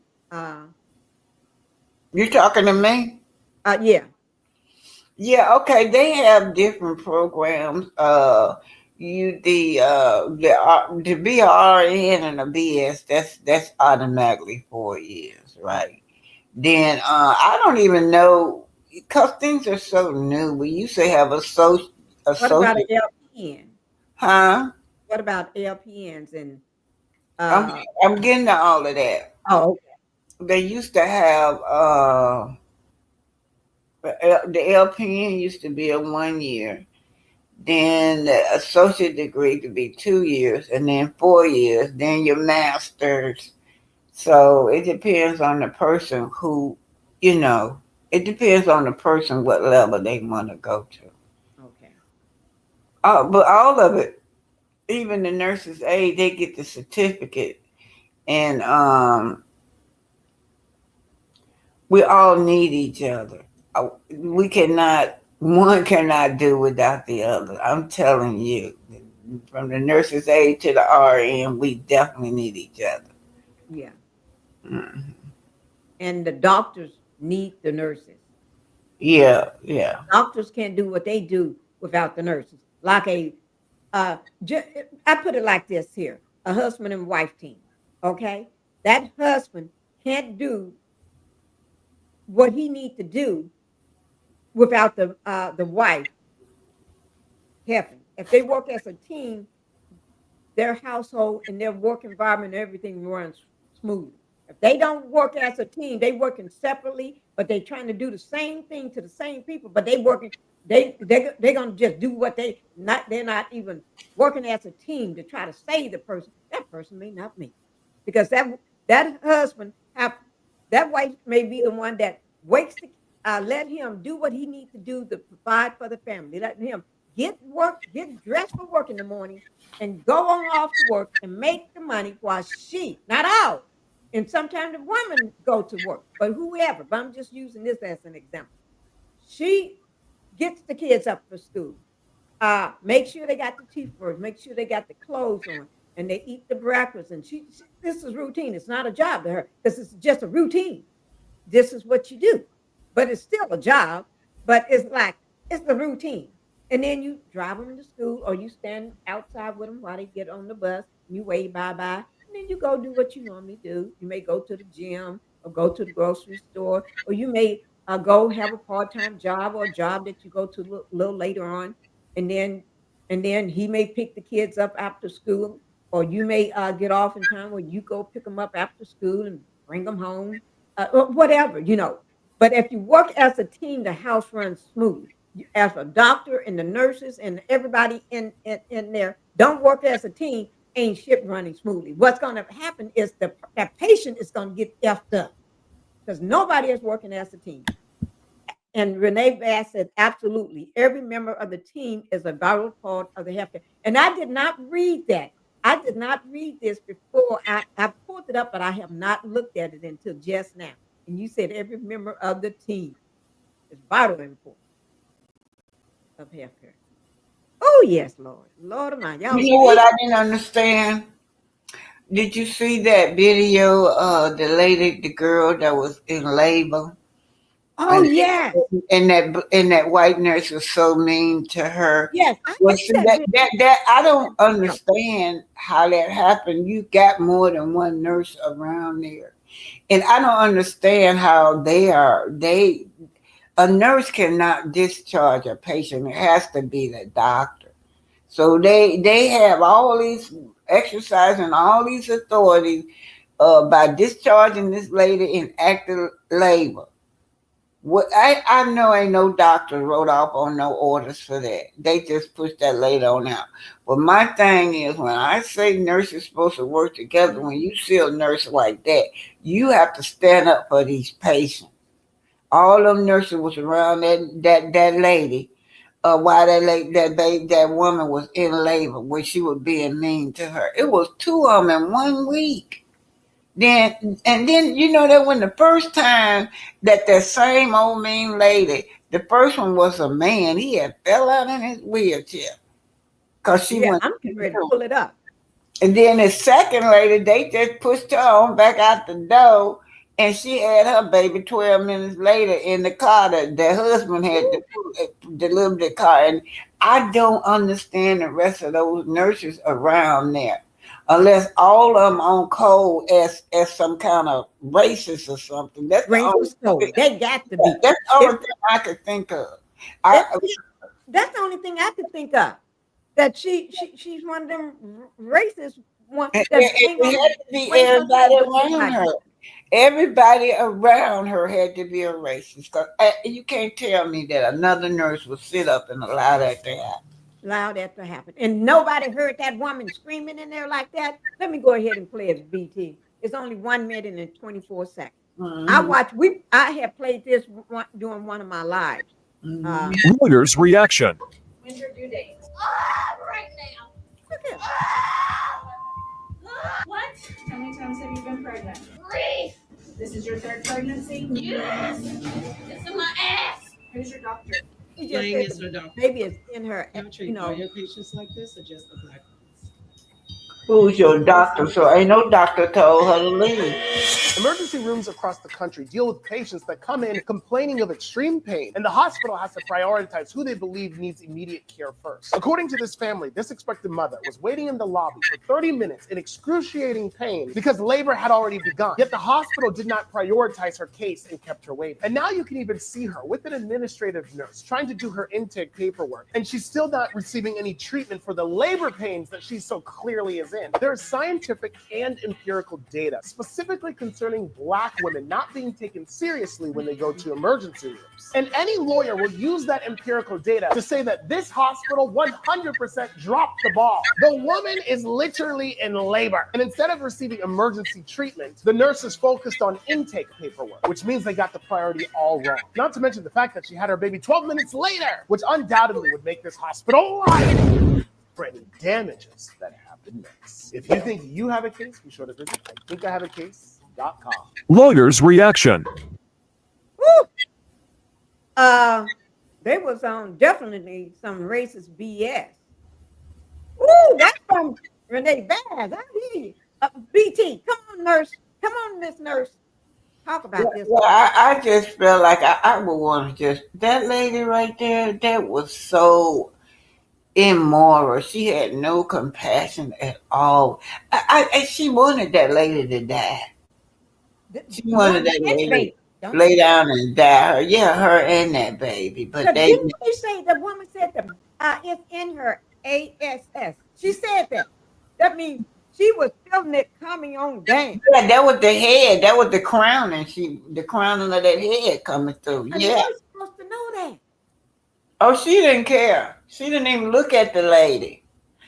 You talking to me? Yeah. Yeah, okay. They have different programs. To be an RN and a BS, that's automatically 4 years, right? Then I don't even know because things are so new. We used to have What about an associate, LPN? huh? What about LPNs and I'm uh I'm getting to all of that. oh They used to have the LPN used to be a 1 year. Then the associate degree could be 2 years, and then 4 years. Then your master's. So it depends on the person who, you know, it depends on the person what level they want to go to. okay. But all of it, even the nurses' aide, they get the certificate, and we all need each other. We cannot, one cannot do without the other. I'm telling you, from the nurse's aide to the RN, we definitely need each other. Yeah. Mm. And the doctors need the nurses. Yeah, yeah. Doctors can't do what they do without the nurses. Like I put it like this here: a husband and wife team. Okay, that husband can't do what he needs to do without the wife helping. If they work as a team, their household and their work environment, everything runs smoothly. If they don't work as a team, they working separately, but they trying to do the same thing to the same people, but they working, they're gonna just do what they're not even working as a team to try to save the person. That person may not make it. Because that husband have that wife may be the one that wakes the let him do what he needs to do to provide for the family. Let him get dressed for work in the morning and go on off to work and make the money while she, not all, and sometimes the woman go to work, but whoever, but I'm just using this as an example. She gets the kids up for school. Make sure they got the toothbrush, make sure they got the clothes on, and they eat the breakfast. And this is routine. It's not a job to her. This is just a routine. This is what you do, but it's still a job. But it's like it's the routine. And then you drive them to school, or you stand outside with them while they get on the bus. And you wave bye bye, and then you go do what you normally do. You may go to the gym, or go to the grocery store, or you may go have a part time job or a job that you go to a little later on, and then he may pick the kids up after school, or you may get off in time where you go pick them up after school and bring them home, or whatever, you know. But if you work as a team, the house runs smooth. As a doctor and the nurses and everybody in there don't work as a team, ain't shit running smoothly. What's going to happen is that patient is going to get effed up because nobody is working as a team. And Renee Bass said, absolutely. Every member of the team is a vital part of the healthcare. And I did not read that. I did not read this before. I pulled it up, but I have not looked at it until just now. And you said every member of the team is vitally important of healthcare. Oh, yes, Lord. Lord of mine. Y'all You know what speak. I didn't understand? Did you see that video? The lady, the girl that was in labor, Oh, and yes. that white nurse was so mean to her. Yes. I Well, think see that video. that I don't understand how that happened. You got more than one nurse around there, and I don't understand how a nurse cannot discharge a patient. It has to be the doctor. So they have all these exercising all these authorities by discharging this lady in active labor. What I know ain't no doctor wrote off on no orders for that. They just pushed that lady on out. But my thing is when I say nurses supposed to work together, when you see a nurse like that, you have to stand up for these patients. All them nurses was around that lady while that woman was in labor, when she was being mean to her. It was two of them in 1 week. Then you know that when the first time that same old mean lady, the first one was a man, he had fell out in his wheelchair because she Yeah, went. I'm getting ready to pull it up. And then the second lady, they just pushed her on back out the door, and she had her baby 12 minutes later in the car that the husband had delivered the car. And I don't understand the rest of those nurses around there, unless all of them on code as some kind of racist or something. That's the only Racist code. They got to be. That's the only thing I could think of. That's the only thing I could think of. That she's one of them racist ones. It had to be everybody around her. Everybody around her had to be a racist. Because you can't tell me that another nurse would sit up and allow that to happen. Allow that to happen. And nobody heard that woman screaming in there like that. Let me go ahead and play it, BT. It's only 1 minute and 24 seconds. Mm-hmm. I have played this during one of my lives. Reuters reaction. When's your due date? Right now. Look at What? How many times have you been pregnant? 3. This is your 3rd pregnancy? Yes. It's in my ass. Who's your doctor? Playing is her doctor. Maybe it's in her, you know. Your patients like this or just the black ones? Who's your doctor? So ain't no doctor told her to leave. Emergency rooms across the country deal with patients that come in complaining of extreme pain, and the hospital has to prioritize who they believe needs immediate care first. According to this family, this expectant mother was waiting in the lobby for 30 minutes in excruciating pain because labor had already begun. Yet the hospital did not prioritize her case and kept her waiting. And now you can even see her with an administrative nurse trying to do her intake paperwork, and she's still not receiving any treatment for the labor pains that she so clearly is in. There is scientific and empirical data specifically concerning Black women not being taken seriously when they go to emergency rooms. And any lawyer will use that empirical data to say that this hospital 100% dropped the ball. The woman is literally in labor. And instead of receiving emergency treatment, the nurse is focused on intake paperwork, which means they got the priority all wrong. Not to mention the fact that she had her baby 12 minutes later, which undoubtedly would make this hospital liable for any damages that happen next. If you think you have a case, be sure to visit PinkietheHousewife.com. Reuters reaction. Woo! There was definitely some racist BS. Ooh, that's from Renee Bass. I hear you. BT, come on, nurse. Come on, Miss Nurse. Talk about this. Well, I just felt like I would want to that lady right there, that was so immoral. She had no compassion at all. She wanted that lady to die. She wanted that lady to lay down and die. Her and that baby. But didn't she say, the woman said it's in her ASS? She said that. That means she was feeling it coming on down. Yeah, that was the head. That was the crowning. The crowning of that head coming through. And yeah. they were supposed to know that. Oh, she didn't care. She didn't even look at the lady.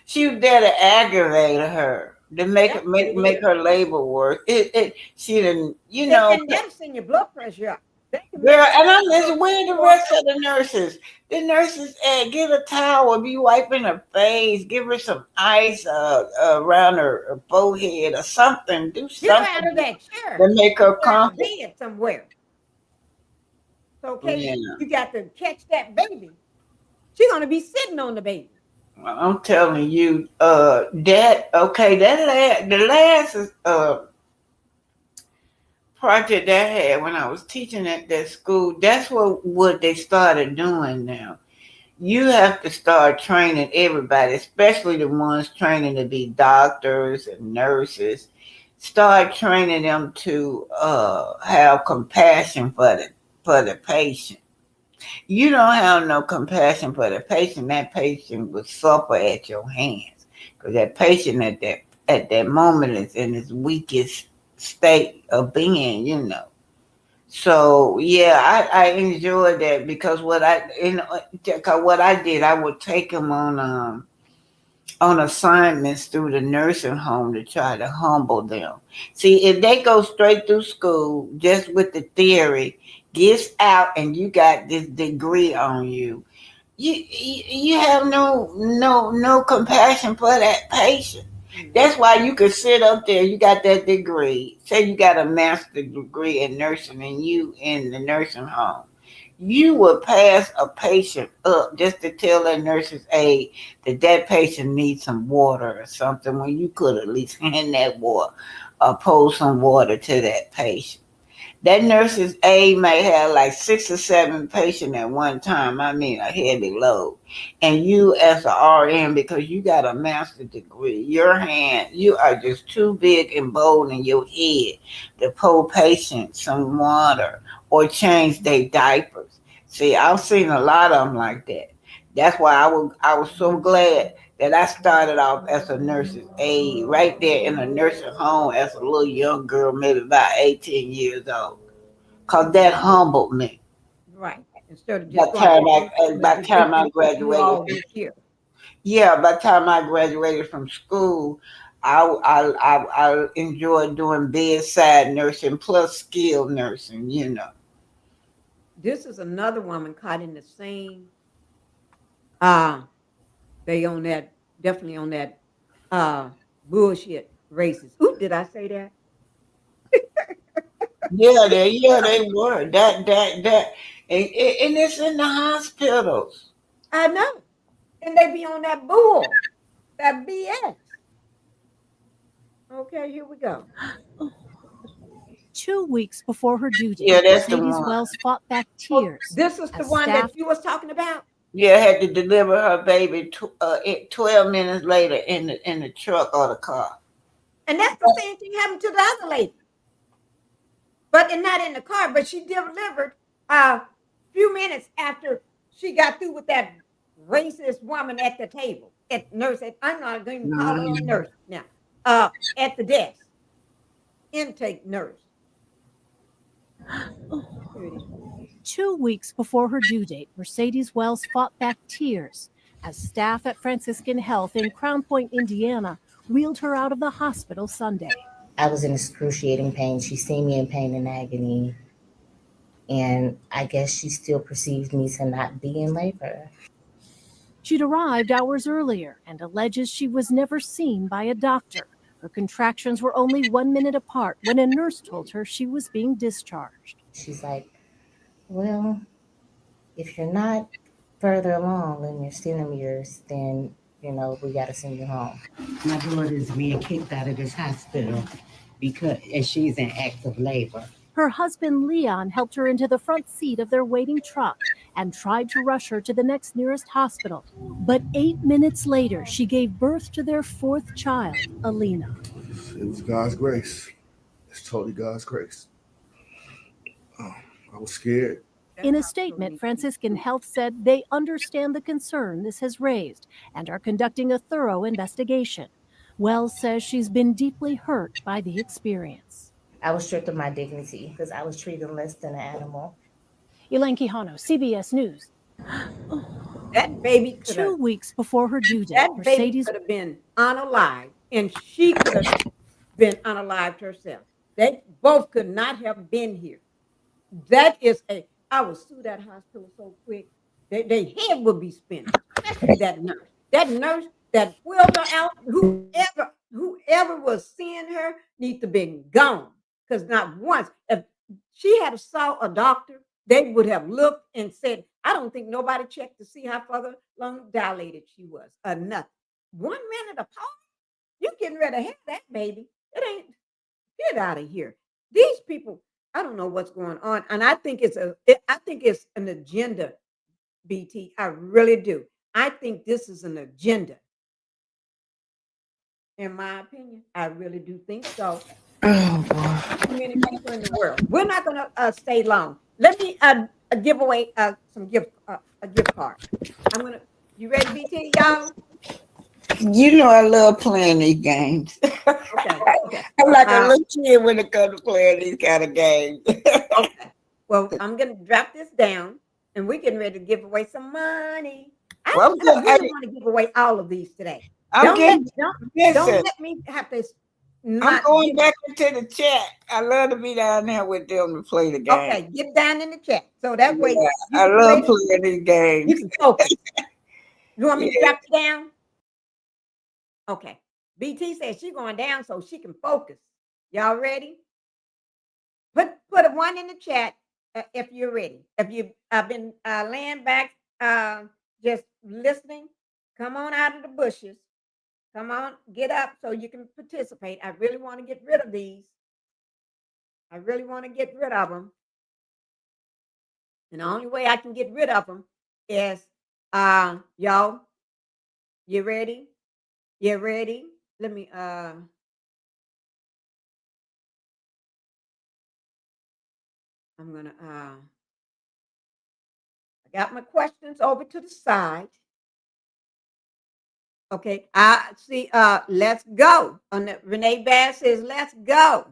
She was there to aggravate her, to make her labor worse. She didn't, And that'll send your blood pressure up. Girl, and I'm listening, where the rest of the nurses? The nurses, get a towel, be wiping her face, give her some ice around her forehead or something. Do something out of that chair to make her comfortable. Somewhere. Okay, Yeah. you got to catch that baby. She's gonna be sitting on the baby. Well, I'm telling you, the last project that I had when I was teaching at that school, that's what they started doing now. You have to start training everybody, especially the ones training to be doctors and nurses. Start training them to have compassion for the patient. You don't have no compassion for the patient, that patient will suffer at your hands. Because that patient at that moment is in his weakest state of being, So yeah, I enjoyed that because what I did, I would take them on assignments through the nursing home to try to humble them. See, if they go straight through school just with the theory, gets out and you got this degree on you, you have no compassion for that patient. That's why you could sit up there. You got that degree. Say you got a master's degree in nursing, and you in the nursing home. You would pass a patient up just to tell that nurse's aide that that patient needs some water or something. When you could at least hand that water or pour some water to that patient. That nurse's aide may have like 6 or 7 patients at one time. I mean, a heavy load. And you as a RN, because you got a master's degree, your hand, you are just too big and bold in your head to pour patients some water or change their diapers. See, I've seen a lot of them like that. That's why I was so glad that I started off as a nurse's aide right there in a nursing home as a little young girl, maybe about 18 years old. Because that humbled me. Right. Instead of By just the going time I all graduated, this year. yeah, by the time I graduated from school, I enjoyed doing bedside nursing plus skilled nursing, you know. This is another woman caught in the same they on that definitely on that bullshit racist. Oop, did I say that? They were. And it's in the hospitals. I know. And they be on that bull, that BS. Okay, here we go. 2 weeks before her due date, Yeah, that's the Mercedes one. Wells fought back tears. This is the as one staff that you was talking about? Yeah, had to deliver her baby 12 minutes later in the truck or the car. And that's the same thing happened to the other lady. But not in the car, but she delivered a few minutes after she got through with that racist woman at the table, at nurse. I'm not going to call her a nurse now. At the desk, intake nurse. 2 weeks before her due date, Mercedes Wells fought back tears as staff at Franciscan Health in Crown Point, Indiana, wheeled her out of the hospital Sunday. I was in excruciating pain. She seen me in pain and agony. And I guess she still perceives me to not be in labor. She'd arrived hours earlier and alleges she was never seen by a doctor. Her contractions were only 1 minute apart when a nurse told her she was being discharged. She's like, well, if you're not further along in your centimeters, then, we got to send you home. My daughter is being kicked out of this hospital because she's in active labor. Her husband, Leon, helped her into the front seat of their waiting truck and tried to rush her to the next nearest hospital. But 8 minutes later, she gave birth to their 4th child, Alina. It was God's grace. It's totally God's grace. I was scared. In a statement, Franciscan Health said they understand the concern this has raised and are conducting a thorough investigation. Wells says she's been deeply hurt by the experience. I was stripped of my dignity because I was treated less than an animal. Elaine Quijano, CBS News. That baby could 2 weeks before her due date, that baby Mercedes could have been unalive, and she could have been unalived herself. They both could not have been here. That is I would sue that hospital so quick. Their head would be spinning. Especially that nurse. That nurse that wheeled her out, whoever was seeing her needs to be gone. Because not once, if she had saw a doctor, they would have looked and said, I don't think nobody checked to see how further long dilated she was or nothing. 1 minute apart, you getting ready to have that baby. It ain't, get out of here. These people, I don't know what's going on. And I think it's an agenda, BT. I really do. I think this is an agenda. In my opinion, I really do think so. Oh, boy. Too many people in the world. We're not going to stay long. Let me give away a gift card. You ready, BT, y'all? You know I love playing these games. Okay. I'm like a little kid when it comes to playing these kind of games. Okay. Well, I'm going to drop this down, and we're getting ready to give away some money. I really want to give away all of these today. Don't let me have to. I'm going back into the chat. I love to be down there with them to play the game. Okay, get down in the chat. So that way. Yeah, I love playing these games. You can focus. You want me to drop it down? Okay. BT said she's going down so she can focus. Y'all ready? Put a one in the chat if you're ready. If you've been laying back, just listening, come on out of the bushes. Come on, get up so you can participate. I really want to get rid of these. I really want to get rid of them. And the only way I can get rid of them is, y'all, you ready? You ready? Let me, I'm gonna, I got my questions over to the side. Okay, I see, let's go. Renee Bass says, let's go.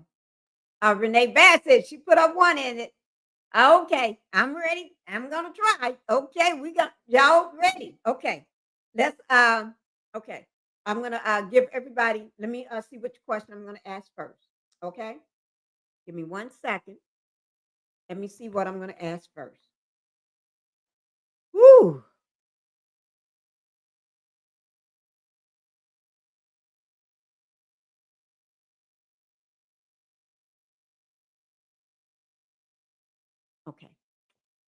Renee Bass said she put up one in it. Okay, I'm ready. I'm gonna try. Okay, we got y'all ready. Okay, let's okay. I'm gonna give everybody. Let me see which question I'm gonna ask first. Okay, give me 1 second. Let me see what I'm gonna ask first. Woo. Okay,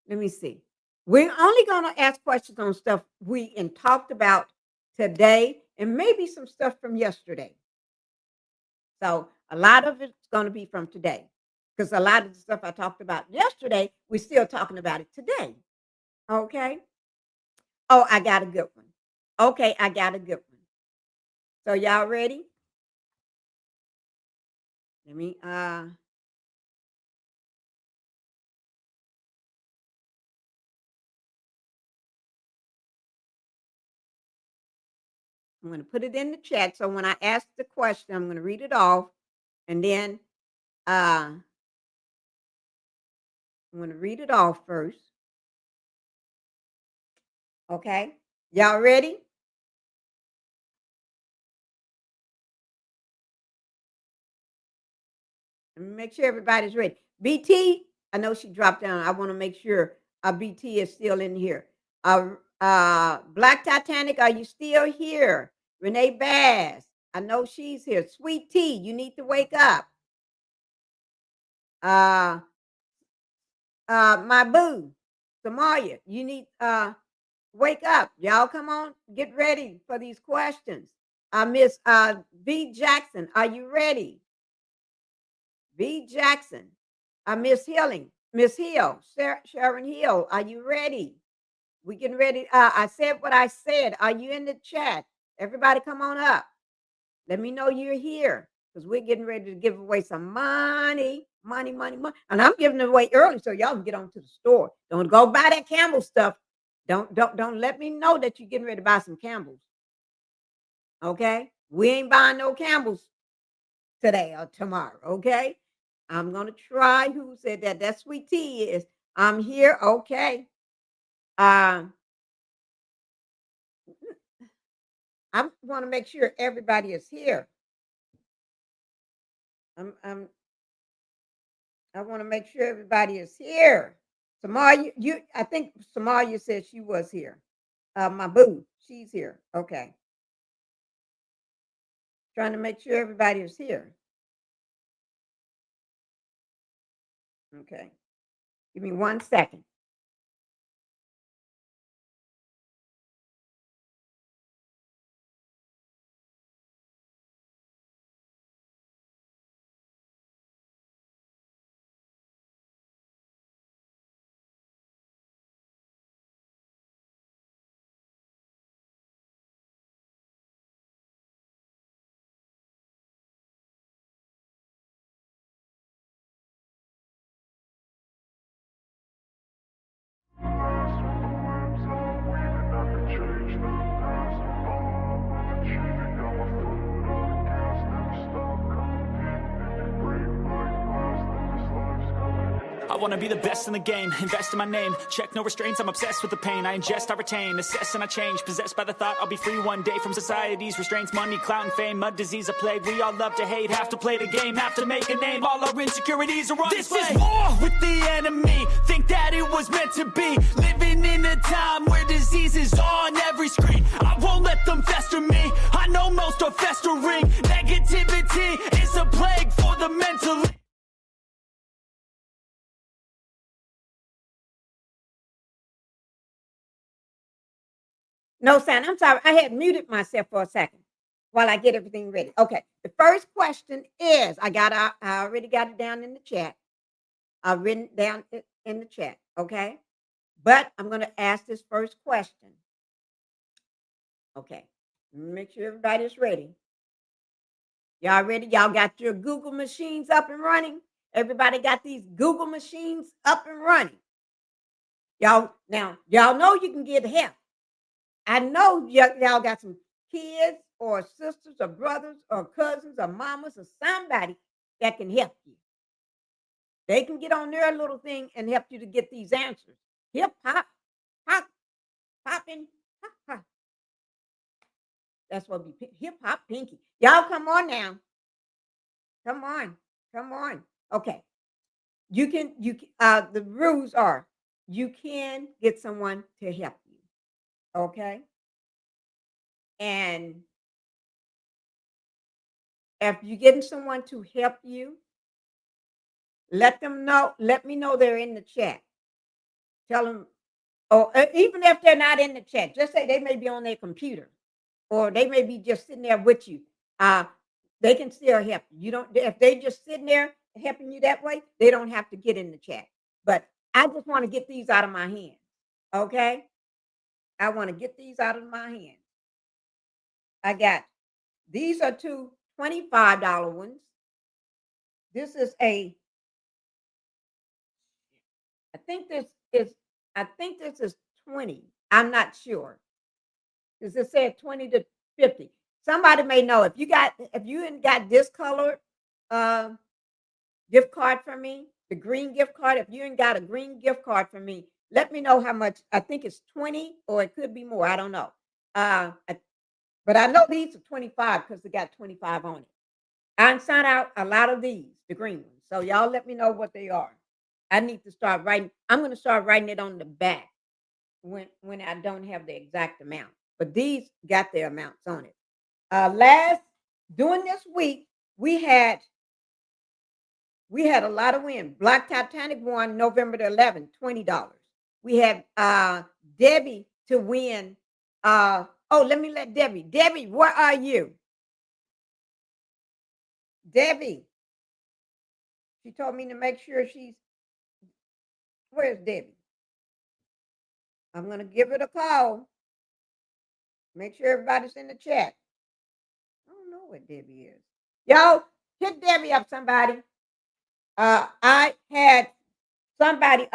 let me see. We're only gonna ask questions on stuff we talked about today, and maybe some stuff from yesterday. So a lot of it's going to be from today, because a lot of the stuff I talked about yesterday, we're still talking about it today. Okay. Oh, I got a good one. Okay, I got a good one. So y'all ready? Let me I'm going to put it in the chat. So when I ask the question, I'm going to read it off, and then I'm going to read it off first. Okay. Y'all ready? Let me make sure everybody's ready. BT, I know she dropped down. I want to make sure BT is still in here. Black Titanic, are you still here? Renee Bass, I know she's here. Sweet Tea, you need to wake up. My boo, Samaria, you need wake up. Y'all come on, get ready for these questions. Miss V Jackson, are you ready? V Jackson, Miss Hill, Sharon Hill, are you ready? We getting ready. I said what I said. Are you in the chat? Everybody come on up. Let me know you're here, because we're getting ready to give away some money. And I'm giving it away early so y'all can get on to the store. Don't go buy that Campbell stuff. Don't let me know that you're getting ready to buy some Campbells. Okay? We ain't buying no Campbells today or tomorrow. Okay? I'm gonna try. Who said that? That Sweet Tea is. I'm here. Okay. I want to make sure everybody is here. I want to make sure everybody is here. Samaria, I think Samaria said she was here. My boo, she's here. Okay. Trying to make sure everybody is here. Okay. Give me 1 second. I wanna be the best in the game, invest in my name. Check no restraints, I'm obsessed with the pain. I ingest, I retain, assess and I change. Possessed by the thought I'll be free one day from society's restraints. Money, clout and fame, mud, disease, a plague. We all love to hate, have to play the game, have to make a name. All our insecurities are on display. This is war with the enemy, think that it was meant to be. Living in a time where disease is on every screen. I won't let them fester me, I know most are festering. Negativity is a plague for the mentally. No sound. I'm sorry. I had muted myself for a second while I get everything ready. Okay. The first question is, I already got it down in the chat. I've written it down in the chat. Okay. But I'm going to ask this first question. Okay. Make sure everybody's ready. Y'all ready? Y'all got your Google machines up and running? Everybody got these Google machines up and running. Y'all know you can get help. I know y'all got some kids or sisters or brothers or cousins or mamas or somebody that can help you. They can get on their little thing and help you to get these answers. Hip hop, popping, hop, hop. That's what we hip hop Pinky. Y'all come on now. Come on. Okay. The rules are you can get someone to help you. Okay. And if you're getting someone to help you, let me know they're in the chat. Tell them, or even if they're not in the chat, just say they may be on their computer or they may be just sitting there with you. They can still help you. If they just sitting there helping you that way, they don't have to get in the chat. But I just want to get these out of my hands. Okay. I want to get these out of my hands. These are two $25 ones. This is I think this is 20. I'm not sure. Because it said 20 to 50. Somebody may know if you ain't got this color gift card for me, the green gift card. If you ain't got a green gift card for me, let me know how much. I think it's 20 or it could be more. I don't know. But I know these are 25 because they got 25 on it. I sent out a lot of these, the green ones. So y'all let me know what they are. I need to start writing. I'm going to start writing it on the back when I don't have the exact amount. But these got their amounts on it. During this week, we had a lot of wins. Black Titanic won November the 11th, $20. We had Debbie to win. Let me let Debbie. Debbie, where are you? Debbie. She told me to make sure where's Debbie? I'm going to give her a call. Make sure everybody's in the chat. I don't know what Debbie is. Y'all, hit Debbie up, somebody. I had somebody,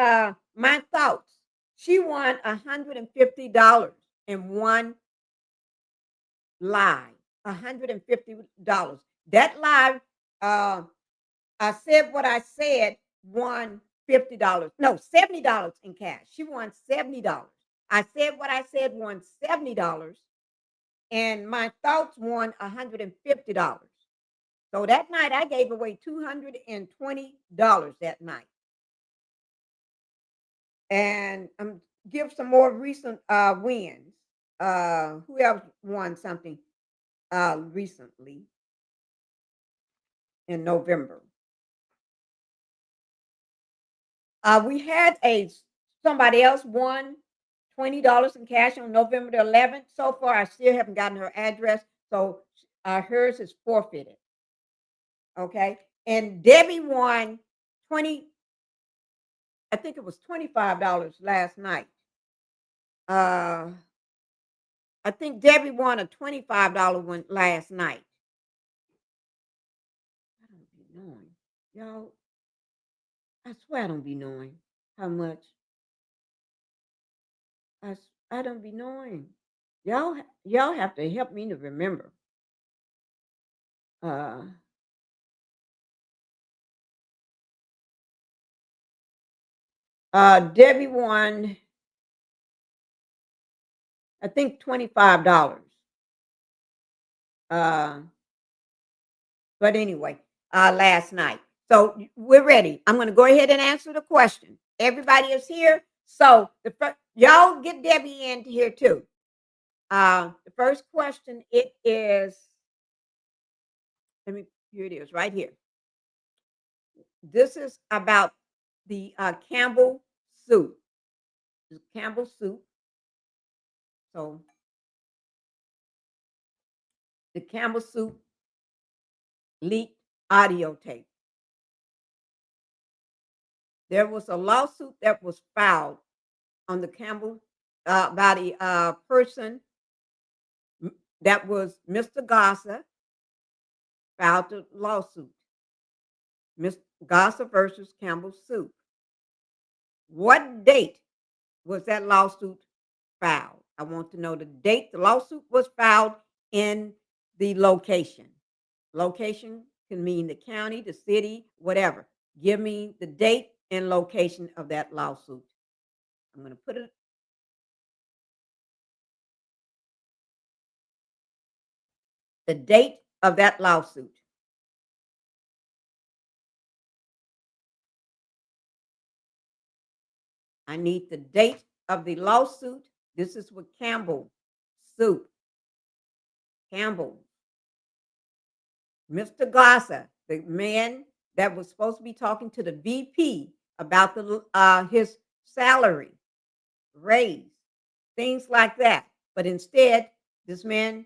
my thoughts. She won $150 in one live. $150. That live, I said what I said, won $50. No, $70 in cash. She won $70. I said what I said, won $70. And my thoughts won $150. So that night I gave away $220 that night. And give some more recent wins. Who else won something recently in November? We had somebody else won $20 in cash on November the 11th. So far, I still haven't gotten her address. So hers is forfeited. Okay. And Debbie won I think it was $25 last night. I think Debbie won a $25 one last night. I don't be knowing. Y'all, I swear I don't be knowing how much. I don't be knowing. Y'all have to help me to remember. Debbie won, I think, $25. But anyway, last night. So we're ready. I'm going to go ahead and answer the question. Everybody is here. So y'all get Debbie in here too. The first question, it is, here it is right here. This is about the Campbell soup. Campbell soup. So the Campbell soup leaked audio tape. There was a lawsuit that was filed on the Campbell by the person that was Mr. Gossa, filed the lawsuit. Mr. Gossa versus Campbell soup. What date was that lawsuit filed? I want to know the date the lawsuit was filed in the location. Location can mean the county, the city, whatever. Give me the date and location of that lawsuit. I'm going to put it. The date of that lawsuit. I need the date of the lawsuit. This is with Campbell soup. Campbell. Mr. Gossa, the man that was supposed to be talking to the VP about his salary, raise, things like that. But instead, this man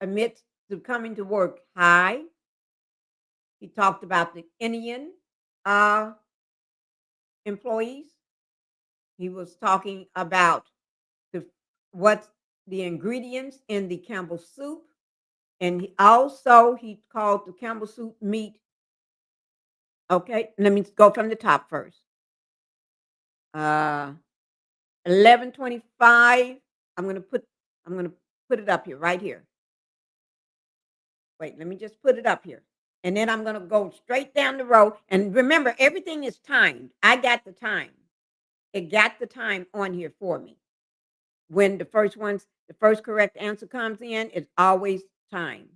admits to coming to work high. He talked about the Indian employees. He was talking about what's the ingredients in the Campbell soup. And he called the Campbell soup meat. Okay, let me go from the top first. 11:25. I'm gonna put it up here, right here. Wait, let me just put it up here. And then I'm gonna go straight down the row. And remember, everything is timed. I got the time. It got the time on here for me. When the first correct answer comes in, it's always time.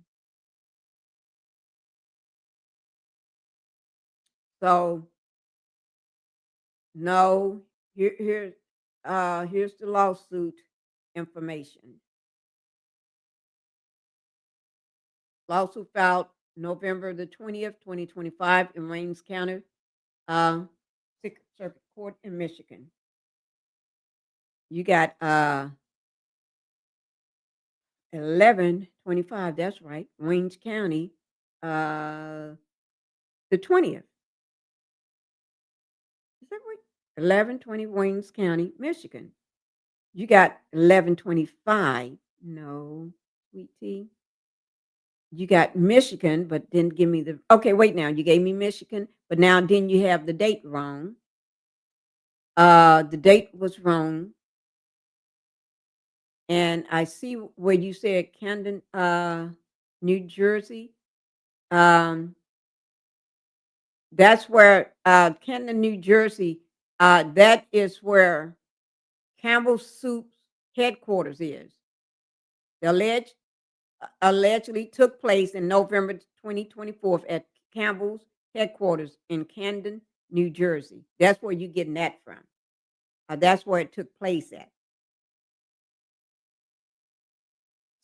So no, here's the lawsuit information. Lawsuit filed November the 20th, 2025 in Waynes County, Sixth Circuit Court in Michigan. You got 11:25, that's right, Waynes County, the 20th. Is that right? 11:20 Waynes County, Michigan. You got 11:25. No, sweet tea. You got Michigan, but didn't give me the. Okay, wait now. You gave me Michigan, but now then you have the date wrong. The date was wrong. And I see where you said Camden, New Jersey. That's where Camden, New Jersey. That is where Campbell Soup's headquarters is. The allegedly took place in November 2024 at Campbell's headquarters in Camden, New Jersey. That's where you're getting that from. That's where it took place at.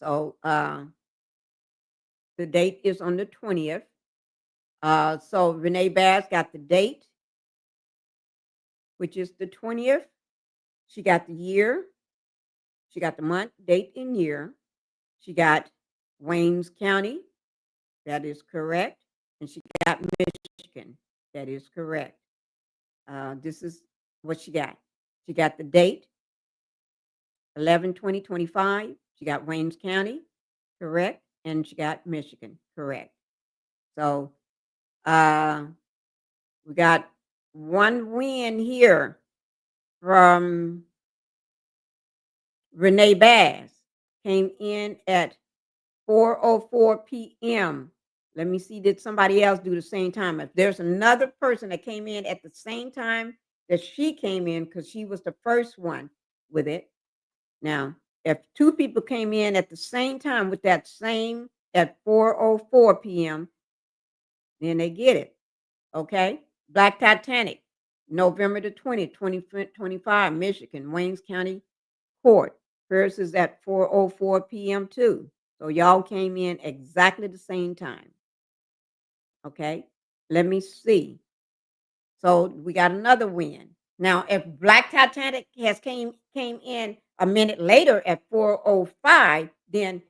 So the date is on the 20th. So Renee Bass got the date, which is the 20th. She got the year. She got the month, date, and year. She got Waynes County. That is correct. And she got Michigan. That is correct. This is what she got. She got the date, 11/20/25. She got Waynes County, correct. And she got Michigan, correct. So we got one win here from Renee Bass. Came in at 4:04 p.m. Let me see, did somebody else do the same time? If there's another person that came in at the same time that she came in because she was the first one with it. Now, if two people came in at the same time with that same at 4:04 p.m., then they get it. Okay? Black Titanic, November the 20th, 2025, Michigan, Waynes County Court. Hers is at 4:04 p.m. too. So y'all came in exactly the same time. Okay? Let me see. So we got another win. Now, if Black Titanic has came in a minute later at 4:05, then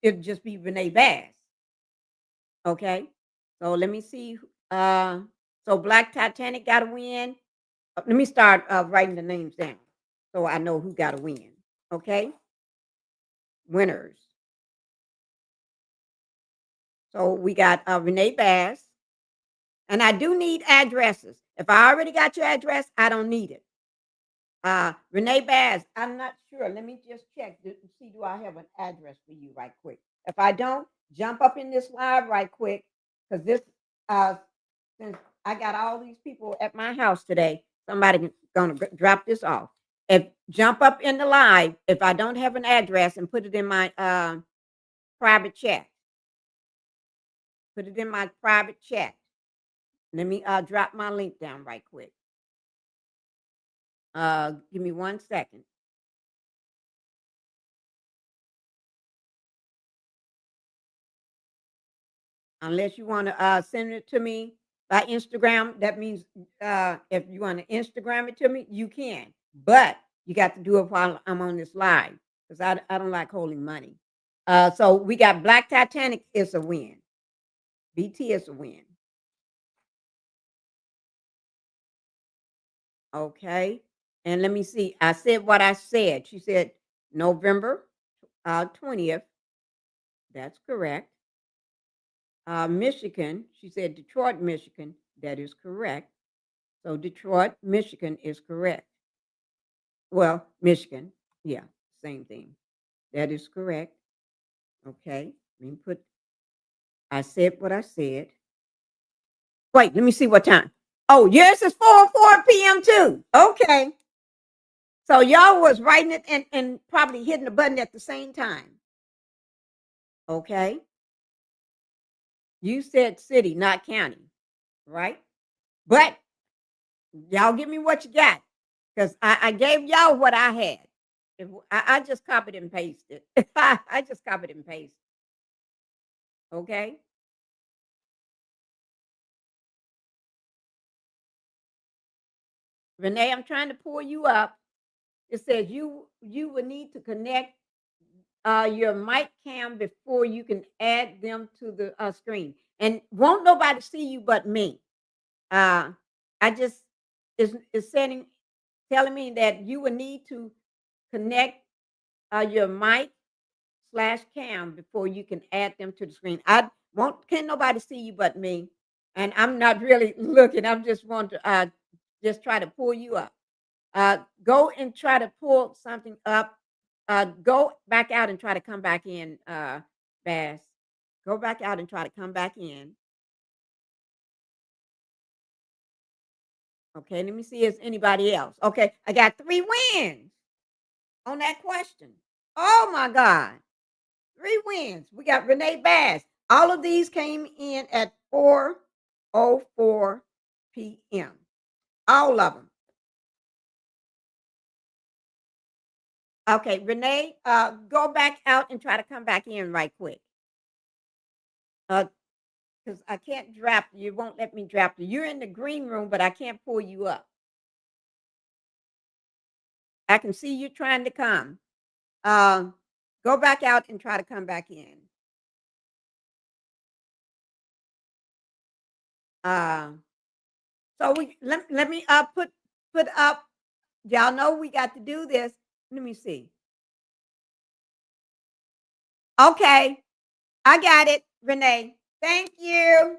it'd just be Renee Bass. Okay, so let me see. So Black Titanic got a win. Let me start writing the names down so I know who got a win. Okay, winners. So we got Renee Bass, and I do need addresses. If I already got your address, I don't need it. Renee Bass, I'm not sure. Let me just check to see do I have an address for you right quick. If I don't, jump up in this live right quick because this since I got all these people at my house today, somebody gonna drop this off. If jump up in the live if I don't have an address and put it in my private chat. Put it in my private chat. Let me drop my link down right quick. Give me 1 second. Unless you want to send it to me by Instagram, that means if you want to Instagram it to me, you can. But you got to do it while I'm on this live because I don't like holding money. So we got Black Titanic is a win. BT is a win. Okay. And let me see. I said what I said. She said November 20th. That's correct. Michigan. She said Detroit, Michigan. That is correct. So Detroit, Michigan is correct. Well, Michigan. Yeah, same thing. That is correct. Okay. Let me put, I said what I said. Wait, let me see what time. Oh, yours is 4:04 p.m. too. Okay. So y'all was writing it and probably hitting the button at the same time. Okay. You said city, not county, right? But y'all give me what you got. Because I gave y'all what I had. I just copied and pasted. I just copied and pasted. Okay. Renee, I'm trying to pull you up. It says you will need to connect your mic cam before you can add them to the screen. And won't nobody see you but me. I just is telling me that you will need to connect your mic / cam before you can add them to the screen. Can't nobody see you but me. And I'm not really looking. I'm just want to just try to pull you up. Go and try to pull something up. Go back out and try to come back in, Bass. Go back out and try to come back in. Okay, let me see if anybody else. Okay, I got 3 wins on that question. Oh my God. 3 wins. We got Renee Bass. All of these came in at 4:04 p.m. All of them. Okay, Renee, go back out and try to come back in right quick. Because I can't drop you. You won't let me drop you. You're in the green room, but I can't pull you up. I can see you trying to come. Go back out and try to come back in. So let me put up. Y'all know we got to do this. Let me see. Okay, I got it, Renee. Thank you,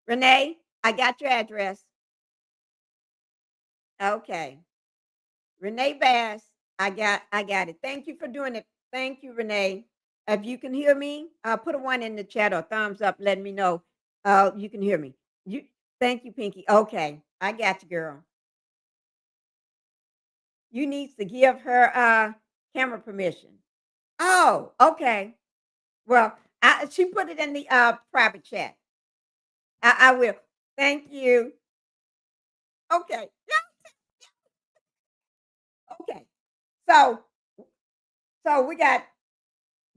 Renee. I got your address. Okay, Renee Bass. I got it. Thank you for doing it. Thank you, Renee. If you can hear me, put a 1 in the chat or thumbs up. Let me know you can hear me. Thank you, Pinky. Okay, I got you, girl. you need to give her camera permission. Oh, okay. Well, she put it in the private chat. I will. Thank you. Okay. Okay. So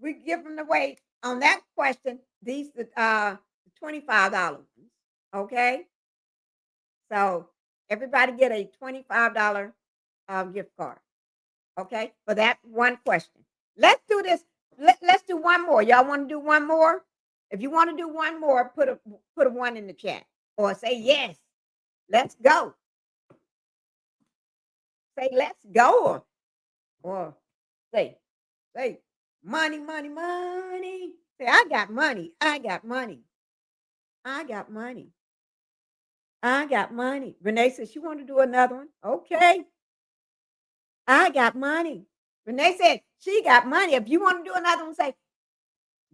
we give them away on that question. These $25. Okay. So everybody get a $25 gift card. Okay, for that one question. Let's do this. Let's do one more. Y'all want to do one more? If you want to do one more, put a one in the chat or say yes. Let's go. Say let's go or say money, money, money. Say I got money. I got money. I got money. I got money. Renee says she want to do another one. Okay. I got money. Renee said she got money. If you want to do another one, say,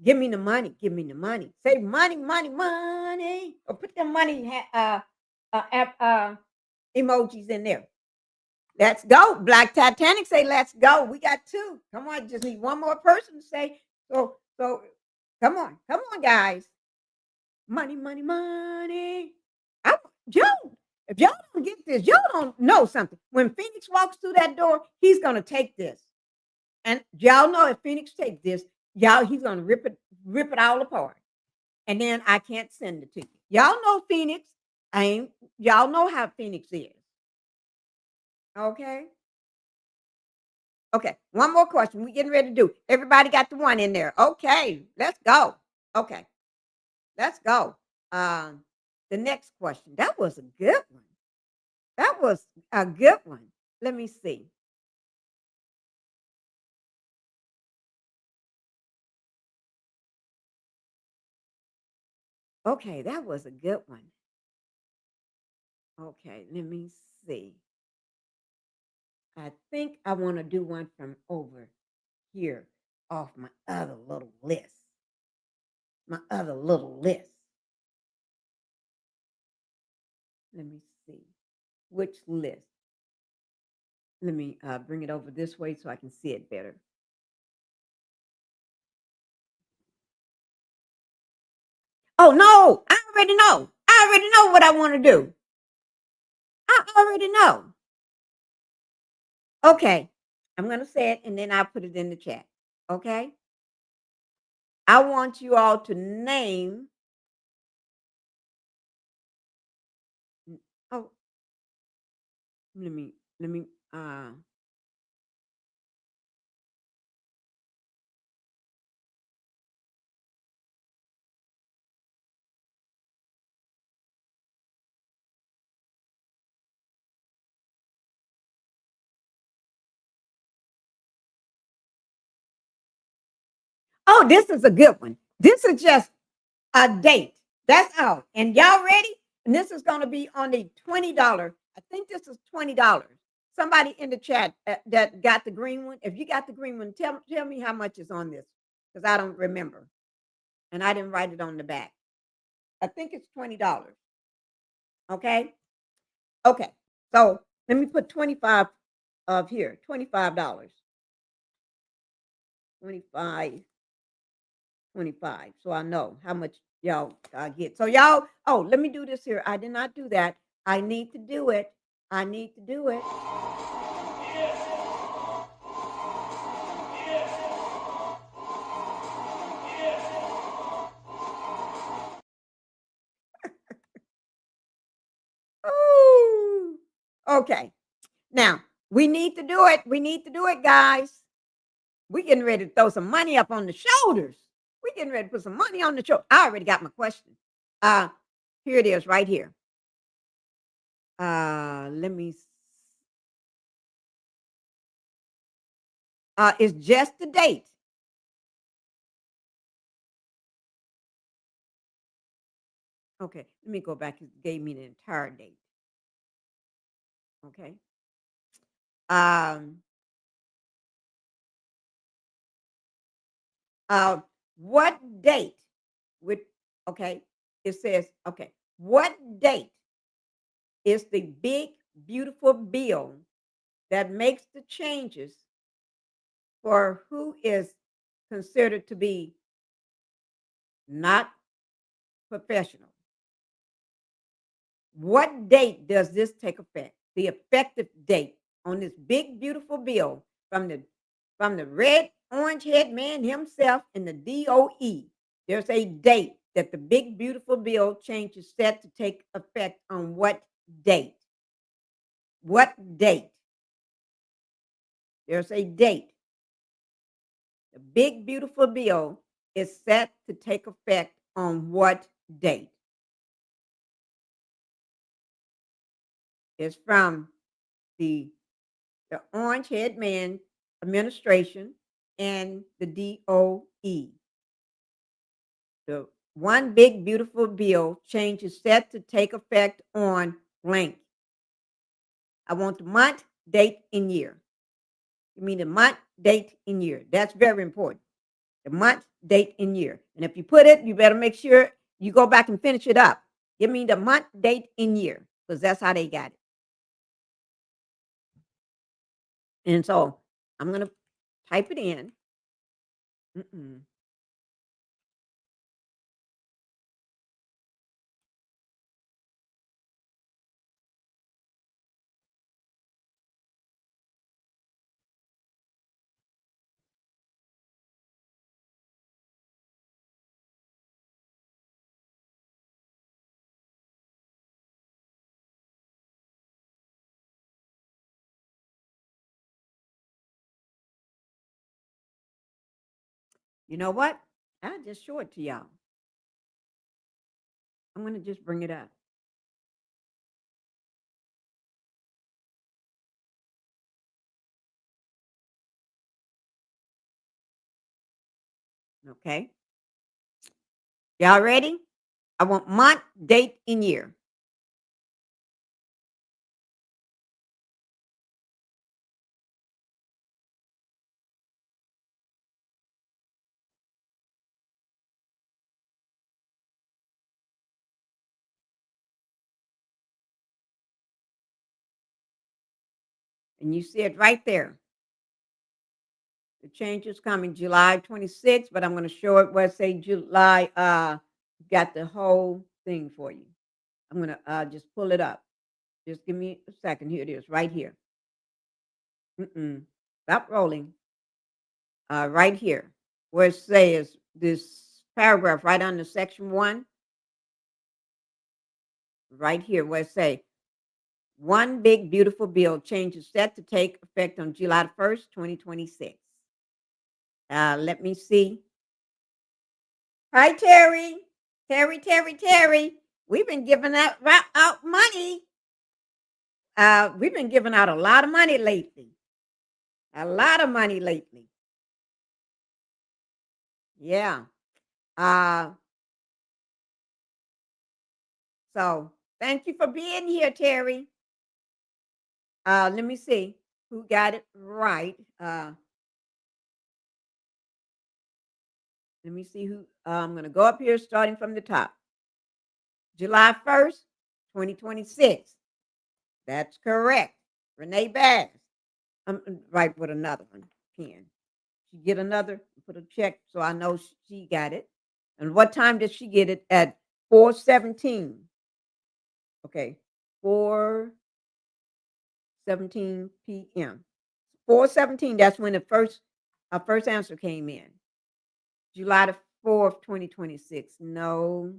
give me the money. Give me the money. Say money, money, money. Or put the money emojis in there. Let's go. Black Titanic say, let's go. We got two. Come on, just need one more person to say. So come on, guys. Money, money, money. Joe, if y'all don't get this, y'all don't know something. When Phoenix walks through that door, he's gonna take this. And y'all know if Phoenix takes this, he's gonna rip it all apart. And then I can't send it to you. Y'all know Phoenix. Y'all know how Phoenix is. Okay. Okay. One more question. We're getting ready to do. Everybody got the one in there. Okay. Let's go. Okay. Let's go. The next question. That was a good one. That was a good one. Let me see. Okay, that was a good one. Okay, let me see. I think I want to do one from over here off my other little list. My other little list. Let me see. Which list? Let me bring it over this way so I can see it better. Oh, no, I already know. I already know what I want to do. I already know. Okay, I'm going to say it and then I'll put it in the chat. Okay? I want you all to name. Oh, let me, oh, this is a good one. This is just a date. That's all. And y'all ready? And this is going to be on the $20. I think this is $20. Somebody in the chat that got the green one. If you got the green one, tell me how much is on this because I don't remember. And I didn't write it on the back. I think it's $20. Okay? Okay. So let me put 25 of here. $25. 25. So I know how much y'all get. So y'all, oh, let me do this here. I did not do that. I need to do it. I need to do it. Ooh. Okay. Now, we need to do it. We need to do it, guys. We're getting ready to throw some money up on the shoulders. We're getting ready to put some money on the shoulder. I already got my question. Here it is right here. Let me. It's just the date. Okay, let me go back. It gave me the entire date. Okay. What date would, okay, it says, okay, what date is the big, beautiful bill that makes the changes for who is considered to be not professional. What date does this take effect? The effective date on this big, beautiful bill from the red orange head man himself in the DOE. There's a date that the big, beautiful bill change is set to take effect on what date? What date? There's a date. The big, beautiful bill is set to take effect on what date? It's from the Orange Head Man administration and the DOE. The one big, beautiful bill change is set to take effect on blank. I want the month, date, and year. You mean the month, date, and year. That's very important. The month, date, and year. And if you put it, you better make sure you go back and finish it up. Give me the month, date, and year, because that's how they got it. And so I'm going to type it in. You know what? I'll just show it to y'all. I'm going to just bring it up. Okay. Y'all ready? I want month, date, and year. And you see it right there. The change is coming July 26th, but I'm going to show it where it say July. Got the whole thing for you. I'm going to just pull it up. Just give me a second. Here it is, right here. Stop rolling. Right here, where it says this paragraph right under section 1. Right here, where it say, one big beautiful bill change is set to take effect on July 1st, 2026. Let me see. Hi, Terry. Terry. We've been giving out money. We've been giving out a lot of money lately. A lot of money lately. Yeah. So thank you for being here, Terry. Let me see who got it right. Let me see who. I'm going to go up here starting from the top. July 1st, 2026. That's correct. Renee Bass. I'm right with another one. Pen. She get another, put a check so I know she got it. And what time did she get it? At 4:17. Okay. 4:17 p.m. 4:17. That's when our first answer came in. July the 4th, 2026. No.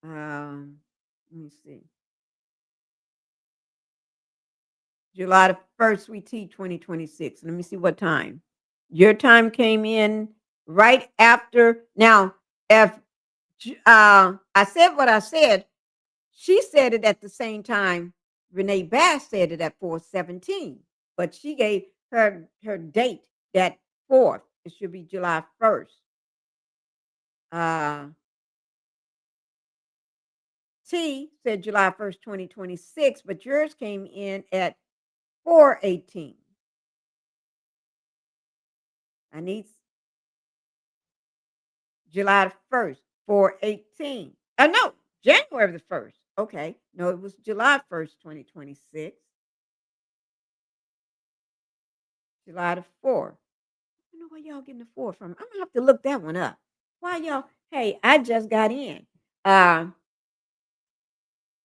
Let me see. July the 1st, sweet tea, 2026. Let me see what time. Your time came in right after. Now, if I said what I said, she said it at the same time. Renee Bass said it at 4:17, but she gave her date that 4th. It should be July 1st. T said July 1st, 2026, but yours came in at 4:18. I need July 1st, 4:18. No, January the 1st. Okay. No, it was July 1st, 2026. July the 4th. I don't know where y'all getting the 4 from. I'm gonna have to look that one up. Why y'all? Hey, I just got in.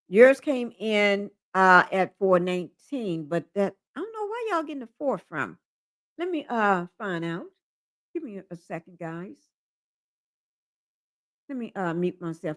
Yours came in at 419, but that I don't know where y'all getting the 4 from. Let me find out. Give me a second, guys. Let me mute myself.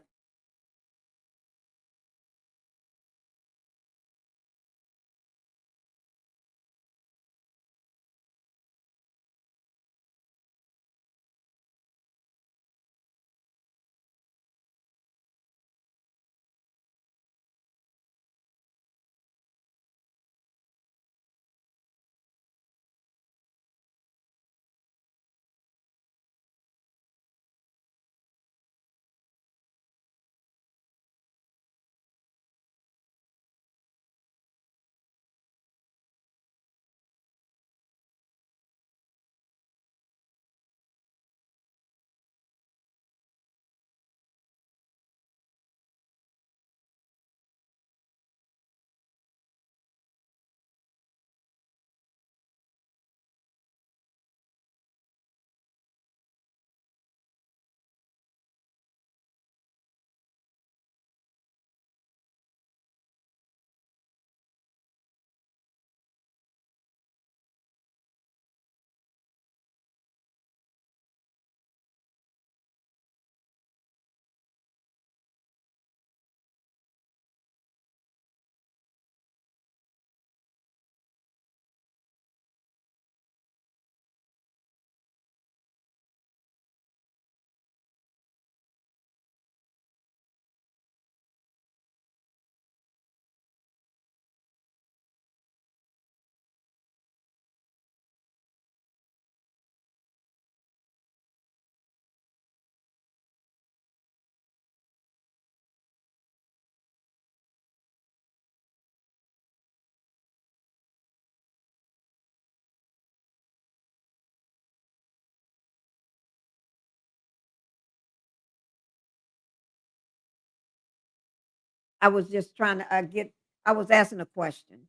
I was just trying to get. I was asking a question,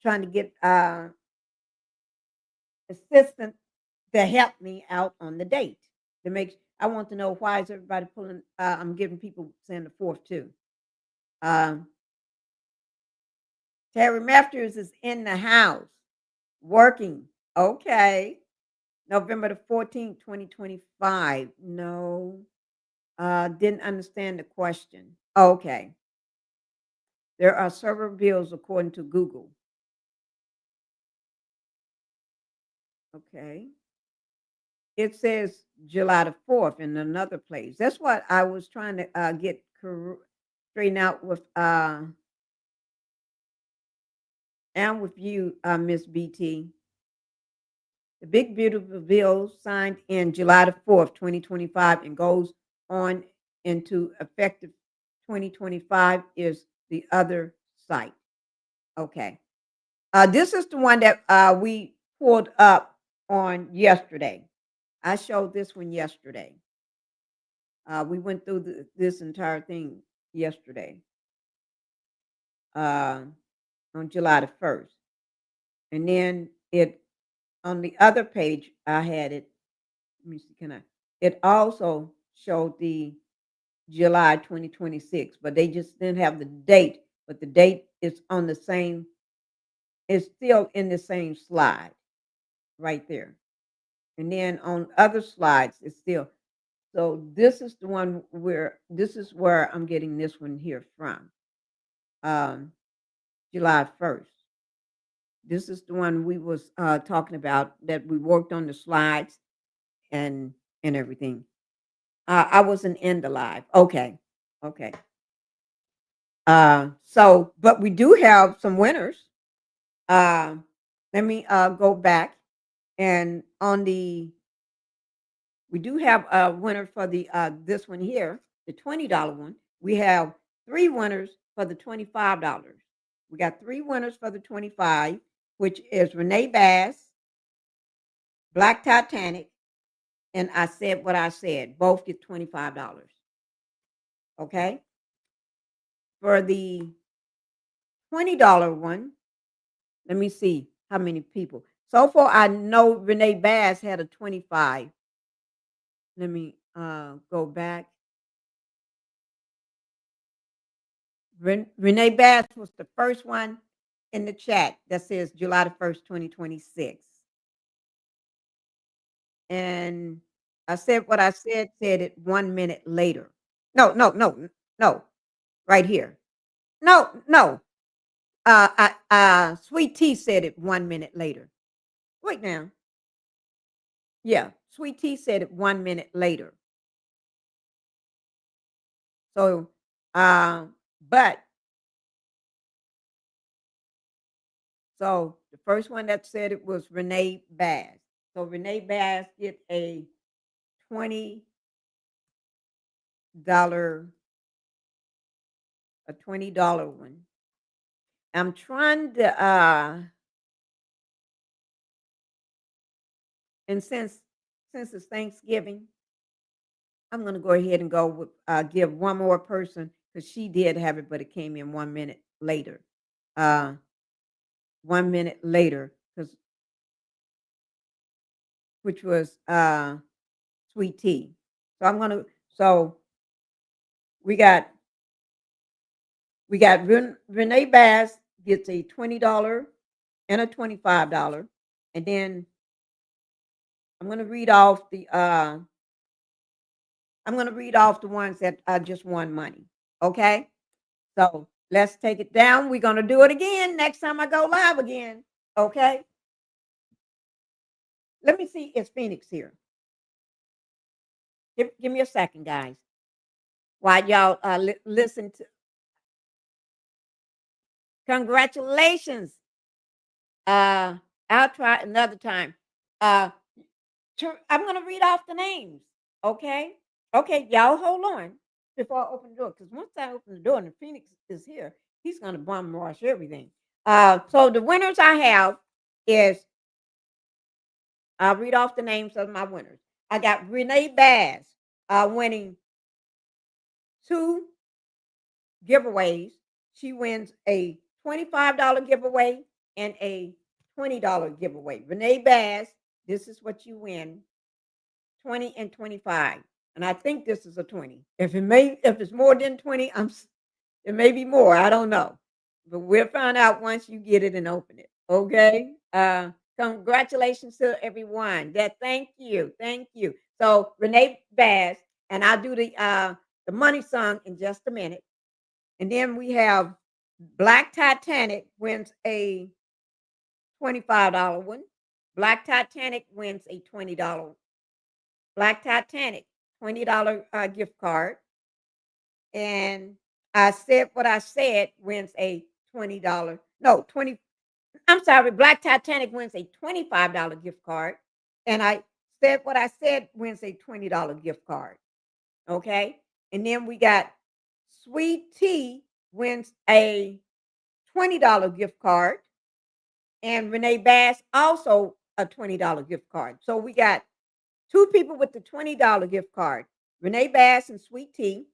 trying to get assistant to help me out on the date. To make, I want to know why is everybody pulling? I'm giving people saying the 4th too. Um, Terry Matthews is in the house working. Okay. November the 14th, 2025. No, didn't understand the question. Okay. There are several bills according to Google. Okay. It says July the 4th in another place. That's what I was trying to get straightened out with and with you, Miss BT. The big beautiful bill signed in July the 4th, 2025, and goes on into effective 2025 is the other site. Okay. This is the one that we pulled up on yesterday. I showed this one yesterday. We went through this entire thing yesterday on July the 1st. And then it on the other page, I had it. Let me see, can I? It also showed the July 2026, but they just didn't have the date. But the date is on the same, it's still in the same slide right there. And then on other slides, it's still. So this is the one where this is where I'm getting this one here from. July 1st. This is the one we was talking about that we worked on the slides and everything. I wasn't in the live. Okay. Okay. So but we do have some winners. Let me go back and on the we do have a winner for the this one here, the $20 one. We have 3 winners for the $25. We got 3 winners for the 25, which is Renee Bass, Black Titanic, and I said what I said. Both get $25. Okay. for the $20 one, let me see how many people. So far, I know Renee Bass had a 25. Let me go back. Renee Bass was the first one in the chat that says July the 1st, 2026. And I said what I said it 1 minute later. No, right here. No. Sweet Tea said it 1 minute later. Wait now. Yeah, Sweet Tea said it 1 minute later. So, but so the first one that said it was Renee Bass. So Renee Bass get a $20 one. I'm trying to and since it's Thanksgiving, I'm gonna go ahead and go with give one more person because she did have it, but it came in 1 minute later. 1 minute later, because which was Sweet Tea. So we got Renee Bass gets a $20 and a $25, and then I'm gonna read off the ones that just won money. Okay, so let's take it down. We're gonna do it again next time I go live again. Okay, let me see. Is Phoenix here? Give me a second, guys. While y'all listen to. Congratulations. I'll try another time. I'm gonna read off the names. Okay. Okay, y'all hold on before I open the door. Because once I open the door and Phoenix is here, he's gonna bomb rush everything. So the winners I have is I'll read off the names of my winners. I got Renee Bass winning 2 giveaways. She wins a $25 giveaway and a $20 giveaway. Renee Bass, this is what you win: 20 and 25. And I think this is a 20. If it's more than 20, it may be more. I don't know. But we'll find out once you get it and open it. Okay. Congratulations to everyone. Thank you. So Renee Bass, and I'll do the money song in just a minute. And then we have Black Titanic wins a $25 one. Black Titanic wins a $20. Black Titanic, $20 gift card. And I said what I said wins a $20. No, 20. I'm sorry, Black Titanic wins a $25 gift card. And I said what I said wins a $20 gift card. Okay. And then we got Sweet Tea wins a $20 gift card. And Renee Bass also a $20 gift card. So we got 2 people with the $20 gift card, Renee Bass and Sweet Tea.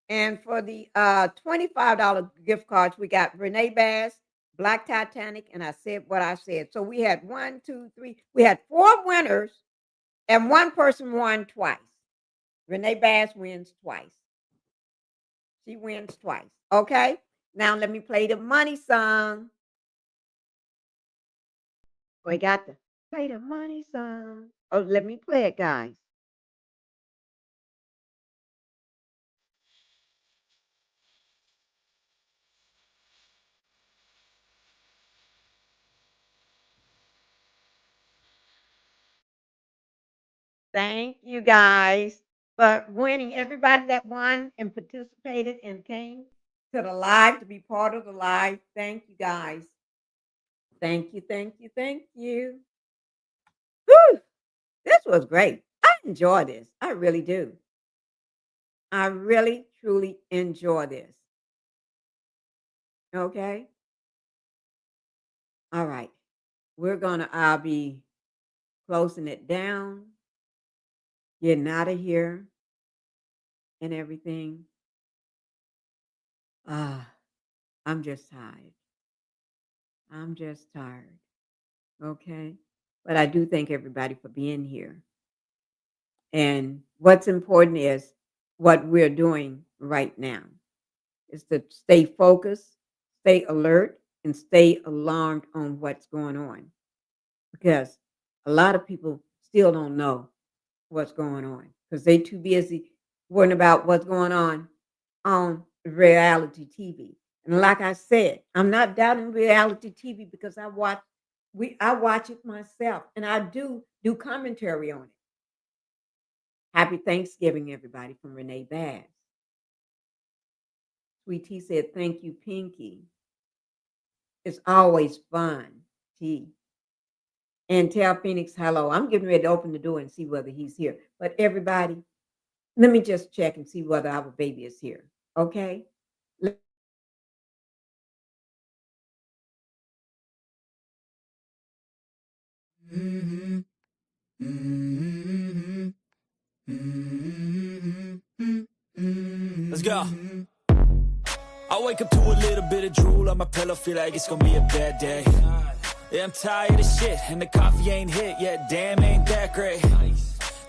And for the $25 gift cards, we got Renee Bass, Black Titanic, and I said what I said. So we had 1, 2, 3. We had 4 winners, and 1 person won twice. Renee Bass wins twice. She wins twice. Okay. Now let me play the money song. We got to play the money song. Oh, let me play it, guys. Thank you guys for winning. Everybody that won and participated and came to the live to be part of the live. Thank you guys. Thank you. Whew, this was great. I enjoy this. I really do. I really, truly enjoy this. Okay. All right. I'll be closing it down, getting out of here and everything. I'm just tired. I'm just tired. Okay. But I do thank everybody for being here. And what's important is what we're doing right now is to stay focused, stay alert, and stay alarmed on what's going on. Because a lot of people still don't know what's going on because they too busy worrying about what's going on reality TV. And like I said, I'm not doubting reality TV because I watch it myself and I do commentary on it. Happy Thanksgiving, everybody, from Renee Bass. Sweet T said, thank you, Pinky. It's always fun, T. And tell Phoenix hello. I'm getting ready to open the door and see whether he's here. But everybody, let me just check and see whether our baby is here. Okay? Mm-hmm. Mm-hmm. Mm-hmm. Let's go. I wake up to a little bit of drool on my pillow, feel like it's gonna be a bad day. Yeah, I'm tired of shit, and the coffee ain't hit yet, damn, ain't that great.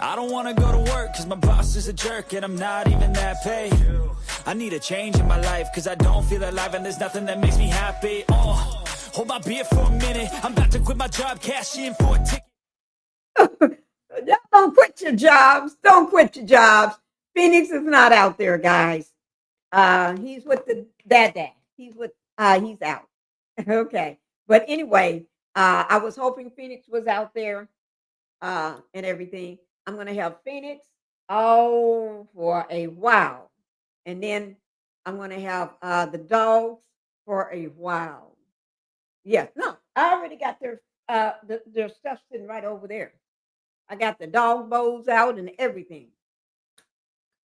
I don't wanna go to work, cause my boss is a jerk, and I'm not even that paid. I need a change in my life, cause I don't feel alive, and there's nothing that makes me happy. Hold my beer for a minute, I'm about to quit my job, cash in for a ticket. Don't quit your jobs. Don't quit your jobs. Phoenix is not out there, guys. He's with the dad. He's out. Okay. But anyway, I was hoping Phoenix was out there and everything. I'm going to have Phoenix for a while. And then I'm going to have the dogs for a while. Yes. No, I already got their stuff sitting right over there. I got the dog bowls out and everything.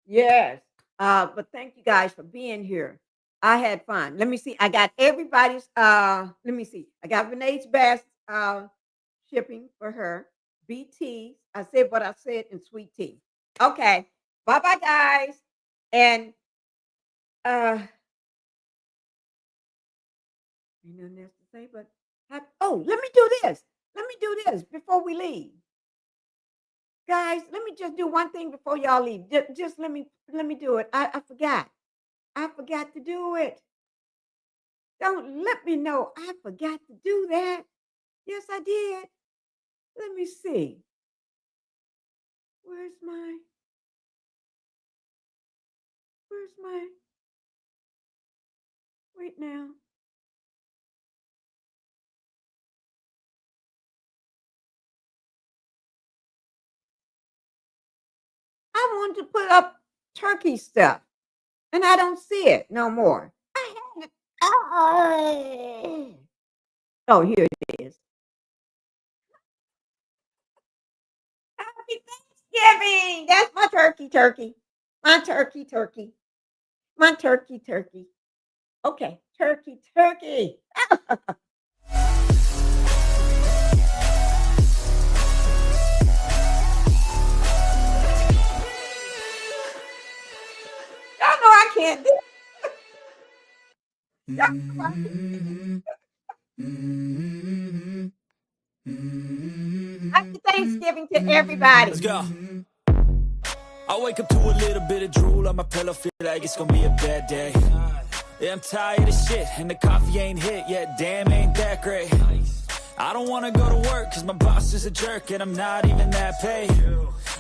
Yes. But thank you guys for being here. I had fun. Let me see. I got everybody's let me see. I got Renee's best shipping for her. BT. I said what I said in Sweet Tea. Okay. Bye-bye, guys. And ain't nothing else to say, but let me do this. Let me do this before we leave. Guys, let me just do one thing before y'all leave. Just let me do it. I forgot. I forgot to do it. Don't let me know I forgot to do that. Yes, I did. Let me see. Where's my wait now. I wanted to put up turkey stuff, and I don't see it no more. I had it. Oh, here it is. Happy Thanksgiving. That's my turkey. My turkey. My turkey. Okay, turkey. Y'all know I can't do it. Happy Thanksgiving to everybody. Let's go. I wake up to a little bit of drool on my pillow, feel like it's gonna be a bad day. Yeah, I'm tired of shit, and the coffee ain't hit yet, damn, ain't that great. I don't wanna go to work, cause my boss is a jerk, and I'm not even that paid.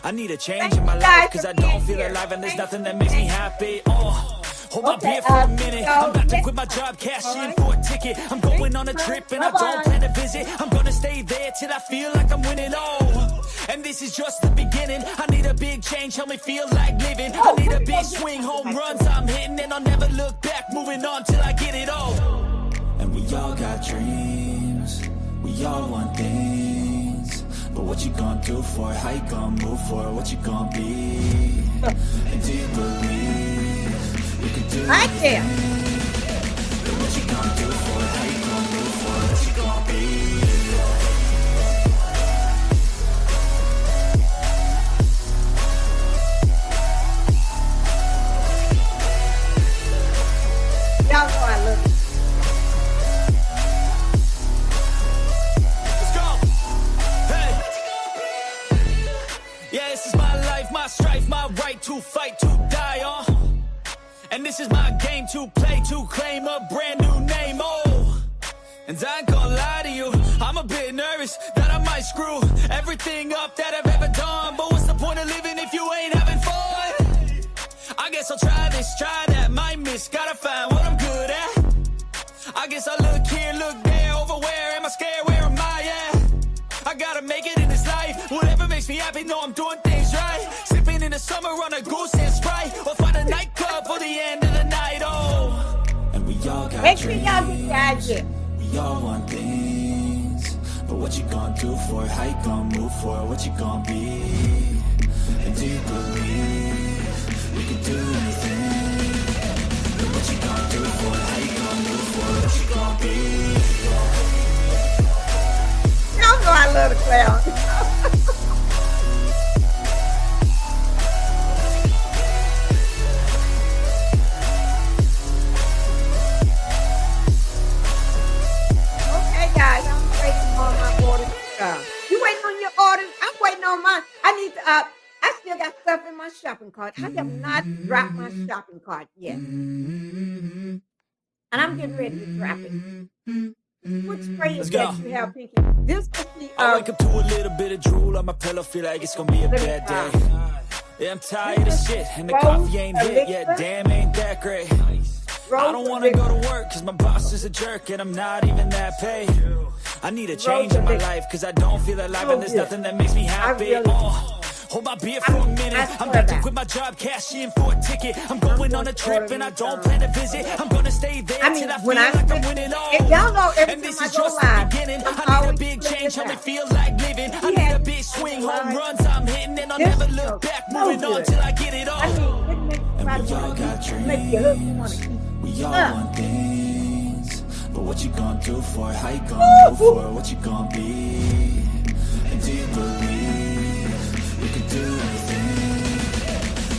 I need a change in my life, cause I don't feel alive, and there's nothing that makes me happy. Hold my beer for a minute, I'm about to quit my job, cash in for a ticket. I'm going on a trip and I don't plan to visit. I'm gonna stay there till I feel like I'm winning. And this is just the beginning. I need a big change, help me feel like living. I need a big swing, home runs I'm hitting, and I'll never look back, moving on till I get it all. And we all got dreams, we all want things, but what you gonna do for it? How you gonna move for it? What you gonna be? And do you believe you can do anything? But what you gonna do for it? How you gonna move for it? What you gonna be? fight to die on. And this is my game to play, to claim a brand new name, oh. And I ain't gonna lie to you, I'm a bit nervous that I might screw everything up that I've ever done. But what's the point of living if you ain't having fun? I guess I'll try this, try that, might miss, gotta find what I'm good at. I guess I look here, look there, over where am I scared, where am I at? I gotta make it in this life, whatever makes me happy, know I'm doing things right. Sipping in the summer on a goose and Sprite, or find a nightclub for the end of the night, oh. And we all got Make sure y'all get gadget. we all want things, but what you gonna do for it? How you gonna move for it? What you gonna be? And do you believe we can do anything? But what you gonna do for it? How you gonna move for it? What you gonna be? Y'all know I love the clown. Okay, guys, I'm waiting on my orders. You waiting on your orders? I'm waiting on mine. I need to I still got stuff in my shopping cart. I have not dropped my shopping cart yet. And I'm getting ready to drop it. What spray is that you have, Pinky? This is the I wake up to a little bit of drool on my pillow, feel like it's gonna be a bad day. Yeah, I'm tired of shit, and the coffee ain't hit yet. Damn, ain't that great. I don't wanna go to work, cause my boss is a jerk, and I'm not even that paid. I need a change in my life, cause I don't feel alive, and there's nothing that makes me happy. Hold my beer for a minute. I'm back to quit my job, cash in for a ticket. I'm going on a trip and I don't plan to visit. I'm gonna stay there till I feel like I'm winning all. Y'all know every And this time is I go just the live, beginning. I'm I need a always big looking change, help me back. feel like living. I need a big swing, home runs I'm hitting, and I'll This never is look back. so Moving on good. till I get it all. it makes And we all got dreams. We all want things. But what you gonna do for it? How you gonna move for it? What you gonna be? And do you believe we can do anything?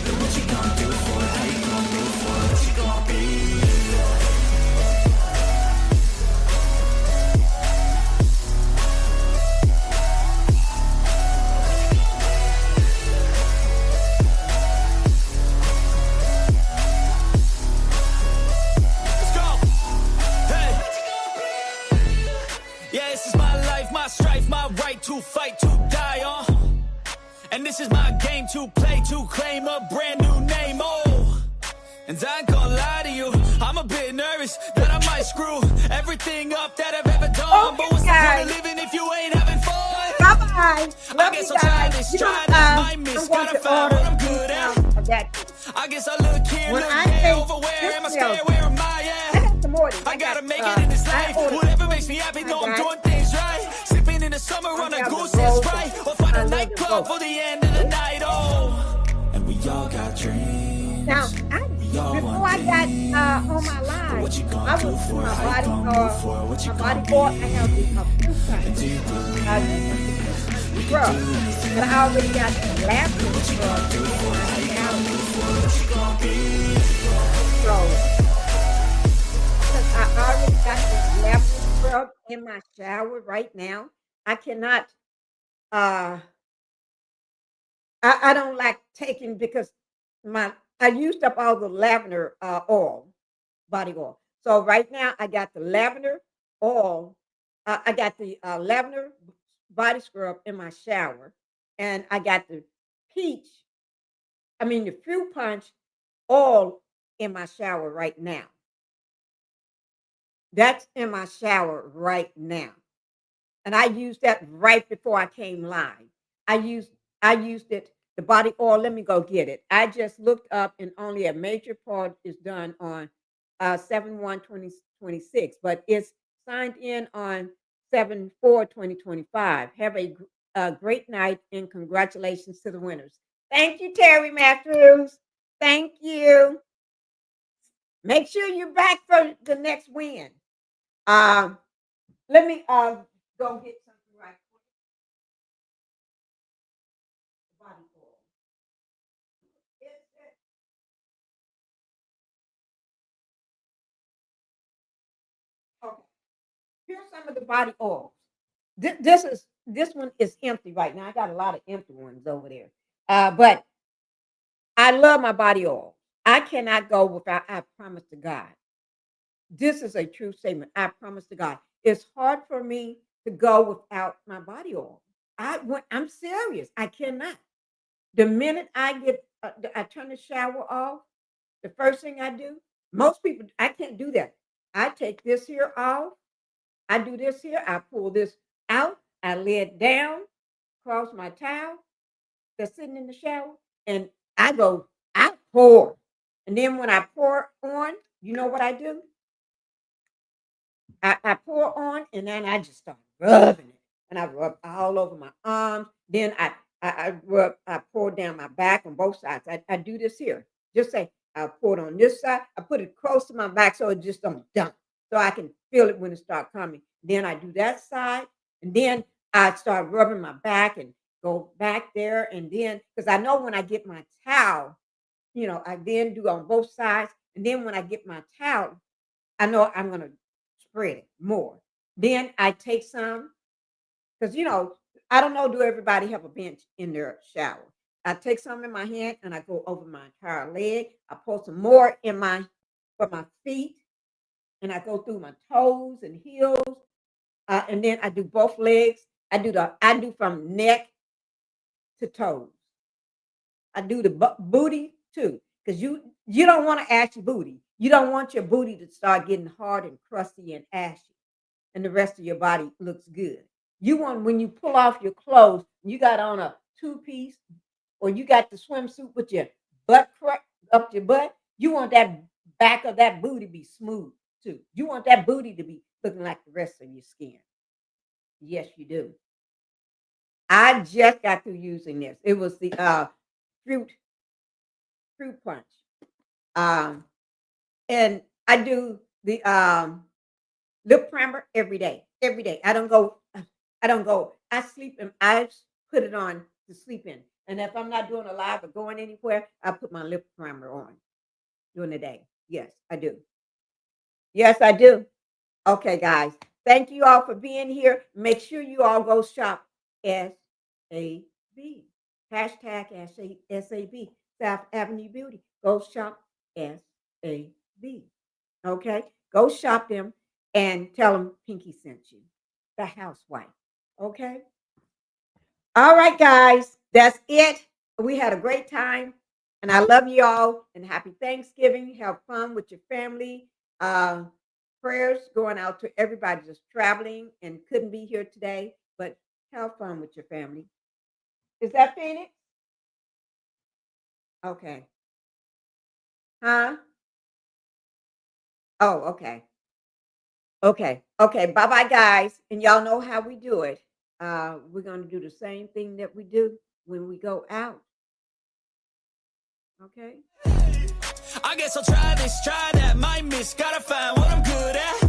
But what you gonna do for it? How you gonna move for it? What you gonna be? Let's go. Hey. Yeah, this is my life, my strife, my right to fight, to die on. And this is my game to play, to claim a brand new name, oh. And I ain't gonna lie to you, I'm a bit nervous that I might screw everything up that I've ever done. But what's the point of living if you ain't having fun? Bye-bye. I guess I'll try this, try that, might miss, gotta find what I'm good at. I guess I look here, look there, over where am I scared, where am I at? I gotta make it in this life, whatever makes me happy, know I'm doing things right. Sipping in the summer on a goose and Sprite, or find a nightclub for the end of the night, oh. And we all got dreams. Now, before I got on my line, I was doing my body oil. I have the scrub, but I already got the lavender scrub. Because I already got the lavender scrub in my shower right now. I cannot. I don't like taking because I used up all the lavender oil, body oil. So right now I got the lavender oil. I got the lavender body scrub in my shower, and I got the the fruit punch oil in my shower right now. That's in my shower right now, and I used that right before I came live. I used it. The body oil, let me go get it. I just looked up and only a major part is done on 7/1/2026, but it's signed in on 7/4/2025. Have a great night and congratulations to the winners. Thank you, Terry Matthews. Thank you. Make sure you're back for the next win. Let me go get something right quick. Body oil. Okay. Here's some of the body oils. This one is empty right now. I got a lot of empty ones over there. But I love my body oil. I cannot go without, I promise to God. This is a true statement. I promise to God. It's hard for me to go without my body oil. I'm serious. I cannot. The minute I turn the shower off, the first thing I do, most people, I can't do that. I take this here off. I do this here. I pull this out. I lay it down, cross my towel that's sitting in the shower, and I pour. And then when I pour on, you know what I do? I pour on, and then I just start rubbing it. And I rub all over my arms. Then I pour down my back on both sides. I do this here. Just say, I pour it on this side. I put it close to my back so it just don't dump. So I can feel it when it starts coming. Then I do that side. And then I start rubbing my back and go back there. And then, because I know when I get my towel, I then do on both sides. And then when I get my towel, I know I'm going to spread it more. Then I take some, because, I don't know, do everybody have a bench in their shower? I take some in my hand and I go over my entire leg. I pour some more for my feet, and I go through my toes and heels. And then I do both legs. I do from neck to toes. I do the booty too, because you don't want to ash your booty. You don't want your booty to start getting hard and crusty and ashy, and the rest of your body looks good. You want, when you pull off your clothes, you got on a two-piece, or you got the swimsuit with your butt up your butt. You want that back of that booty to be smooth too. You want that booty to be looking like the rest of your skin. Yes, you do. I just got through using this. It was the fruit punch. And I do the lip primer every day. Every day. I don't go. I sleep and I put it on to sleep in. And if I'm not doing a live or going anywhere, I put my lip primer on during the day. Yes, I do. Yes, I do. Okay, guys. Thank you all for being here. Make sure you all go shop SAB. Hashtag SAB. South Avenue Beauty. Go shop SAB. Okay? Go shop them and tell them Pinkie sent you. The housewife. Okay? All right, guys. That's it. We had a great time. And I love you all. And happy Thanksgiving. Have fun with your family. Prayers going out to everybody just traveling and couldn't be here today. But have fun with your family. Is that Phoenix? Okay. Huh? Oh, okay. Okay. Bye-bye, guys. And y'all know how we do it. We're going to do the same thing that we do when we go out. Okay? I guess I'll try this, try that, might miss, gotta find what I'm good at.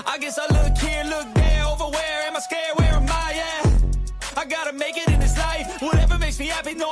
I guess I look here, look there, over where am I scared, where am I at? I gotta make it in this life, whatever makes me happy, no